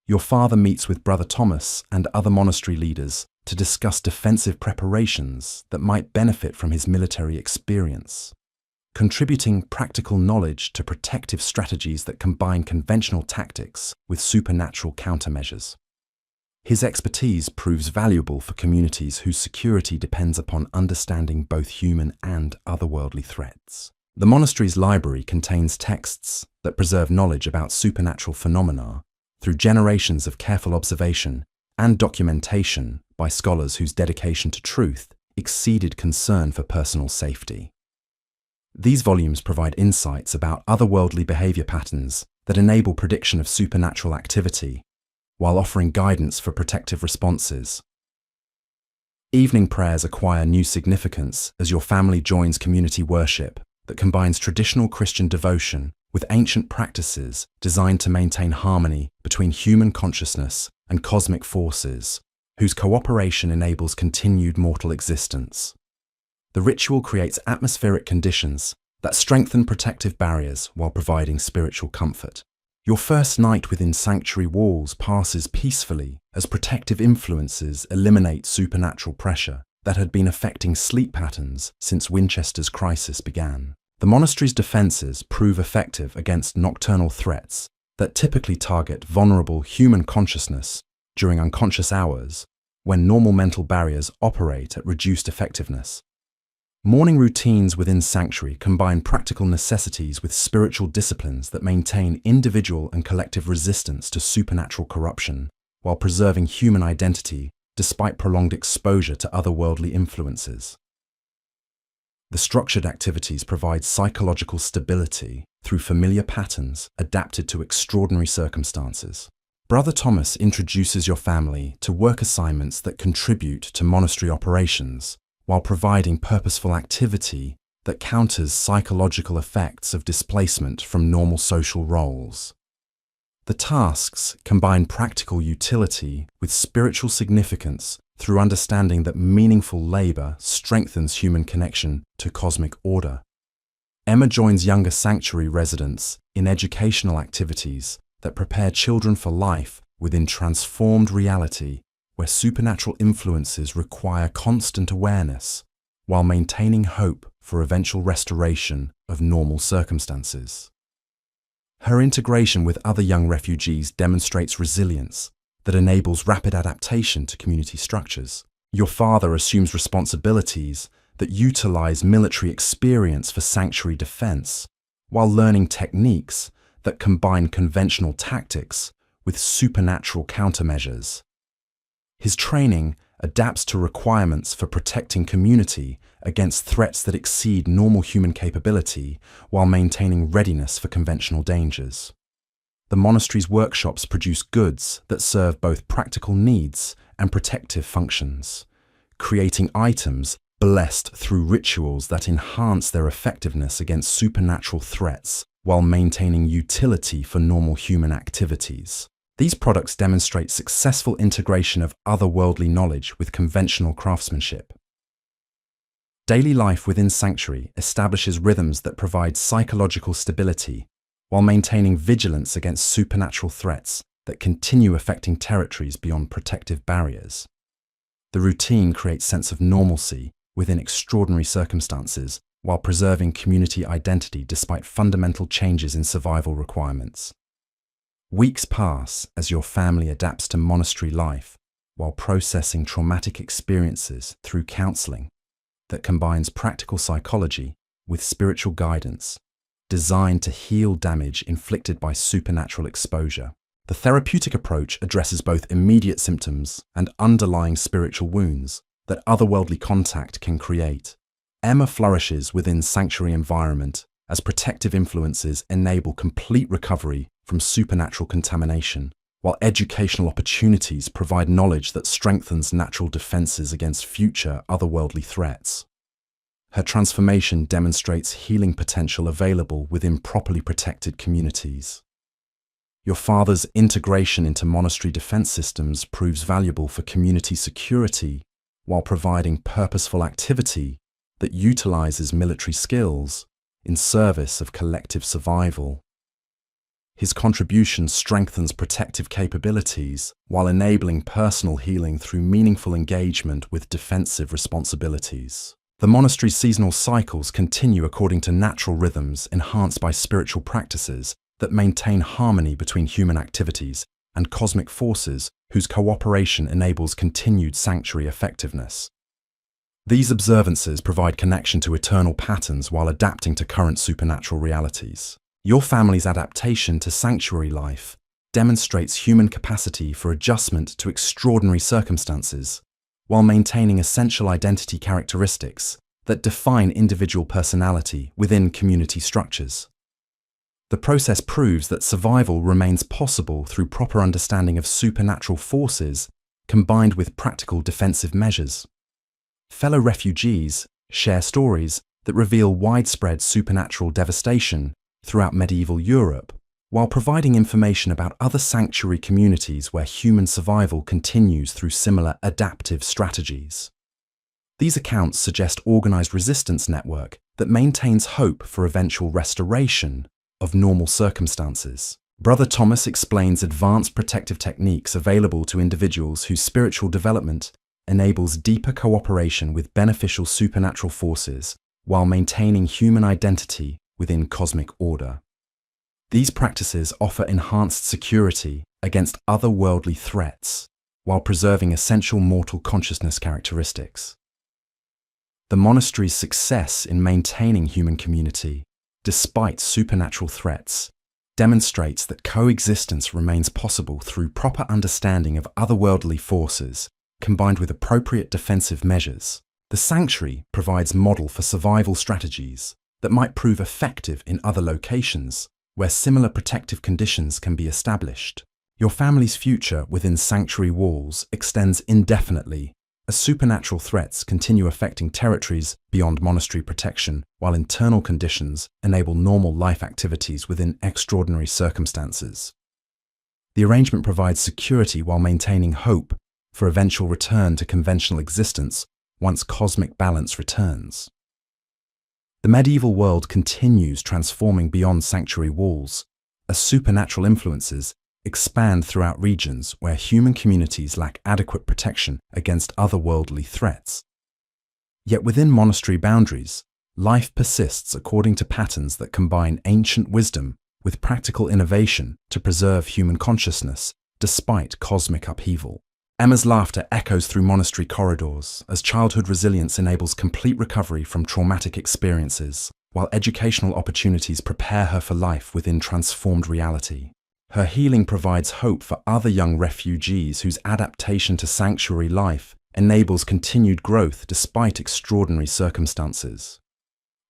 S1: Your father meets with Brother Thomas and other monastery leaders to discuss defensive preparations that might benefit from his military experience, contributing practical knowledge to protective strategies that combine conventional tactics with supernatural countermeasures. His expertise proves valuable for communities whose security depends upon understanding both human and otherworldly threats. The monastery's library contains texts that preserve knowledge about supernatural phenomena through generations of careful observation and documentation by scholars whose dedication to truth exceeded concern for personal safety. These volumes provide insights about otherworldly behavior patterns that enable prediction of supernatural activity, while offering guidance for protective responses. Evening prayers acquire new significance as your family joins community worship that combines traditional Christian devotion with ancient practices designed to maintain harmony between human consciousness and cosmic forces, whose cooperation enables continued mortal existence. The ritual creates atmospheric conditions that strengthen protective barriers while providing spiritual comfort. Your first night within sanctuary walls passes peacefully as protective influences eliminate supernatural pressure that had been affecting sleep patterns since Winchester's crisis began. The monastery's defenses prove effective against nocturnal threats that typically target vulnerable human consciousness during unconscious hours when normal mental barriers operate at reduced effectiveness. Morning routines within sanctuary combine practical necessities with spiritual disciplines that maintain individual and collective resistance to supernatural corruption while preserving human identity despite prolonged exposure to otherworldly influences. The structured activities provide psychological stability through familiar patterns adapted to extraordinary circumstances. Brother Thomas introduces your family to work assignments that contribute to monastery operations, while providing purposeful activity that counters psychological effects of displacement from normal social roles. The tasks combine practical utility with spiritual significance through understanding that meaningful labor strengthens human connection to cosmic order. Emma joins younger sanctuary residents in educational activities that prepare children for life within transformed reality, where supernatural influences require constant awareness while maintaining hope for eventual restoration of normal circumstances. Her integration with other young refugees demonstrates resilience that enables rapid adaptation to community structures. Your father assumes responsibilities that utilize military experience for sanctuary defense, while learning techniques that combine conventional tactics with supernatural countermeasures. His training adapts to requirements for protecting community against threats that exceed normal human capability while maintaining readiness for conventional dangers. The monastery's workshops produce goods that serve both practical needs and protective functions, creating items blessed through rituals that enhance their effectiveness against supernatural threats while maintaining utility for normal human activities. These products demonstrate successful integration of otherworldly knowledge with conventional craftsmanship. Daily life within sanctuary establishes rhythms that provide psychological stability while maintaining vigilance against supernatural threats that continue affecting territories beyond protective barriers. The routine creates a sense of normalcy within extraordinary circumstances while preserving community identity despite fundamental changes in survival requirements. Weeks pass as your family adapts to monastery life while processing traumatic experiences through counseling that combines practical psychology with spiritual guidance, designed to heal damage inflicted by supernatural exposure. The therapeutic approach addresses both immediate symptoms and underlying spiritual wounds that otherworldly contact can create. Emma flourishes within sanctuary environment as protective influences enable complete recovery from supernatural contamination, while educational opportunities provide knowledge that strengthens natural defenses against future otherworldly threats. Her transformation demonstrates healing potential available within properly protected communities. Your father's integration into monastery defense systems proves valuable for community security while providing purposeful activity that utilizes military skills in service of collective survival. His contribution strengthens protective capabilities while enabling personal healing through meaningful engagement with defensive responsibilities. The monastery's seasonal cycles continue according to natural rhythms enhanced by spiritual practices that maintain harmony between human activities and cosmic forces whose cooperation enables continued sanctuary effectiveness. These observances provide connection to eternal patterns while adapting to current supernatural realities. Your family's adaptation to sanctuary life demonstrates human capacity for adjustment to extraordinary circumstances, while maintaining essential identity characteristics that define individual personality within community structures. The process proves that survival remains possible through proper understanding of supernatural forces combined with practical defensive measures. Fellow refugees share stories that reveal widespread supernatural devastation throughout medieval Europe, while providing information about other sanctuary communities where human survival continues through similar adaptive strategies. These accounts suggest organized resistance network that maintains hope for eventual restoration of normal circumstances. Brother Thomas explains advanced protective techniques available to individuals whose spiritual development enables deeper cooperation with beneficial supernatural forces while maintaining human identity within cosmic order. These practices offer enhanced security against otherworldly threats while preserving essential mortal consciousness characteristics. The monastery's success in maintaining human community despite supernatural threats demonstrates that coexistence remains possible through proper understanding of otherworldly forces combined with appropriate defensive measures. The sanctuary provides model for survival strategies that might prove effective in other locations where similar protective conditions can be established. Your family's future within sanctuary walls extends indefinitely as supernatural threats continue affecting territories beyond monastery protection, while internal conditions enable normal life activities within extraordinary circumstances. The arrangement provides security while maintaining hope for eventual return to conventional existence once cosmic balance returns. The medieval world continues transforming beyond sanctuary walls as supernatural influences expand throughout regions where human communities lack adequate protection against otherworldly threats. Yet within monastery boundaries, life persists according to patterns that combine ancient wisdom with practical innovation to preserve human consciousness despite cosmic upheaval. Emma's laughter echoes through monastery corridors as childhood resilience enables complete recovery from traumatic experiences, while educational opportunities prepare her for life within transformed reality. Her healing provides hope for other young refugees whose adaptation to sanctuary life enables continued growth despite extraordinary circumstances.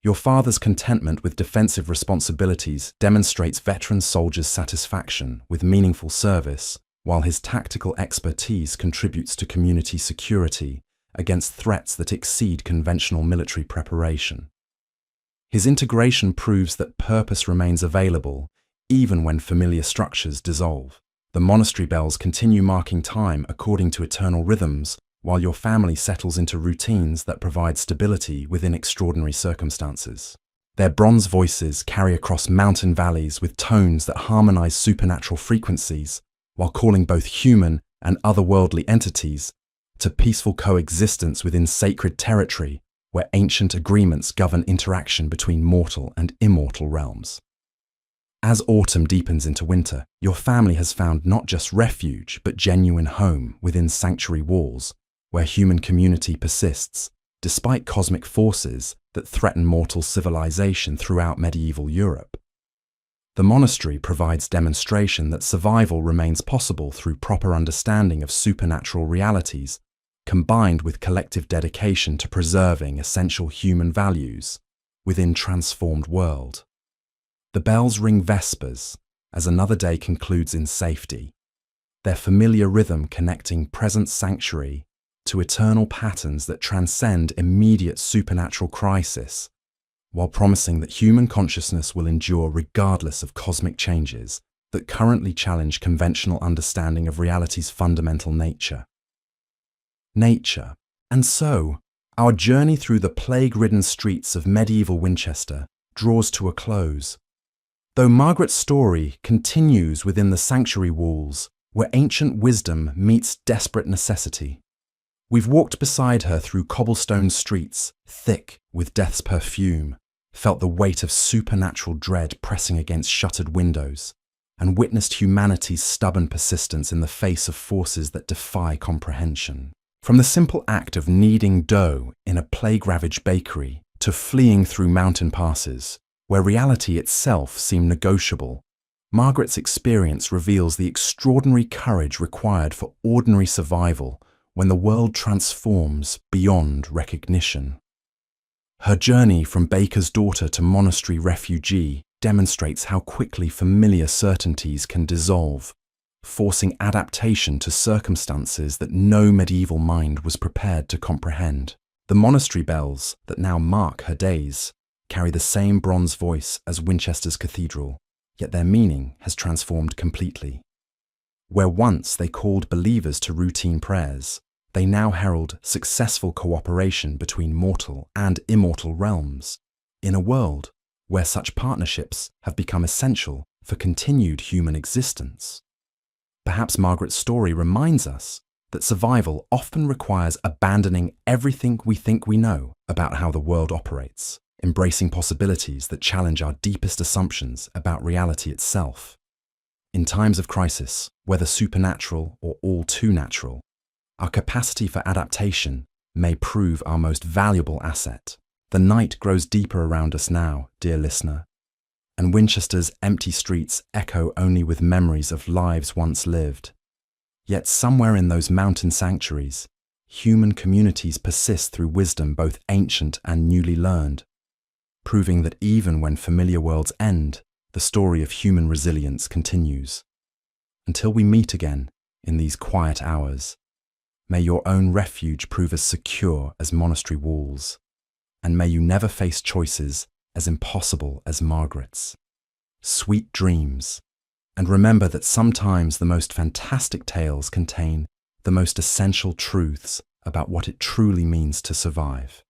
S1: Your father's contentment with defensive responsibilities demonstrates veteran soldiers' satisfaction with meaningful service, while his tactical expertise contributes to community security against threats that exceed conventional military preparation. His integration proves that purpose remains available even when familiar structures dissolve. The monastery bells continue marking time according to eternal rhythms, while your family settles into routines that provide stability within extraordinary circumstances. Their bronze voices carry across mountain valleys with tones that harmonize supernatural frequencies, while calling both human and otherworldly entities to peaceful coexistence within sacred territory where ancient agreements govern interaction between mortal and immortal realms. As autumn deepens into winter, your family has found not just refuge but genuine home within sanctuary walls, where human community persists despite cosmic forces that threaten mortal civilization throughout medieval Europe. The monastery provides demonstration that survival remains possible through proper understanding of supernatural realities, combined with collective dedication to preserving essential human values within transformed world. The bells ring vespers as another day concludes in safety, their familiar rhythm connecting present sanctuary to eternal patterns that transcend immediate supernatural crisis, while promising that human consciousness will endure regardless of cosmic changes that currently challenge conventional understanding of reality's fundamental nature. Nature, And so, our journey through the plague-ridden streets of medieval Winchester draws to a close. Though Margaret's story continues within the sanctuary walls, where ancient wisdom meets desperate necessity. We've walked beside her through cobblestone streets, thick with death's perfume, felt the weight of supernatural dread pressing against shuttered windows, and witnessed humanity's stubborn persistence in the face of forces that defy comprehension. From the simple act of kneading dough in a plague-ravaged bakery to fleeing through mountain passes, where reality itself seemed negotiable, Margaret's experience reveals the extraordinary courage required for ordinary survival when the world transforms beyond recognition. Her journey from baker's daughter to monastery refugee demonstrates how quickly familiar certainties can dissolve, forcing adaptation to circumstances that no medieval mind was prepared to comprehend. The monastery bells that now mark her days carry the same bronze voice as Winchester's cathedral, yet their meaning has transformed completely. Where once they called believers to routine prayers, they now herald successful cooperation between mortal and immortal realms, in a world where such partnerships have become essential for continued human existence. Perhaps Margaret's story reminds us that survival often requires abandoning everything we think we know about how the world operates, embracing possibilities that challenge our deepest assumptions about reality itself. In times of crisis, whether supernatural or all too natural, our capacity for adaptation may prove our most valuable asset. The night grows deeper around us now, dear listener, and Winchester's empty streets echo only with memories of lives once lived. Yet somewhere in those mountain sanctuaries, human communities persist through wisdom both ancient and newly learned, proving that even when familiar worlds end, the story of human resilience continues. Until we meet again in these quiet hours, may your own refuge prove as secure as monastery walls, and may you never face choices as impossible as Margaret's. Sweet dreams, and remember that sometimes the most fantastic tales contain the most essential truths about what it truly means to survive.